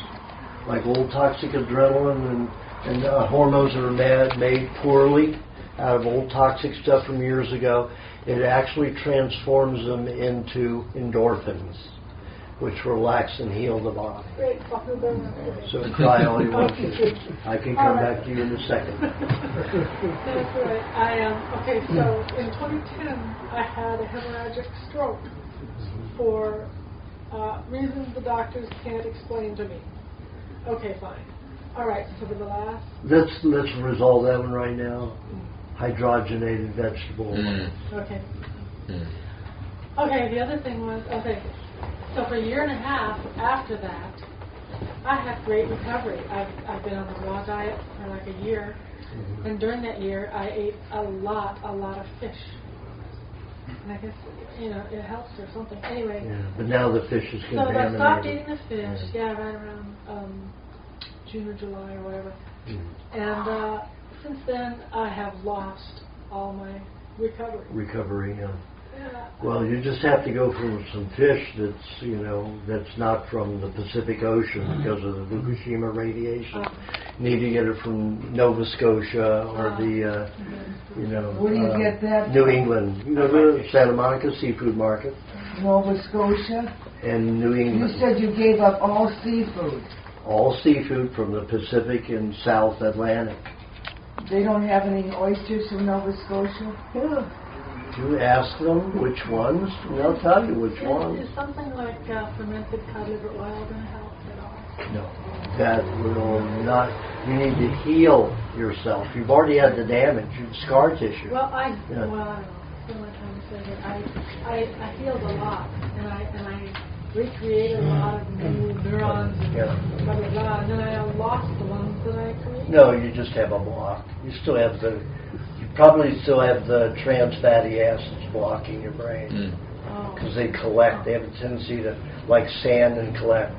Speaker 1: like old toxic adrenaline and hormones that are made poorly out of old toxic stuff from years ago. It actually transforms them into endorphins, which relax and heal the body.
Speaker 18: Great.
Speaker 1: So cry all you want to. I can come back to you in a second.
Speaker 18: That's right. Okay, so in 2010, I had a hemorrhagic stroke for reasons the doctors can't explain to me. Okay, fine. All right, so for the last...
Speaker 1: Let's resolve that one right now. Hydrogenated vegetable oil.
Speaker 18: Okay. Okay, the other thing was, so for a year and a half after that, I had great recovery. I've been on the raw diet for like a year, and during that year, I ate a lot of fish. And I guess, it helps or something. Anyway.
Speaker 1: Yeah, but now the fish is contaminated.
Speaker 18: So I stopped eating the fish, right around June or July or whatever. And since then, I have lost all my recovery.
Speaker 1: Yeah. Well, you just have to go for some fish that's not from the Pacific Ocean because of the Fukushima radiation. You need to get it from Nova Scotia or
Speaker 4: Where do you get that?
Speaker 1: New England. You go to Santa Monica Seafood Market.
Speaker 4: Nova Scotia?
Speaker 1: And New England.
Speaker 4: You said you gave up all seafood.
Speaker 1: All seafood from the Pacific and South Atlantic.
Speaker 4: They don't have any oysters from Nova Scotia?
Speaker 1: Yeah. You ask them which ones, and they'll tell you which ones.
Speaker 18: Is something like fermented cod liver oil going to help at all?
Speaker 1: No, that will not. You need to heal yourself. You've already had the damage, scar tissue.
Speaker 18: Well, I don't know. I feel like I'm saying it. I healed a lot, and I recreated a lot of new neurons and blah blah blah. And then I lost the ones that I created.
Speaker 1: No, you just have a block. You still have You probably still have the trans fatty acids blocking your brain because they collect. They have a tendency to, like sand, and collect.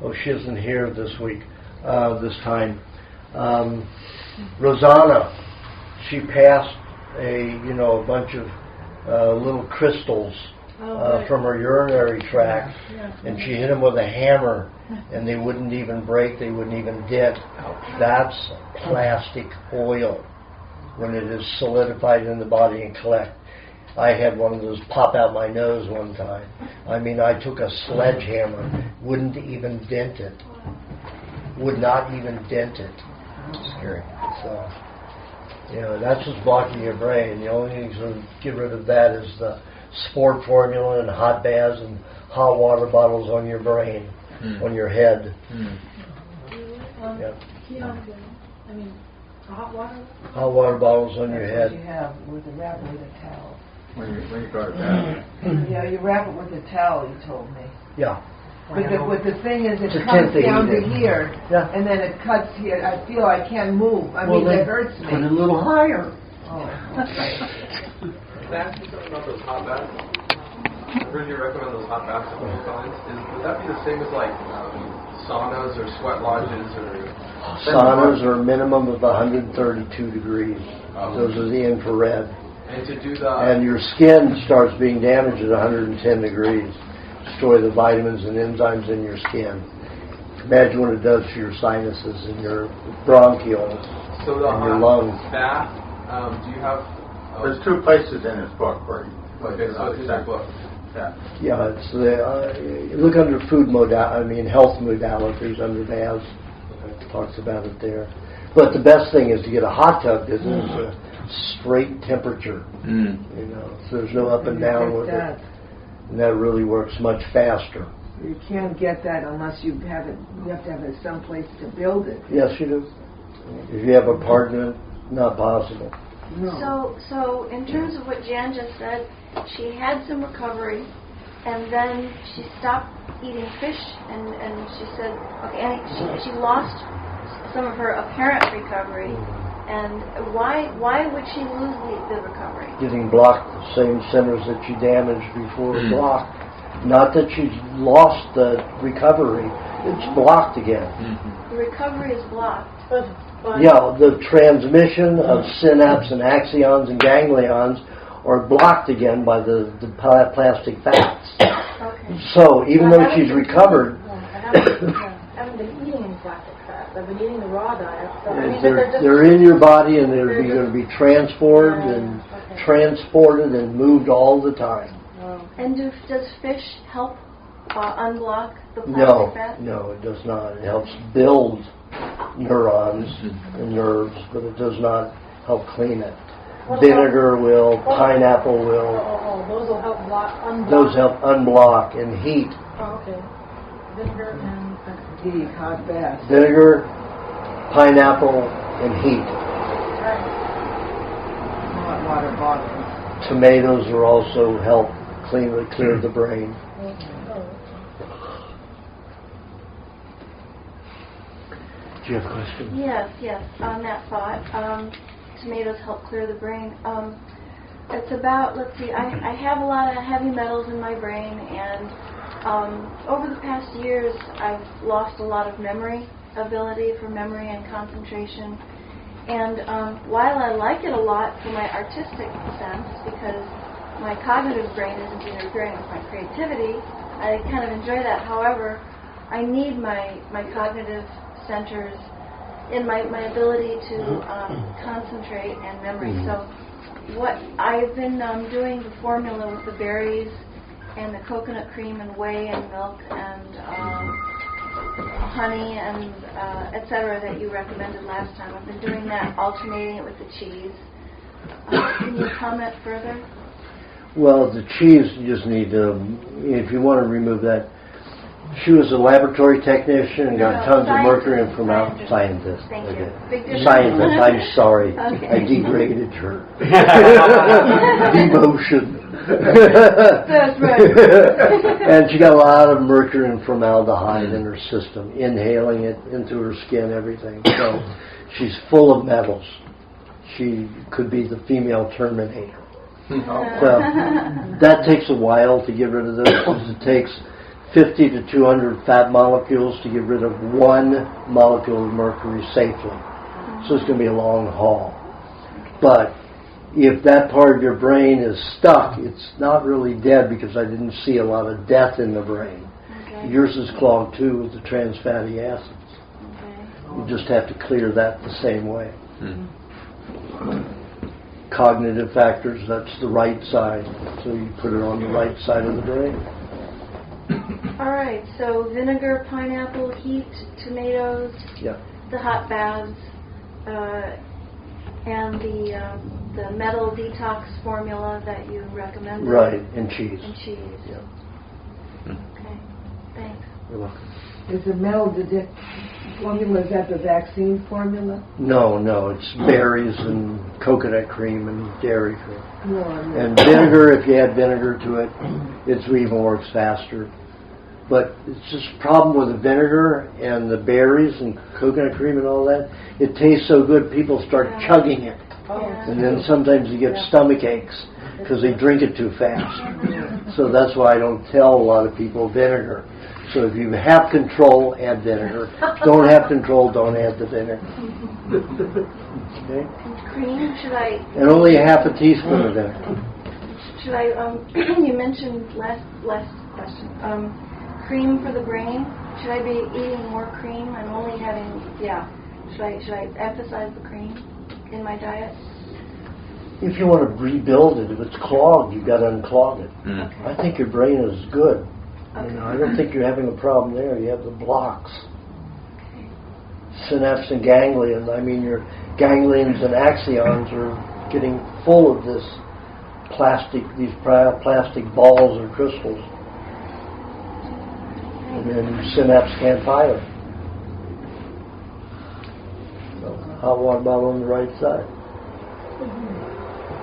Speaker 1: Oh, she isn't here this week, this time. Rosanna, she passed a bunch of little crystals from her urinary tract, and she hit them with a hammer, and they wouldn't even break. They wouldn't even dent. That's plastic oil. When it is solidified in the body and collect. I had one of those pop out my nose one time. I took a sledgehammer, wouldn't even dent it. Would not even dent it. Scary. So, that's what's blocking your brain. The only thing to get rid of that is the sport formula and hot baths and hot water bottles on your brain, on your head.
Speaker 18: Hot water?
Speaker 1: Hot water bottles on your head.
Speaker 4: That's what you have with a wrap it with a towel.
Speaker 9: When you go to bed.
Speaker 4: Yeah, you wrap it with a towel, you told me.
Speaker 1: Yeah.
Speaker 4: But the thing is, it comes down to here, and then it cuts here. I feel I can't move. It hurts me.
Speaker 1: Put it a little higher.
Speaker 4: Oh.
Speaker 16: Can I ask you something about those hot baths? I heard you recommend those hot baths a couple times. Would that be the same as like saunas or sweat lodges or?
Speaker 1: Saunas are a minimum of 132 degrees. Those are the infrared.
Speaker 16: And to do that.
Speaker 1: And your skin starts being damaged at 110 degrees. Destroy the vitamins and enzymes in your skin. Imagine what it does to your sinuses and your bronchioles and your lungs.
Speaker 16: Bath, do you have...
Speaker 9: There's 2 places in his book where you
Speaker 16: Okay, so it's in your book.
Speaker 1: Yeah, it's look under health modalities under VAS. It talks about it there. But the best thing is to get a hot tub because it's a straight temperature. So there's no up and down with it, and that really works much faster.
Speaker 4: You can't get that unless you have it. You have to have it someplace to build it.
Speaker 1: Yes, you do. If you have an apartment, not possible.
Speaker 4: No.
Speaker 7: So in terms of what Jan just said, she had some recovery, and then she stopped eating fish, and she said, okay, and she lost some of her apparent recovery. And why would she lose the recovery?
Speaker 1: Getting blocked, the same centers that she damaged before were blocked. Not that she's lost the recovery, it's blocked again.
Speaker 7: The recovery is blocked.
Speaker 1: Yeah, the transmission of synapse and axons and ganglions are blocked again by the plastic fats.
Speaker 7: Okay.
Speaker 1: So even though she's recovered,
Speaker 18: I haven't been eating any plastic fats. I've been eating the raw diet. So
Speaker 1: they're in your body and they're going to be transported and moved all the time.
Speaker 7: And does fish help unblock the plastic fat?
Speaker 1: No, it does not. It helps build neurons and nerves, but it does not help clean it. Vinegar will, pineapple will.
Speaker 18: Those will help unblock.
Speaker 1: Those help unblock and heat.
Speaker 18: Oh, okay. Vinegar and
Speaker 4: heat, hot bath.
Speaker 1: Vinegar, pineapple, and heat.
Speaker 4: Hot water bottles.
Speaker 1: Tomatoes are also help clear the brain. Do you have a question?
Speaker 7: Yes. On that thought, tomatoes help clear the brain. It's about, let's see, I have a lot of heavy metals in my brain, and over the past years, I've lost a lot of ability for memory and concentration. And while I like it a lot for my artistic sense, because my cognitive brain isn't interfering with my creativity, I kind of enjoy that. However, I need my cognitive centers in my ability to concentrate and memory. So what I've been doing the formula with the berries and the coconut cream and whey and milk and honey and etc. that you recommended last time. I've been doing that, alternating it with the cheese. Can you comment further?
Speaker 1: Well, the cheese, you just need to, if you want to remove that. She was a laboratory technician and got tons of mercury and scientist.
Speaker 7: Thank you.
Speaker 1: Scientist, I'm sorry.
Speaker 7: Okay.
Speaker 1: I degraded her. Demotion.
Speaker 7: That's right.
Speaker 1: And she got a lot of mercury and formaldehyde in her system, inhaling it into her skin, everything. So she's full of metals. She could be the female Terminator. Well, that takes a while to get rid of those because it takes 50 to 200 fat molecules to get rid of one molecule of mercury safely. So it's going to be a long haul. But if that part of your brain is stuck, it's not really dead because I didn't see a lot of death in the brain. Okay. Yours is clogged too with the trans fatty acids. Okay. You just have to clear that the same way. Cognitive factors, that's the right side. So you put it on the right side of the brain.
Speaker 7: All right, so vinegar, pineapple, heat, tomatoes, the hot baths, and the metal detox formula that you recommended.
Speaker 1: Right, and cheese.
Speaker 7: And cheese. Yeah. Okay, thanks.
Speaker 1: You're welcome.
Speaker 4: Is the metal formula, is that the vaccine formula?
Speaker 1: No, it's berries and coconut cream and dairy cream.
Speaker 4: No.
Speaker 1: And vinegar, if you add vinegar to it, it even works faster. But it's just a problem with the vinegar and the berries and coconut cream and all that. It tastes so good, people start chugging it. And then sometimes you get stomach aches because they drink it too fast. So that's why I don't tell a lot of people vinegar. So if you have control, add vinegar. Don't have control, don't add the vinegar. Okay?
Speaker 7: Cream, should I...
Speaker 1: And only half a teaspoon of vinegar.
Speaker 7: Should I, you mentioned last question, cream for the brain. Should I be eating more cream? I'm only having, should I emphasize the cream in my diet?
Speaker 1: if you want to rebuild it, if it's clogged, you've got to unclog it. I think your brain is good. You know, I don't think you're having a problem there. You have the blocks. Synapse and ganglion. I mean, your ganglions and axons are getting full of this plastic, these plastic balls or crystals. And then your synapse can't fire. So, hot water bottle on the right side.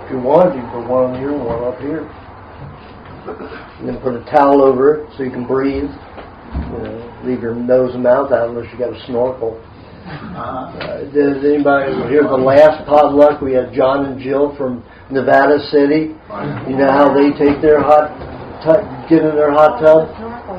Speaker 1: If you want, you can put one on here and one up here. And then put a towel over it so you can breathe. You know, leave your nose and mouth out unless you got a snorkel. Does anybody hear the last potluck? We had John and Jill from Nevada City. You know how they take their get in their hot tub?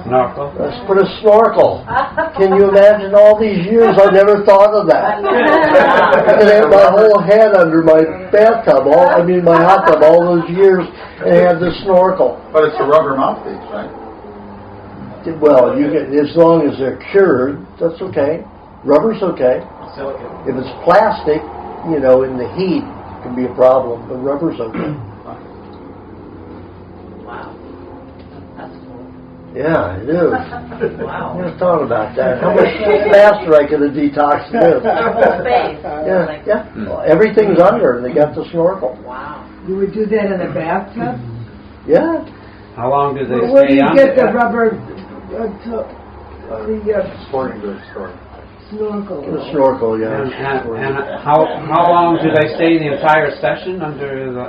Speaker 10: Snorkel.
Speaker 1: Let's put a snorkel. Can you imagine all these years? I never thought of that. I could have my whole head under my bathtub, my hot tub, all those years, and have the snorkel.
Speaker 9: But it's a rubber mouthpiece, right?
Speaker 1: Well, you get, as long as they're cured, that's okay. Rubber's okay. If it's plastic, you know, in the heat, it can be a problem, but rubber's okay.
Speaker 8: Wow. That's cool.
Speaker 1: Yeah, it is.
Speaker 8: Wow.
Speaker 1: I never thought about that. How much faster I could have detoxed this. Yeah. Well, everything's under, and they got the snorkel.
Speaker 8: Wow.
Speaker 4: You would do that in a bathtub?
Speaker 1: Yeah.
Speaker 10: How long do they
Speaker 4: Where do
Speaker 10: stay
Speaker 4: you
Speaker 10: on?
Speaker 4: get the rubber
Speaker 9: Sporting goods store.
Speaker 4: snorkel?
Speaker 1: The snorkel, yeah.
Speaker 10: And how long do they stay the entire session under the...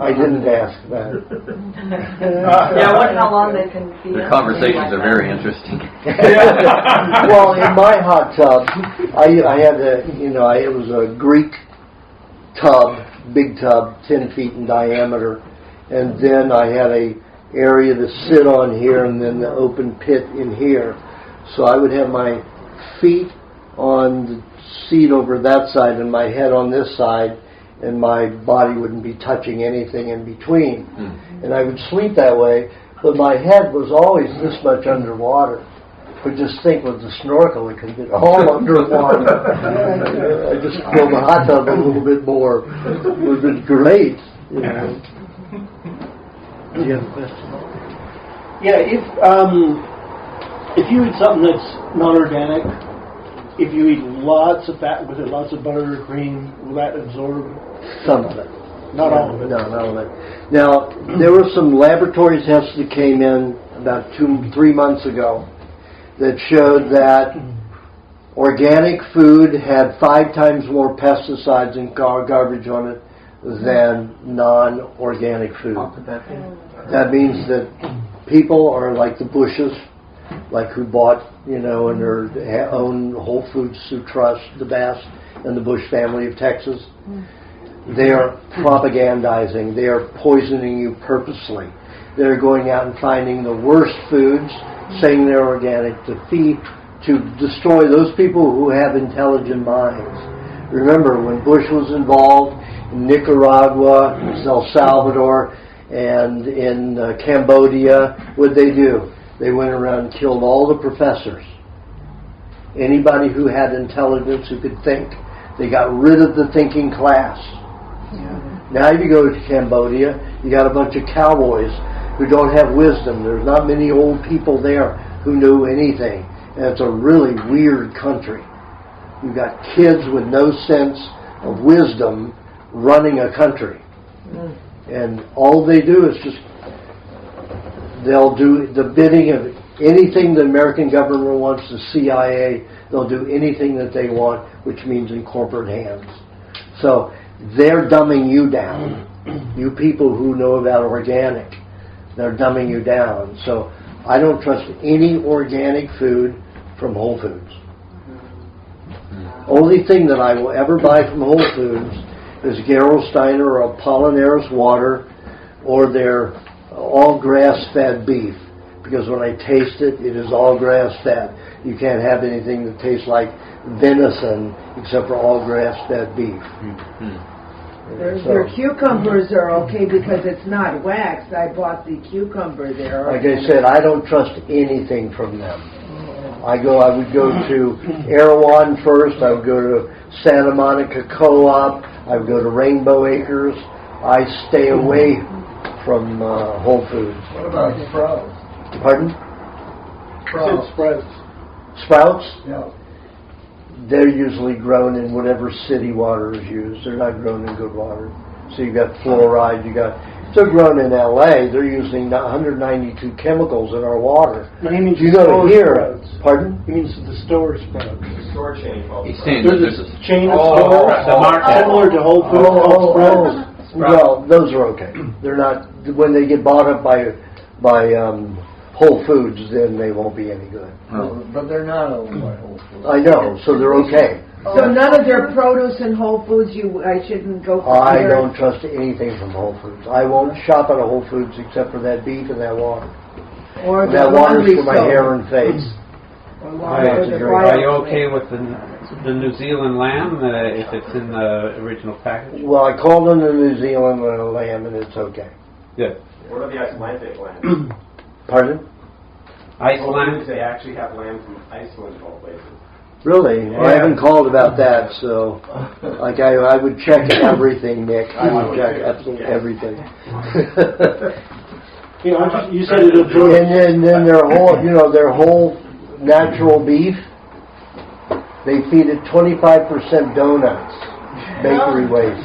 Speaker 1: I didn't ask that.
Speaker 5: Yeah, I wonder how long they can be.
Speaker 6: The conversations are very interesting.
Speaker 1: Well, in my hot tub, I had it was a Greek tub, big tub, 10 feet in diameter, and then I had a area to sit on here, and then the open pit in here. So I would have my feet on the seat over that side and my head on this side, and my body wouldn't be touching anything in between. And I would sleep that way, but my head was always this much underwater. But just think with the snorkel, it could get all underwater. I just filled the hot tub a little bit more. It would have been great. You know. Do you have a question?
Speaker 14: Yeah, if you eat something that's non-organic, if you eat lots of fat with it, lots of butter or cream, will that absorb?
Speaker 1: Some of it.
Speaker 14: Not all of it.
Speaker 1: No, not all of it. Now, there were some laboratory tests that came in about 2-3 months ago that showed that organic food had 5 times more pesticides and garbage on it than non-organic food. That means that people are like the Bushes, like who bought, and their own Whole Foods Trust, the Bass and the Bush family of Texas. They are propagandizing. They are poisoning you purposely. They're going out and finding the worst foods, saying they're organic, to destroy those people who have intelligent minds. Remember, when Bush was involved in Nicaragua, El Salvador, and in Cambodia, what did they do? They went around and killed all the professors. Anybody who had intelligence, who could think. They got rid of the thinking class. Now you go to Cambodia, you got a bunch of cowboys who don't have wisdom. There's not many old people there who know anything. And it's a really weird country. You've got kids with no sense of wisdom running a country. And all they do is they'll do the bidding of anything the American government wants, the CIA, they'll do anything that they want, which means in corporate hands. So they're dumbing you down. You people who know about organic, they're dumbing you down. So I don't trust any organic food from Whole Foods. Only thing that I will ever buy from Whole Foods is Gerolsteiner or Apollinaris water or their all grass-fed beef. Because when I taste it, it is all grass-fed. You can't have anything that tastes like venison except for all grass-fed beef.
Speaker 4: Their cucumbers are okay because it's not waxed. I bought the cucumber there.
Speaker 1: Like I said, I don't trust anything from them. I would go to Erewhon first. I would go to Santa Monica Co-op. I would go to Rainbow Acres. I stay away from Whole Foods.
Speaker 9: What about sprouts?
Speaker 1: Pardon?
Speaker 14: Sprouts.
Speaker 1: Sprouts?
Speaker 9: Yeah.
Speaker 1: They're usually grown in whatever city water is used. They're not grown in good water. So you got fluoride, if they're grown in LA, they're using 192 chemicals in our water.
Speaker 14: No, he means
Speaker 1: you
Speaker 14: the
Speaker 1: go
Speaker 14: store
Speaker 1: here.
Speaker 14: sprouts.
Speaker 1: Pardon?
Speaker 14: He means the store sprouts.
Speaker 17: The store chain called
Speaker 6: He's saying
Speaker 14: There's
Speaker 6: that
Speaker 14: a chain of
Speaker 10: Oh,
Speaker 14: stores
Speaker 10: the market.
Speaker 14: similar to Whole Foods called sprouts.
Speaker 1: Well, those are okay. They're not, when they get bought up by Whole Foods, then they won't be any good.
Speaker 9: But they're not owned by Whole Foods.
Speaker 1: I know, so they're okay.
Speaker 4: So none of their produce in Whole Foods, I shouldn't go for.
Speaker 1: I don't trust anything from Whole Foods. I won't shop at a Whole Foods except for that beef and that water.
Speaker 4: Or
Speaker 1: that water's for my hair and face.
Speaker 10: Are you okay with the New Zealand lamb if it's in the original package?
Speaker 1: Well, I called them the New Zealand lamb, and it's okay.
Speaker 10: Good.
Speaker 17: What are the Icelandic lambs?
Speaker 1: Pardon?
Speaker 10: Iceland?
Speaker 17: They actually have lambs from Iceland of all places.
Speaker 1: Really? Well, I haven't called about that, so like I would check everything, Nick. I would check absolutely everything.
Speaker 14: You said it absorbs.
Speaker 1: And then their whole natural beef, they feed it 25% donuts, bakery waste.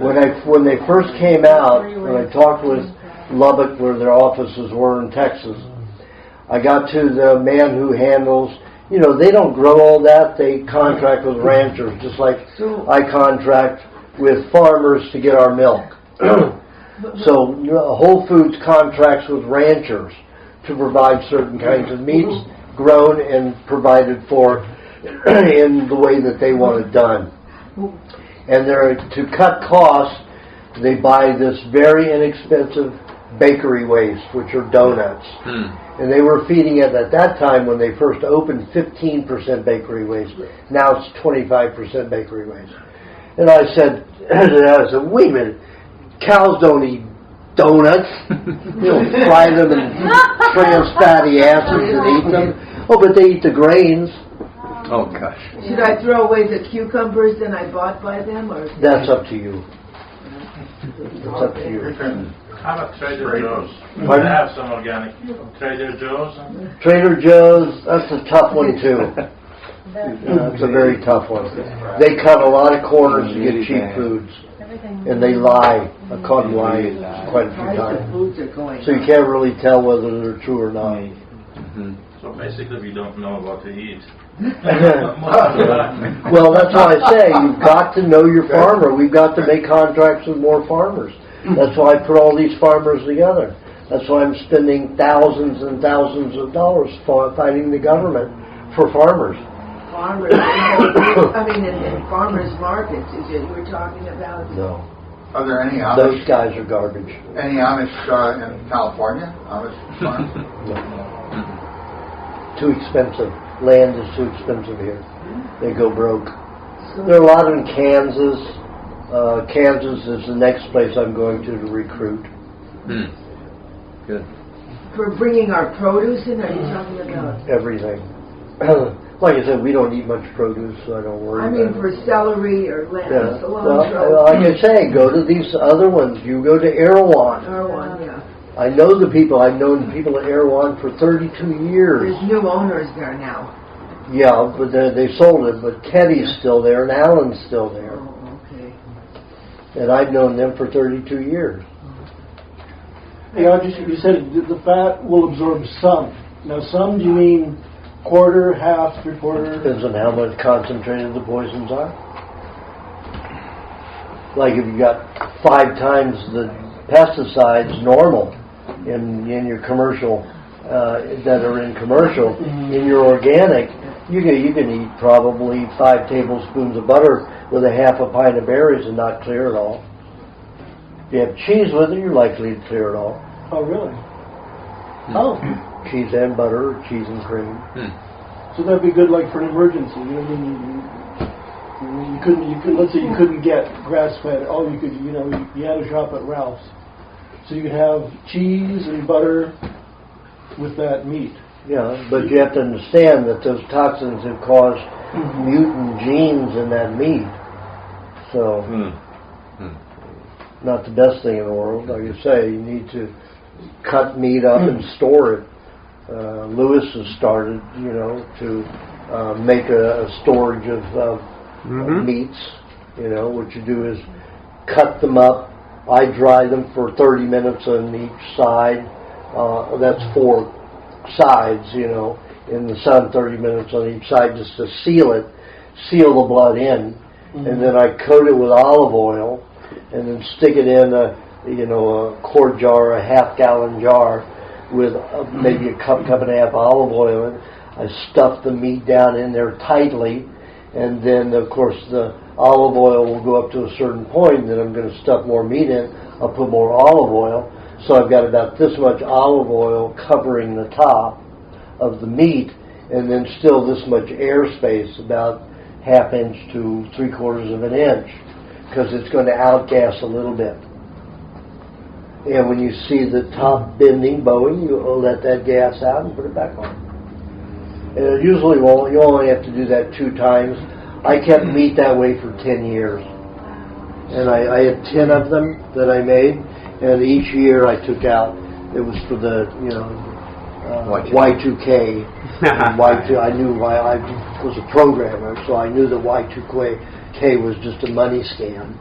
Speaker 1: When they first came out, when I talked with Lubbock, where their offices were in Texas, I got to the man who handles. They don't grow all that. They contract with ranchers, just like I contract with farmers to get our milk. So Whole Foods contracts with ranchers to provide certain kinds of meats grown and provided for in the way that they want it done. And to cut costs, they buy this very inexpensive bakery waste, which are donuts. And they were feeding it at that time when they first opened 15% bakery waste. Now it's 25% bakery waste. And I said, wait a minute, cows don't eat donuts. They'll fry them in trans fatty acids and eat them. Oh, but they eat the grains.
Speaker 6: Oh, gosh.
Speaker 4: Should I throw away the cucumbers that I bought by them? Or
Speaker 1: That's up to you. It's up to you.
Speaker 13: How about Trader Joe's?
Speaker 1: Pardon?
Speaker 13: They have some organic. Trader Joe's?
Speaker 1: Trader Joe's, that's a tough one too. That's a very tough one. They cut a lot of corners to get cheap foods. And they lie. I caught them lying quite a few times. So you can't really tell whether they're true or not.
Speaker 13: So basically we don't know what to eat.
Speaker 1: Well, that's why I say you've got to know your farmer. We've got to make contracts with more farmers. That's why I put all these farmers together. That's why I'm spending thousands and thousands of dollars fighting the government for farmers.
Speaker 4: Farmers, in farmers markets, you were talking about?
Speaker 1: No.
Speaker 9: Are there any Amish?
Speaker 1: Those guys are garbage.
Speaker 9: Any Amish in California? Amish farms?
Speaker 1: Too expensive. Land is too expensive here. They go broke. There are a lot in Kansas. Kansas is the next place I'm going to recruit.
Speaker 6: Good.
Speaker 4: For bringing our produce in, are you talking about?
Speaker 1: Everything. Like I said, we don't eat much produce, so I don't worry about it.
Speaker 4: For celery or cilantro.
Speaker 1: Well, like I say, go to these other ones. You go to Erewhon.
Speaker 4: Erewhon, yeah.
Speaker 1: I know the people. I've known people at Erewhon for 32 years.
Speaker 4: There's new owners there now.
Speaker 1: Yeah, but they sold it. But Teddy's still there and Alan's still there.
Speaker 4: Oh, okay.
Speaker 1: And I've known them for 32 years.
Speaker 14: Hey, you said the fat will absorb some. Now, some, do you mean quarter, half, three-quarter?
Speaker 1: Depends on how much concentrated the poisons are. Like if you got 5 times the pesticides normal in your commercial that are in commercial, in your organic, you can eat probably 5 tablespoons of butter with a half a pint of berries and not clear it all. If you have cheese with it, you're likely to clear it all.
Speaker 14: Oh, really? Oh.
Speaker 1: Cheese and butter, or cheese and cream.
Speaker 14: So that'd be good, like for an emergency. You know, I mean, you couldn't. Let's say you couldn't get grass-fed. All you could, you had to shop at Ralph's. So you could have cheese and butter with that meat.
Speaker 1: Yeah, but you have to understand that those toxins have caused mutant genes in that meat. So not the best thing in the world. Like you say, you need to cut meat up and store it. Lewis has started, to make a storage of meats. What you do is cut them up. I dry them for 30 minutes on each side. That's 4 sides, in the sun, 30 minutes on each side, just to seal the blood in. And then I coat it with olive oil, and then stick it in a quart jar, a half-gallon jar, with maybe a cup and a half olive oil in. I stuff the meat down in there tightly, and then, of course, the olive oil will go up to a certain point, and then I'm going to stuff more meat in. I'll put more olive oil. So I've got about this much olive oil covering the top of the meat, and then still this much airspace, about 1/2 inch to 3/4 of an inch, because it's going to outgas a little bit. And when you see the top bending, bowing, you let that gas out and put it back on. And it usually won't. You only have to do that 2 times. I kept meat that way for 10 years. And I had 10 of them that I made, and each year I took out, it was for the, Y2K. And I knew why I was a programmer, so I knew that Y2K was just a money scam.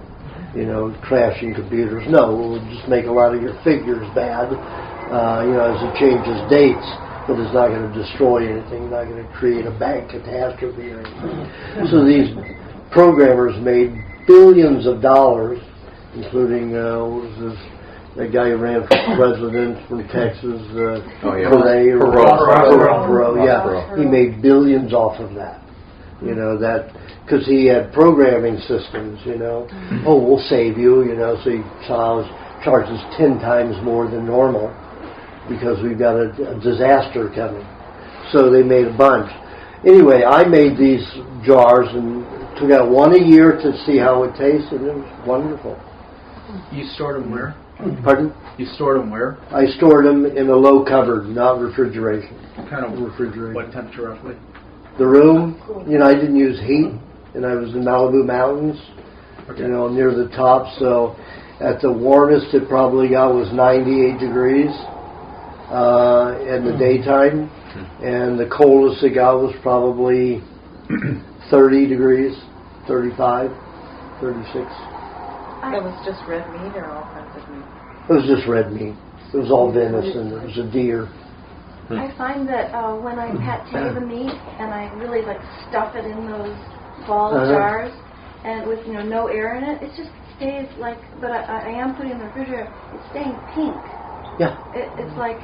Speaker 1: Crashing computers. No, it would just make a lot of your figures bad, as it changes dates, but it's not going to destroy anything, not going to create a bank catastrophe or anything. So these programmers made billions of dollars, including, that guy who ran for president from Texas, Perot, he made billions off of that. Because he had programming systems, we'll save you, so he charges 10 times more than normal because we've got a disaster coming. So they made a bunch. Anyway, I made these jars and took out 1 a year to see how it tasted, and it was wonderful.
Speaker 11: You stored them where?
Speaker 1: Pardon?
Speaker 11: You stored them where?
Speaker 1: I stored them in a low cupboard, not refrigeration.
Speaker 11: What kind of refrigeration? What temperature roughly?
Speaker 1: The room, I didn't use heat, and I was in Malibu Mountains, near the top, so at the warmest it probably got was 98 degrees in the daytime, and the coldest it got was probably 30 degrees, 35, 36.
Speaker 5: It was just red meat or all kinds of meat?
Speaker 1: It was just red meat. It was all venison. It was a deer.
Speaker 7: I find that when I pate the meat and I really stuff it in those ball jars and with no air in it, it just stays but I am putting it in the refrigerator, it's staying pink.
Speaker 1: Yeah.
Speaker 7: It's like,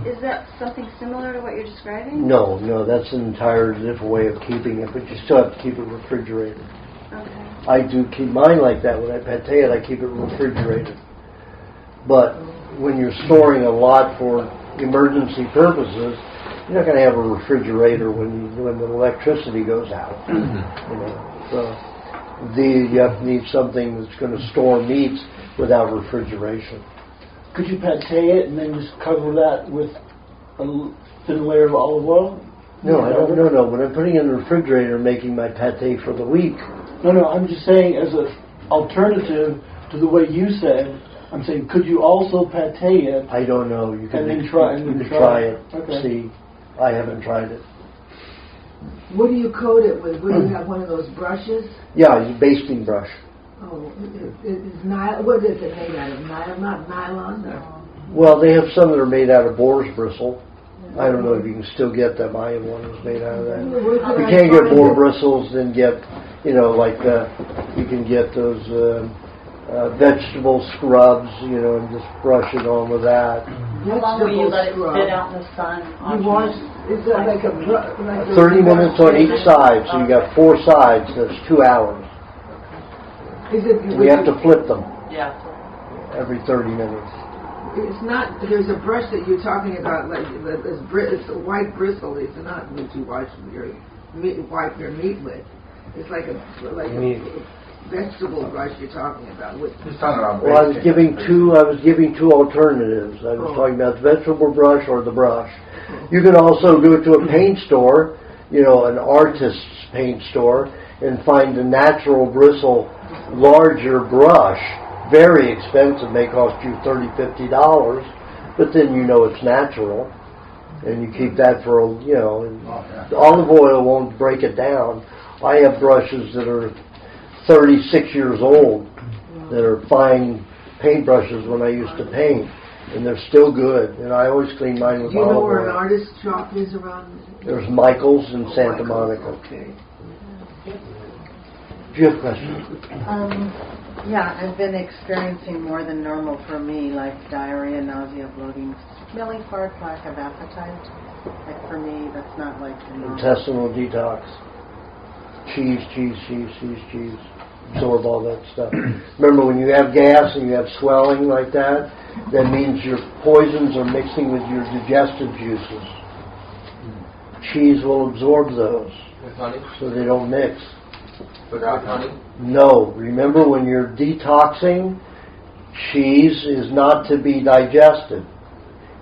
Speaker 7: is that something similar to what you're describing?
Speaker 1: No, that's an entirely different way of keeping it, but you still have to keep it refrigerated.
Speaker 7: Okay.
Speaker 1: I do keep mine like that. When I pate it, I keep it refrigerated. But when you're storing a lot for emergency purposes, you're not going to have a refrigerator when the electricity goes out. So you have to need something that's going to store meats without refrigeration.
Speaker 14: Could you pate it and then just cover that with a thin layer of olive oil?
Speaker 1: No, I don't. No. When I'm putting it in the refrigerator, I'm making my pate for the week.
Speaker 14: No. I'm just saying, as an alternative to the way you said, I'm saying, could you also pate it?
Speaker 1: I don't know. You can
Speaker 14: try
Speaker 1: it.
Speaker 14: Okay.
Speaker 1: See, I haven't tried it.
Speaker 4: What do you coat it with? What do you have? One of those brushes?
Speaker 1: Yeah, a basting brush.
Speaker 4: Oh, it's nylon. What is it made out of? Nylon, not nylon. Or?
Speaker 1: Well, they have some that are made out of boar's bristle. I don't know if you can still get them. I have one that's made out of that. You can't get boar bristles, then get, you can get those vegetable scrubs, and just brush it on with that.
Speaker 8: How long will you let it sit out in the sun?
Speaker 4: You wash. Is that like a
Speaker 1: 30 minutes on each side, so you got 4 sides. That's 2 hours. We have to flip them.
Speaker 8: Yeah.
Speaker 1: Every 30 minutes.
Speaker 4: It's not. There's a brush that you're talking about, it's a white bristle. It's not what you wipe your meat with. It's like a vegetable brush you're talking about.
Speaker 1: Well, I was giving two alternatives. I was talking about the vegetable brush or the brush. You can also go to a paint store, an artist's paint store, and find a natural bristle larger brush, very expensive, may cost you $30, $50, but then you know it's natural, and you keep that for, olive oil won't break it down. I have brushes that are 36 years old that are fine paintbrushes when I used to paint, and they're still good, and I always clean mine with olive oil.
Speaker 4: Do you know where an artist shop is around?
Speaker 1: There's Michael's in Santa Monica.
Speaker 4: Okay.
Speaker 1: Do you have questions?
Speaker 19: Yeah, I've been experiencing more than normal for me, like diarrhea, nausea, bloating, smelling hard, lack of appetite. Like for me, that's not like the normal.
Speaker 1: Intestinal detox. Cheese. Absorb all that stuff. Remember, when you have gas and you have swelling like that, that means your poisons are mixing with your digestive juices. Cheese will absorb those.
Speaker 16: With honey?
Speaker 1: So they don't mix.
Speaker 16: Without honey?
Speaker 1: No. Remember, when you're detoxing, cheese is not to be digested.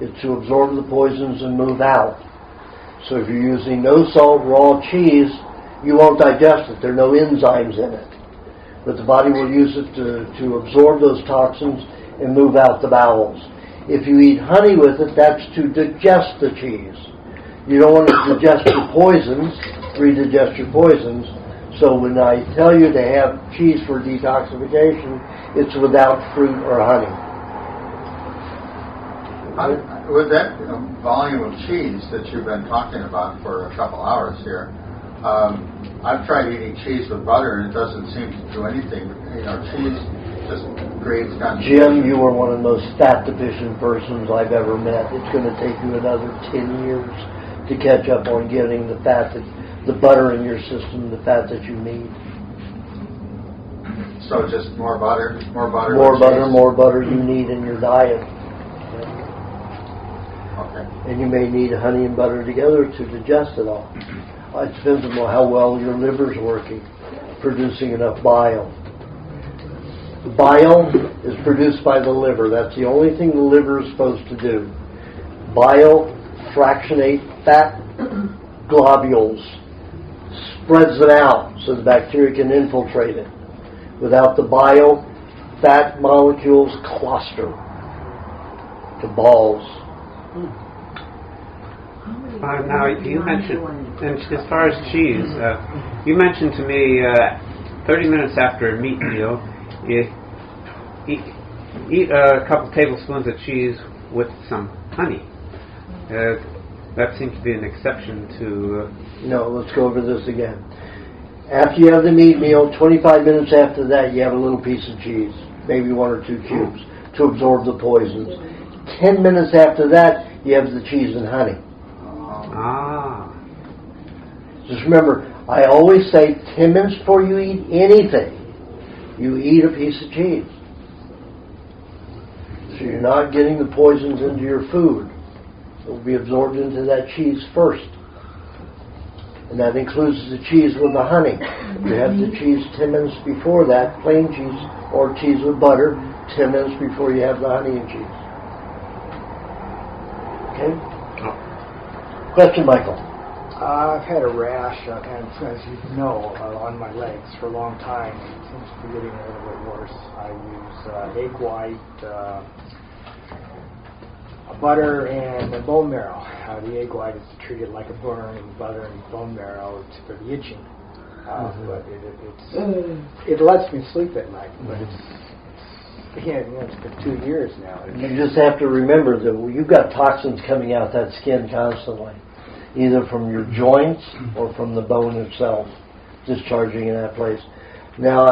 Speaker 1: It's to absorb the poisons and move out. So if you're using no salt raw cheese, you won't digest it. There are no enzymes in it. But the body will use it to absorb those toxins and move out the bowels. If you eat honey with it, that's to digest the cheese. You don't want to digest your poisons, redigest your poisons. So when I tell you to have cheese for detoxification, it's without fruit or honey.
Speaker 9: With that volume of cheese that you've been talking about for a couple hours here, I've tried eating cheese with butter and it doesn't seem to do anything. Cheese just creates constipation.
Speaker 1: Jim, you are one of the most fat deficient persons I've ever met. It's going to take you another 10 years to catch up on getting the fat, the butter in your system, the fat that you need.
Speaker 9: So just more butter.
Speaker 1: More butter you need in your diet.
Speaker 9: Okay.
Speaker 1: And you may need honey and butter together to digest it all. It depends on how well your liver's working, producing enough bile. The bile is produced by the liver. That's the only thing the liver is supposed to do. Bile fractionate fat globules, spreads it out so the bacteria can infiltrate it. Without the bile, fat molecules cluster to balls.
Speaker 10: Now, you mentioned, and as far as cheese, you mentioned to me 30 minutes after a meat meal, you eat a couple tablespoons of cheese with some honey. That seems to be an exception to...
Speaker 1: No, let's go over this again. After you have the meat meal, 25 minutes after that, you have a little piece of cheese, maybe 1 or 2 cubes, to absorb the poisons. 10 minutes after that, you have the cheese and honey. Just remember, I always say 10 minutes before you eat anything, you eat a piece of cheese. So you're not getting the poisons into your food. It will be absorbed into that cheese first. And that includes the cheese with the honey. You have the cheese 10 minutes before that, plain cheese or cheese with butter, 10 minutes before you have the honey and cheese. Okay? Question, Michael.
Speaker 20: I've had a rash, and as you know, on my legs for a long time. It seems to be getting a little bit worse. I use egg white, butter, and bone marrow. The egg white is treated like a burn, and butter and bone marrow for the itching. But it lets me sleep at night. But it's been 2 years now.
Speaker 1: You just have to remember that you've got toxins coming out that skin constantly, either from your joints or from the bone itself, discharging in that place. Now,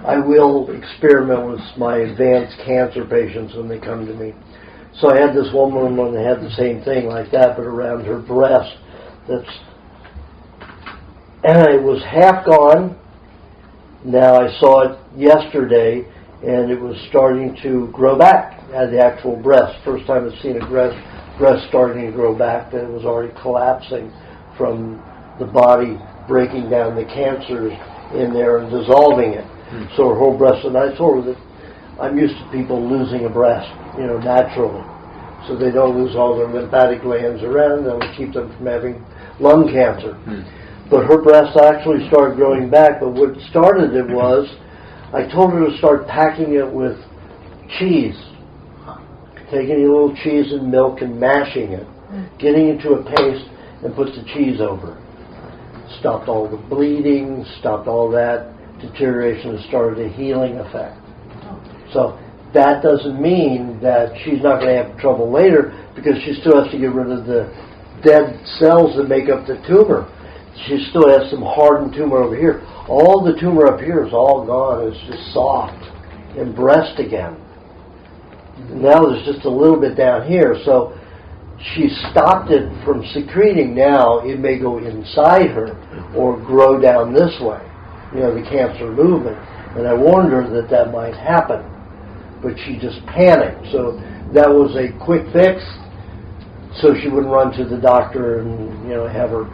Speaker 1: I will experiment with my advanced cancer patients when they come to me. So I had this woman that had the same thing like that, but around her breast. And it was half gone. Now I saw it yesterday, and it was starting to grow back at the actual breast. First time I've seen a breast starting to grow back, then it was already collapsing from the body breaking down the cancer in there and dissolving it. So her whole breast, and I told her that I'm used to people losing a breast, naturally. So they don't lose all their lymphatic glands around, that'll keep them from having lung cancer. But her breasts actually started growing back. But what started it was, I told her to start packing it with cheese. Taking a little cheese and milk and mashing it. Getting into a paste and put the cheese over. Stopped all the bleeding, stopped all that deterioration, and started a healing effect. So that doesn't mean that she's not going to have trouble later, because she still has to get rid of the dead cells that make up the tumor. She still has some hardened tumor over here. All the tumor up here is all gone. It's just soft and breast again. Now there's just a little bit down here. So she stopped it from secreting. Now it may go inside her or grow down this way. You know, the cancer movement. And I warned her that that might happen. But she just panicked. So that was a quick fix, so she wouldn't run to the doctor and, you know, have her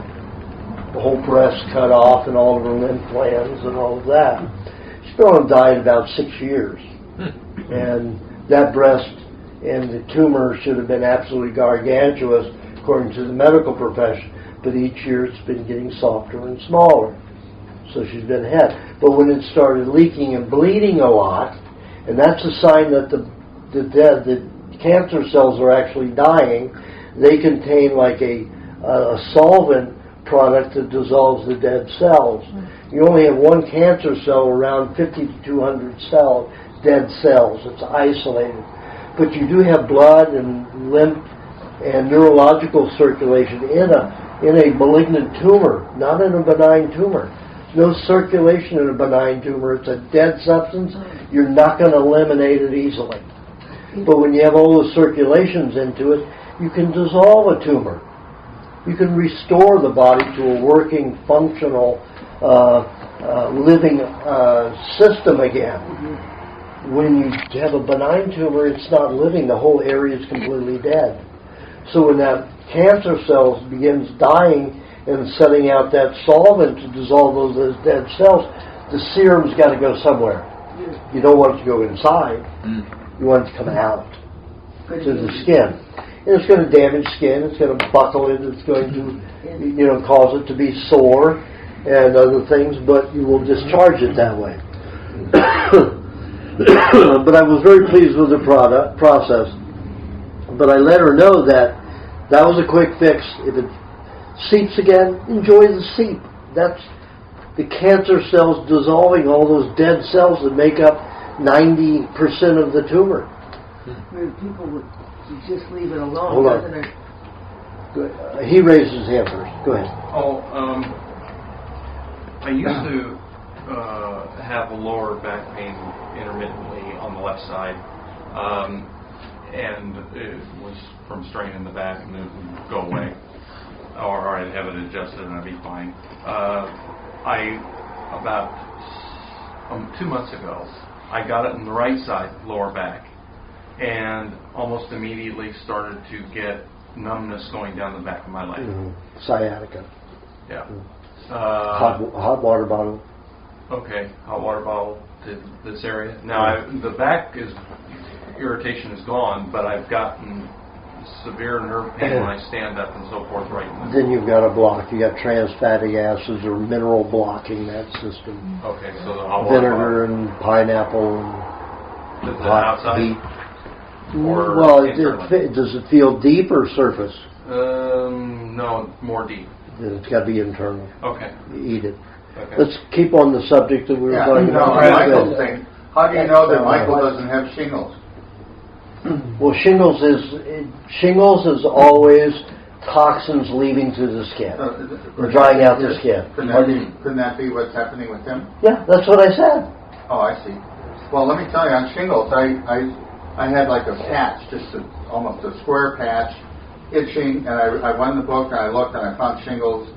Speaker 1: whole breast cut off and all of her lymph glands and all of that. She's been on a diet about 6 years. And that breast and the tumor should have been absolutely gargantuous, according to the medical profession. But each year it's been getting softer and smaller. So she's been ahead. But when it started leaking and bleeding a lot, and that's a sign that the cancer cells are actually dying. They contain like a solvent product that dissolves the dead cells. You only have one cancer cell around 50 to 200 dead cells. It's isolated. But you do have blood and lymph and neurological circulation in a malignant tumor, not in a benign tumor. No circulation in a benign tumor. It's a dead substance. You're not going to eliminate it easily. But when you have all those circulations into it, you can dissolve a tumor. You can restore the body to a working, functional, living system again. When you have a benign tumor, it's not living. The whole area is completely dead. So when that cancer cells begins dying and setting out that solvent to dissolve those dead cells, the serum's got to go somewhere. You don't want it to go inside. You want it to come out to the skin. And it's going to damage skin. It's going to buckle it. It's going to, cause it to be sore and other things. But you will discharge it that way. But I was very pleased with the process. But I let her know that was a quick fix. If it seeps again, enjoy the seep. That's the cancer cells dissolving all those dead cells that make up 90% of the tumor.
Speaker 4: People would just leave it alone.
Speaker 1: Hold on.
Speaker 4: Doesn't it?
Speaker 1: Good. He raised his hand first. Go ahead.
Speaker 21: I used to have a lower back pain intermittently on the left side, and it was from strain in the back, and it would go away. Or I'd have it adjusted and I'd be fine. About 2 months ago, I got it in the right side, lower back, and almost immediately started to get numbness going down the back of my leg.
Speaker 1: Sciatica.
Speaker 21: Yeah.
Speaker 1: Hot water bottle.
Speaker 21: Okay, hot water bottle to this area. Now, the back irritation is gone, but I've gotten severe nerve pain when I stand up and so forth right now.
Speaker 1: Then you've got a block. You got trans fatty acids or mineral blocking that system.
Speaker 21: Okay, so the hot water
Speaker 1: vinegar and pineapple and hot heat.
Speaker 21: Or
Speaker 1: does it feel deep or surface?
Speaker 21: No, more deep.
Speaker 1: Then it's got to be internal.
Speaker 21: Okay.
Speaker 1: You eat it.
Speaker 21: Okay.
Speaker 1: Let's keep on the subject that we were talking about.
Speaker 9: Michael's thing. How do you know that Michael doesn't have shingles?
Speaker 1: Well, shingles is always toxins leaving through the skin, or drying out the skin.
Speaker 9: Couldn't that be what's happening with him?
Speaker 1: Yeah, that's what I said.
Speaker 9: Oh, I see. Well, let me tell you, on shingles, I had like a patch, just almost a square patch, itching, and I went in the book and I looked and I found shingles,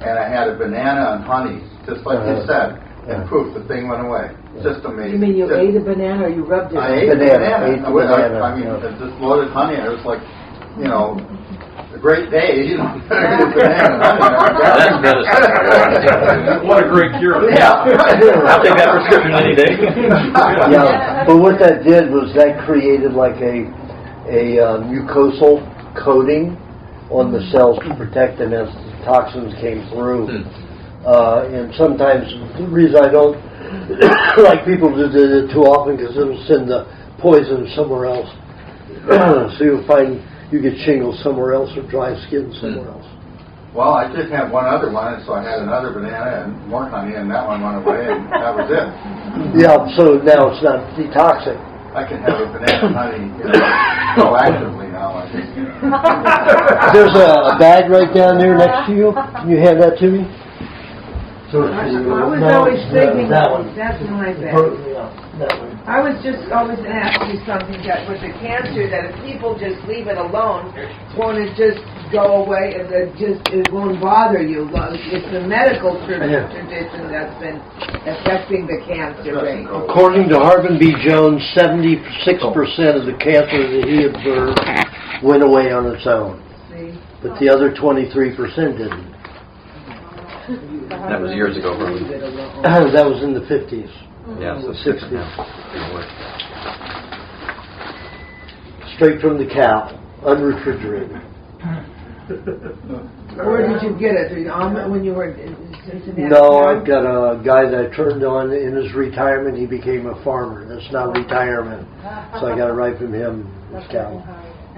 Speaker 9: and I had a banana and honey, just like you said, and poof, the thing went away. Just amazing.
Speaker 4: You mean you ate a banana or you rubbed it?
Speaker 9: I ate banana. I mean, just loaded honey, and it was like, a great day, banana.
Speaker 6: That's medicine.
Speaker 21: What a great cure.
Speaker 9: Yeah.
Speaker 6: I'll take that prescription any day.
Speaker 1: Yeah, but what that did was that created like a mucosal coating on the cells to protect them as the toxins came through. And sometimes the reason I don't like people to do it too often because it'll send the poison somewhere else. So you'll find you get shingles somewhere else or dry skin somewhere else.
Speaker 9: Well, I just had one other one, so I had another banana and more honey, and that one went away, and that was it.
Speaker 1: Yeah, so now it's not detoxing.
Speaker 9: I can have a banana honey proactively now, I think.
Speaker 1: There's a bag right down there next to you. Can you hand that to me?
Speaker 4: I was always thinking
Speaker 1: that one.
Speaker 4: that's my bad.
Speaker 1: That one.
Speaker 4: I was just always going to ask you something that with the cancer, that if people just leave it alone, won't it just go away and it won't bother you? It's the medical tradition that's been affecting the cancer rate.
Speaker 1: According to Harvin B. Jones, 76% of the cancer that he observed went away on its own.
Speaker 4: See?
Speaker 1: But the other 23% didn't.
Speaker 6: That was years ago, probably.
Speaker 1: That was in the 50s.
Speaker 6: Yeah, so
Speaker 1: 60s.
Speaker 6: Didn't work.
Speaker 1: Straight from the cow, unrefrigerated.
Speaker 4: Where did you get it? When you were in Cincinnati?
Speaker 1: No, I've got a guy that I turned on in his retirement. He became a farmer. That's not retirement. So I got it right from him, this cow,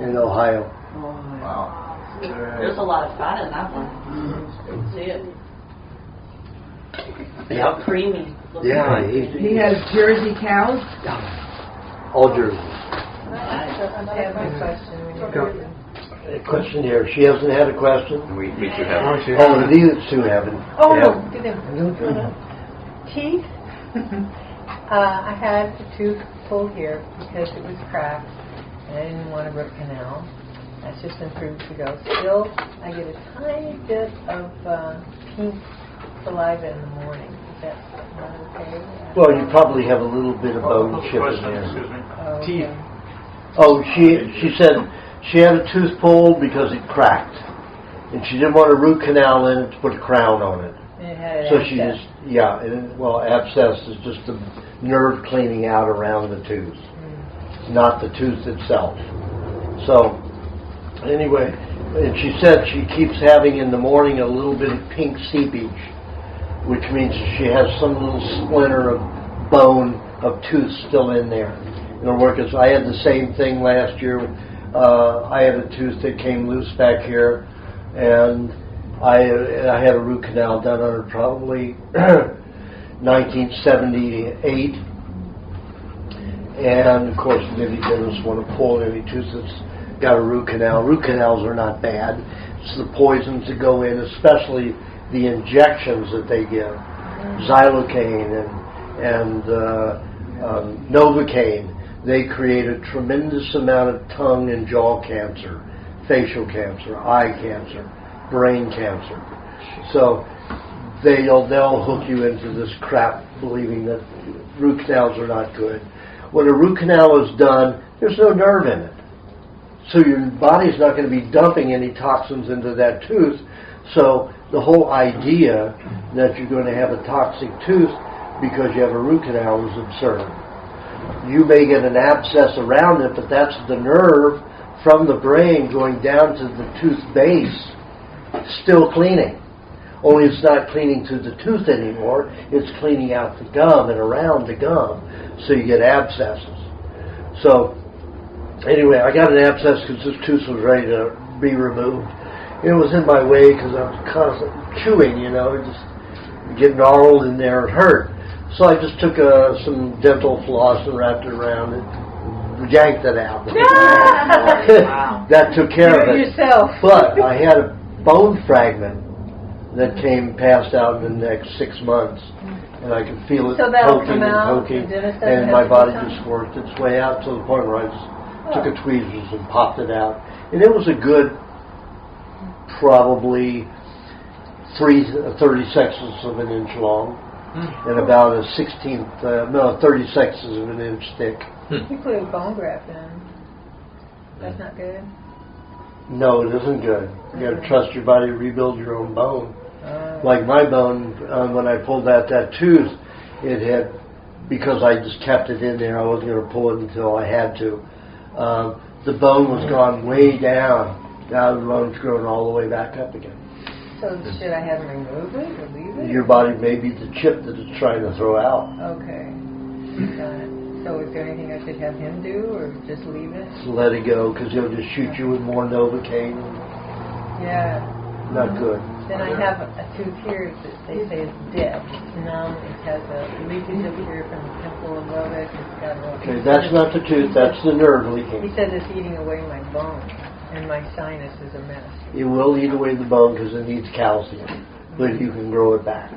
Speaker 1: in Ohio.
Speaker 9: Wow.
Speaker 8: There's a lot of fat in that one. You can see it.
Speaker 1: Yeah.
Speaker 8: Creamy.
Speaker 1: Yeah,
Speaker 4: he has Jersey cows?
Speaker 1: All Jersey.
Speaker 5: I have a question.
Speaker 1: A question here. She hasn't had a question?
Speaker 6: We two have.
Speaker 1: Oh, these two haven't.
Speaker 5: Oh,
Speaker 1: yeah.
Speaker 5: no. Teeth. I had the tooth pulled here because it was cracked, and I didn't want a root canal. That's just improved to go. Still, I get a tiny bit of pink saliva in the morning. Is that not okay?
Speaker 1: Well, you probably have a little bit of bone chip in there.
Speaker 13: Excuse me.
Speaker 5: Oh,
Speaker 13: Teeth.
Speaker 5: okay.
Speaker 1: Oh, she said she had a tooth pulled because it cracked, and she didn't want a root canal in it to put a crown on it.
Speaker 5: It had
Speaker 1: So
Speaker 5: abscess.
Speaker 1: she just, abscess is just the nerve cleaning out around the tooth, not the tooth itself. So, anyway, and she said she keeps having in the morning a little bit of pink seepage, which means she has some little splinter of bone of tooth still in there. It'll work as I had the same thing last year. I had a tooth that came loose back here, and I had a root canal done on it probably 1978. And of course, many dentists want to pull any tooth that's got a root canal. Root canals are not bad. It's the poisons that go in, especially the injections that they give, xylocaine and Novocaine. They create a tremendous amount of tongue and jaw cancer, facial cancer, eye cancer, brain cancer. So they'll hook you into this crap, believing that root canals are not good. When a root canal is done, there's no nerve in it. So your body's not going to be dumping any toxins into that tooth. So the whole idea that you're going to have a toxic tooth because you have a root canal is absurd. You may get an abscess around it, but that's the nerve from the brain going down to the tooth base, still cleaning. Only it's not cleaning to the tooth anymore, it's cleaning out the gum and around the gum, so you get abscesses. So, anyway, I got an abscess because this tooth was ready to be removed. It was in my way because I was constantly chewing, just getting gnarled in there, it hurt. So I just took some dental floss and wrapped it around it, yanked it out. That took care of it.
Speaker 5: Yourself.
Speaker 1: But I had a bone fragment that came passed out in the next 6 months, and I could feel it
Speaker 5: So that'll
Speaker 1: poking
Speaker 5: come
Speaker 1: and
Speaker 5: out,
Speaker 1: poking,
Speaker 5: and dentist doesn't
Speaker 1: and
Speaker 5: have
Speaker 1: my
Speaker 5: to do
Speaker 1: body
Speaker 5: something?
Speaker 1: just worked its way out to the point where I just took a tweezers and popped it out, and it was a good, probably 36 of an inch long. And about a 36 of an inch thick.
Speaker 5: You put a bone graft in. That's not good.
Speaker 1: No, it isn't good. You got to trust your body to rebuild your own bone. Like my bone, when I pulled out that tooth, it had, because I just kept it in there, I wasn't going to pull it until I had to. The bone was gone way down. Now the bone's grown all the way back up again.
Speaker 5: So should I have him remove it or leave it?
Speaker 1: Your body may be the chip that it's trying to throw out.
Speaker 5: Okay. Got it. So is there anything I should have him do or just leave it?
Speaker 1: Just let it go, because he'll just shoot you with more Novocaine.
Speaker 5: Yeah.
Speaker 1: Not good.
Speaker 5: Then I have a tooth here that they say is dead. It's numb. It has a leakage up here from the temple above it. It's got a...
Speaker 1: Okay, that's not the tooth, that's the nerve leaking.
Speaker 5: He says it's eating away my bone, and my sinus is a mess.
Speaker 1: It will eat away the bone because it needs calcium, but you can grow it back.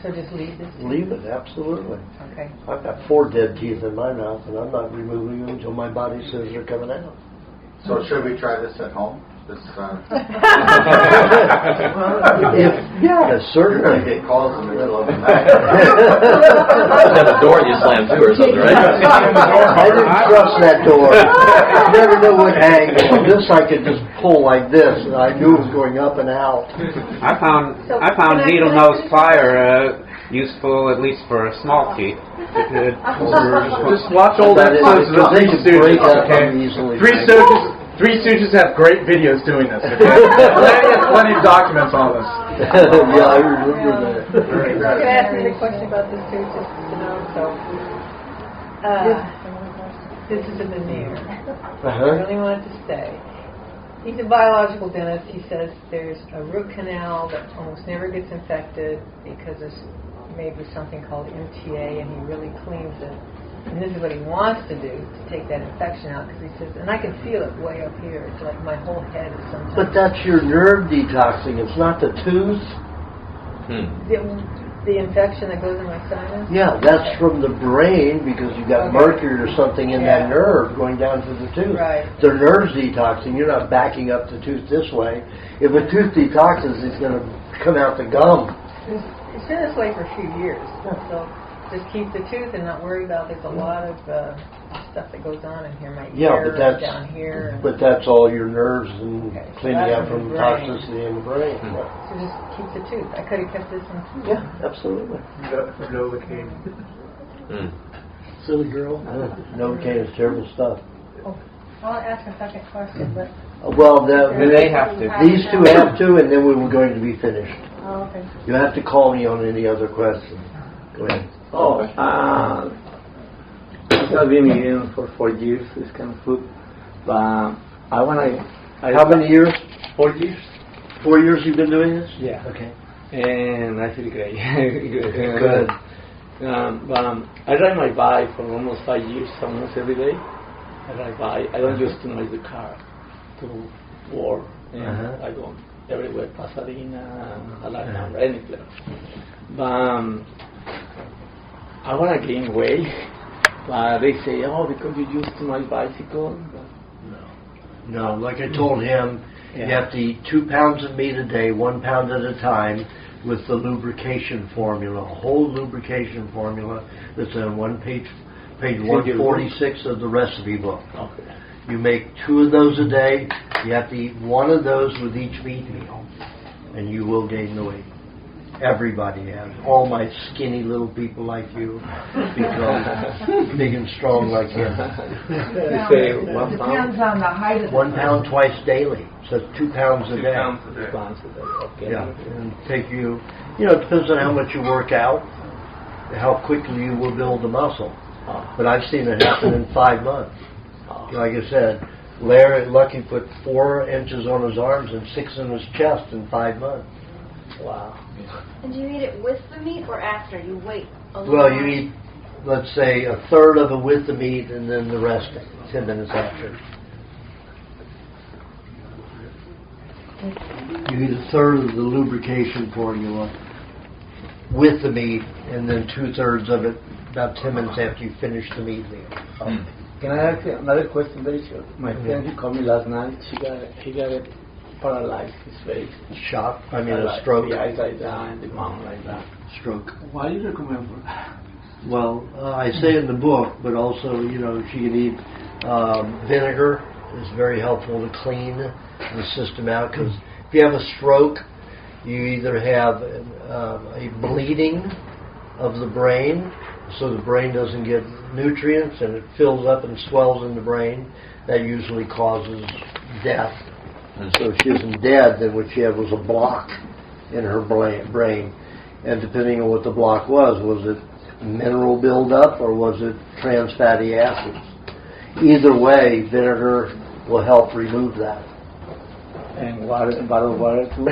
Speaker 5: So just leave this tooth?
Speaker 1: Leave it, absolutely.
Speaker 5: Okay.
Speaker 1: I've got 4 dead teeth in my mouth, and I'm not removing them until my body says they're coming out.
Speaker 9: So should we try this at home? This,
Speaker 1: yeah, certainly.
Speaker 9: Get calls in the middle of the night.
Speaker 6: Have a door you slam to or something, right?
Speaker 1: I didn't trust that door. You never know what angle. This I could just pull like this, and I knew it was going up and out.
Speaker 10: I found needle nose plier useful, at least for small teeth.
Speaker 11: Just watch old episodes of the Three Stooges. Okay? Three Stooges have great videos doing this. Okay? plenty of documents on this.
Speaker 1: Yeah, I remember that.
Speaker 5: You can ask me the question about this too, just to know. So, this is a veneer. I really want it to stay. He's a biological dentist. He says there's a root canal that almost never gets infected because it's made with something called MTA, and he really cleans it. And this is what he wants to do, to take that infection out, because he says, and I can feel it way up here. It's like my whole head is sometimes...
Speaker 1: But that's your nerve detoxing. It's not the tooth.
Speaker 5: The infection that goes in my sinus?
Speaker 1: Yeah, that's from the brain, because you got mercury or something in that nerve going down to the tooth.
Speaker 5: Right.
Speaker 1: The nerve's detoxing. You're not backing up the tooth this way. If a tooth detoxes, it's going to come out the gum.
Speaker 5: It's been this way for a few years. So just keep the tooth and not worry about. There's a lot of stuff that goes on in here. My ear
Speaker 1: but
Speaker 5: down here.
Speaker 1: But that's all your nerves and cleaning out from toxicity in the brain.
Speaker 5: So just keep the tooth. I could have kept this one.
Speaker 1: Yeah, absolutely.
Speaker 17: Novocaine.
Speaker 14: Silly girl.
Speaker 1: Novocaine is terrible stuff.
Speaker 18: Oh, I'll ask a second question, but...
Speaker 1: Well,
Speaker 10: they have to.
Speaker 1: These two have to, and then we were going to be finished.
Speaker 18: Oh, okay.
Speaker 1: You have to call me on any other questions. Go ahead.
Speaker 12: I have been eating for 4 years this kind of food, but
Speaker 1: How many years?
Speaker 12: 4 years.
Speaker 1: 4 years you've been doing this?
Speaker 12: Yeah.
Speaker 1: Okay.
Speaker 12: And I feel great.
Speaker 1: Good.
Speaker 12: But I ride my bike for almost 5 years, almost every day. I ride bike. I don't use too much the car to work, and I go everywhere, Pasadena, Alhambra, any place. But I want to gain weight, but they say, oh, because you use too much bicycle.
Speaker 1: No, like I told him, you have to eat 2 pounds of meat a day, 1 pound at a time, with the lubrication formula, a whole lubrication formula that's on page 146 of the recipe book.
Speaker 12: Okay.
Speaker 1: You make 2 of those a day. You have to eat 1 of those with each meat meal, and you will gain the weight. Everybody has. All my skinny little people like you become big and strong like him.
Speaker 4: It depends on the height of
Speaker 1: 1 pound twice daily, so 2 pounds a
Speaker 12: 2
Speaker 1: day.
Speaker 12: pounds a day. 2 pounds a day. Okay.
Speaker 1: Yeah, and take you. It depends on how much you work out, how quickly you will build the muscle. But I've seen it happen in 5 months. Like I said, Larry Lucky put 4 inches on his arms and 6 in his chest in 5 months.
Speaker 12: Wow.
Speaker 7: And do you eat it with the meat or after? You wait a little
Speaker 1: Well,
Speaker 7: while?
Speaker 1: you eat, let's say, a third of it with the meat and then the rest 10 minutes after. You eat a third of the lubrication formula with the meat and then 2/3 of it about 10 minutes after you finish the meat meal.
Speaker 12: Can I ask you another question very short? My friend, he called me last night. He got it paralyzed, his face.
Speaker 1: Shock? I mean a stroke?
Speaker 12: The eyes like that and the mouth like that.
Speaker 1: Stroke.
Speaker 12: Why do you recommend for that?
Speaker 1: Well, I say in the book, but also, she can eat vinegar. It's very helpful to clean the system out, because if you have a stroke, you either have a bleeding of the brain, so the brain doesn't get nutrients and it fills up and swells in the brain. That usually causes death. And so if she isn't dead, then what she had was a block in her brain. And depending on what the block was it mineral buildup or was it trans fatty acids? Either way, vinegar will help remove that.
Speaker 20: And bottled water too?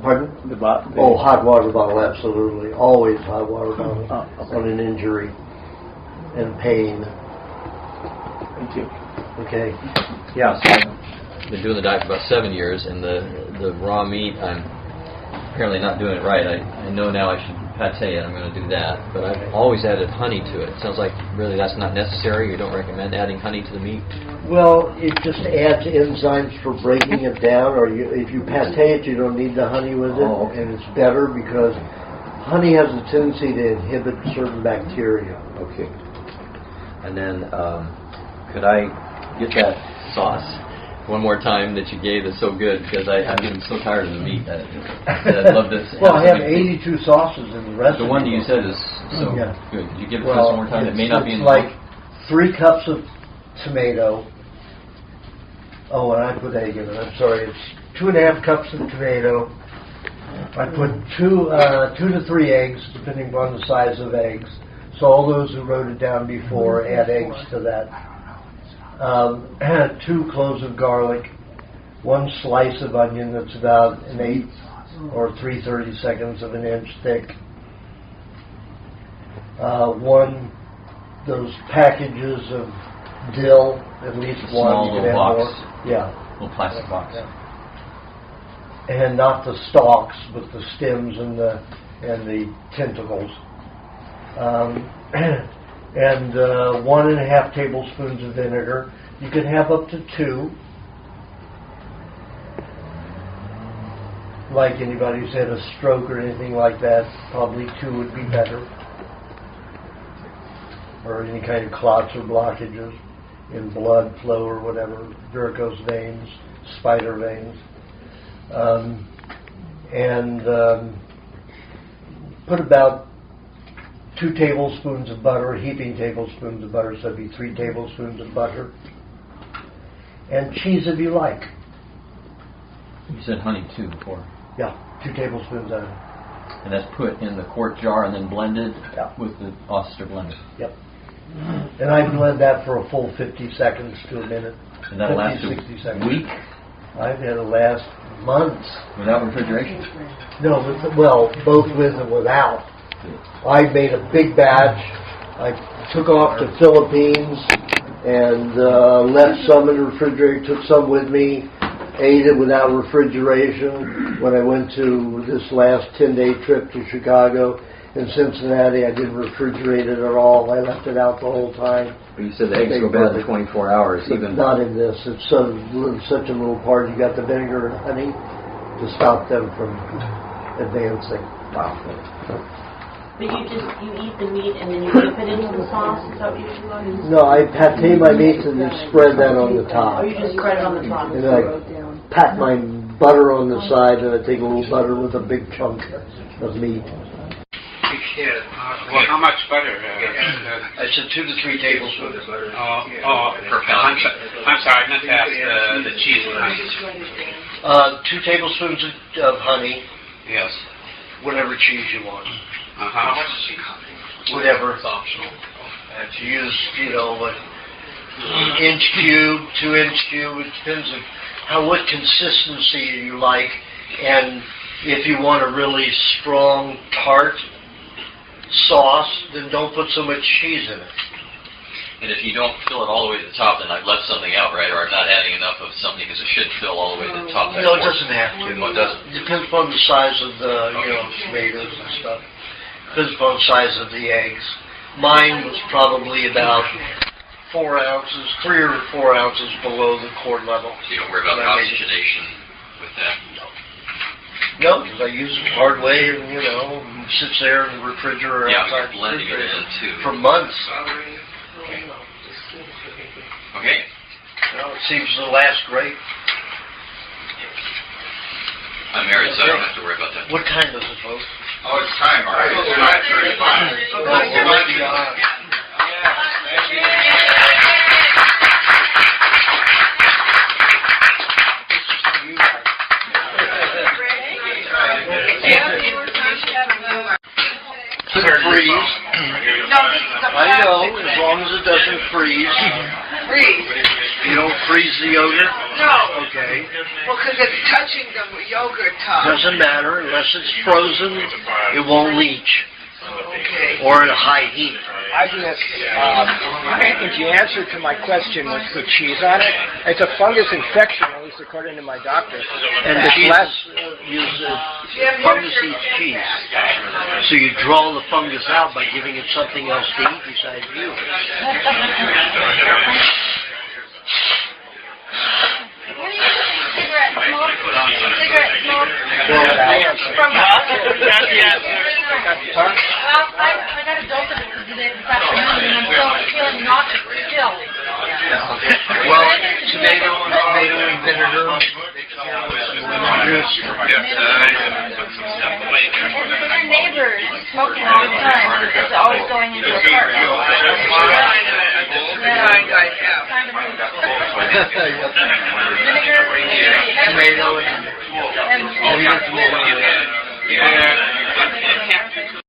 Speaker 1: Pardon? Hot water bottle, absolutely. Always hot water bottle on an injury and pain.
Speaker 20: Thank you.
Speaker 1: Okay.
Speaker 6: Yeah, so I've been doing the diet for about 7 years, and the raw meat, I'm apparently not doing it right. I know now I should pate it. I'm going to do that. But I've always added honey to it. It sounds like really that's not necessary. You don't recommend adding honey to the meat?
Speaker 1: Well, it just adds enzymes for breaking it down, or if you pate it, you don't need the honey with it, and it's better because honey has a tendency to inhibit certain bacteria.
Speaker 6: Okay. And then, could I get that sauce one more time that you gave that's so good? Because I'm getting so tired of the meat. I'd love this.
Speaker 1: Well, I have 82 sauces in the recipe.
Speaker 6: The one you said is so good. Could you give it to us one more time? It may not be in the
Speaker 1: like 3 cups of tomato. Oh, and I put egg in it. I'm sorry. It's 2.5 cups of tomato. I put 2 to 3 eggs, depending upon the size of eggs. So all those who wrote it down before, add eggs to that. 2 cloves of garlic, 1 slice of onion that's about 1/8 or 3/32 of an inch thick. 1 those packages of dill, at least 1.
Speaker 6: Small little box.
Speaker 1: More. Yeah.
Speaker 6: Little plastic box.
Speaker 1: Yeah. And not the stalks, but the stems and the tentacles. And 1.5 tablespoons of vinegar. You can have up to 2. Like anybody who's had a stroke or anything like that, probably 2 would be better. Or any kind of clots or blockages in blood flow or whatever, varicose veins, spider veins. Put about 2 tablespoons of butter, heaping tablespoons of butter, so it'd be 3 tablespoons of butter. And cheese if you like.
Speaker 6: You said honey too before.
Speaker 1: Yeah, 2 tablespoons of honey.
Speaker 6: And that's put in the quart jar and then blended with the Oster blender.
Speaker 1: Yep. And I blend that for a full 50 seconds to a minute.
Speaker 6: And that'll last
Speaker 1: 60
Speaker 6: a
Speaker 1: seconds.
Speaker 6: week?
Speaker 1: I've had it last months.
Speaker 6: Without refrigeration?
Speaker 1: No, both with and without. I made a big batch. I took off to Philippines and left some in the refrigerator, took some with me, ate it without refrigeration. When I went to this last 10-day trip to Chicago, in Cincinnati, I didn't refrigerate it at all. I left it out the whole time.
Speaker 6: But you said the eggs go bad in 24 hours. Even
Speaker 1: not in this. It's such a little part. You got the vinegar and honey to stop them from advancing. Wow.
Speaker 8: But you eat the meat and then you dip it into the sauce? Is that what you do?
Speaker 1: No, I pate my meat and then spread that on the top.
Speaker 8: Oh, you just spread it on the top.
Speaker 1: And I pat my butter on the side, and I take a little butter with a big chunk of meat.
Speaker 3: Well, how much butter?
Speaker 1: I said 2 to 3 tablespoons of butter.
Speaker 3: Per pound. I'm sorry, I meant to ask the cheese and honey.
Speaker 1: 2 tablespoons of honey.
Speaker 3: Yes.
Speaker 1: Whatever cheese you want.
Speaker 3: How much is cheese?
Speaker 1: Whatever. It's optional. If you use, inch cube, 2 inch cube, it depends on what consistency you like, and if you want a really strong, tart sauce, then don't put so much cheese in it.
Speaker 6: And if you don't fill it all the way to the top, then I've left something out, right? Or I'm not adding enough of something because it should fill all the way to the top.
Speaker 1: No, it doesn't have to.
Speaker 6: No, it doesn't.
Speaker 1: It depends upon the size of the, tomatoes and stuff. Depends upon the size of the eggs. Mine was probably about 4 ounces, 3 or 4 ounces below the quart level.
Speaker 6: So you don't worry about oxygenation with that?
Speaker 1: No, because I use it the hard way, and it sits there in the refrigerator.
Speaker 6: Yeah,
Speaker 1: outside
Speaker 6: you're blending it in too.
Speaker 1: For months.
Speaker 6: Okay.
Speaker 1: It seems to last great.
Speaker 6: I'm married, so I don't have to worry about that.
Speaker 1: What time is it, folks?
Speaker 3: Oh, it's time. All right. It's 5:35.
Speaker 1: We're right beyond.
Speaker 3: Yeah.
Speaker 1: yogurt doesn't freeze.
Speaker 4: Freeze.
Speaker 1: You don't freeze the yogurt?
Speaker 4: No.
Speaker 1: Okay.
Speaker 4: Well, because it's touching the yogurt tub.
Speaker 1: Doesn't matter. Unless it's frozen, it won't leach.
Speaker 4: Okay.
Speaker 1: Or at a high heat.
Speaker 20: I think the answer to my question was put cheese on it. It's a fungus infection, at least according to my doctor.
Speaker 1: And cheese fungus eats cheese. So you draw the fungus out by giving it something else to eat besides you.
Speaker 15: Cigarette smoke.
Speaker 1: Well,
Speaker 15: Well, I got a dose of it today this afternoon, and I'm still feeling nauseous still.
Speaker 1: well, tomato and vinegar.
Speaker 15: And for your neighbors smoking all the time, it's always going into a apartment.
Speaker 1: Tomato and
Speaker 15: tomato.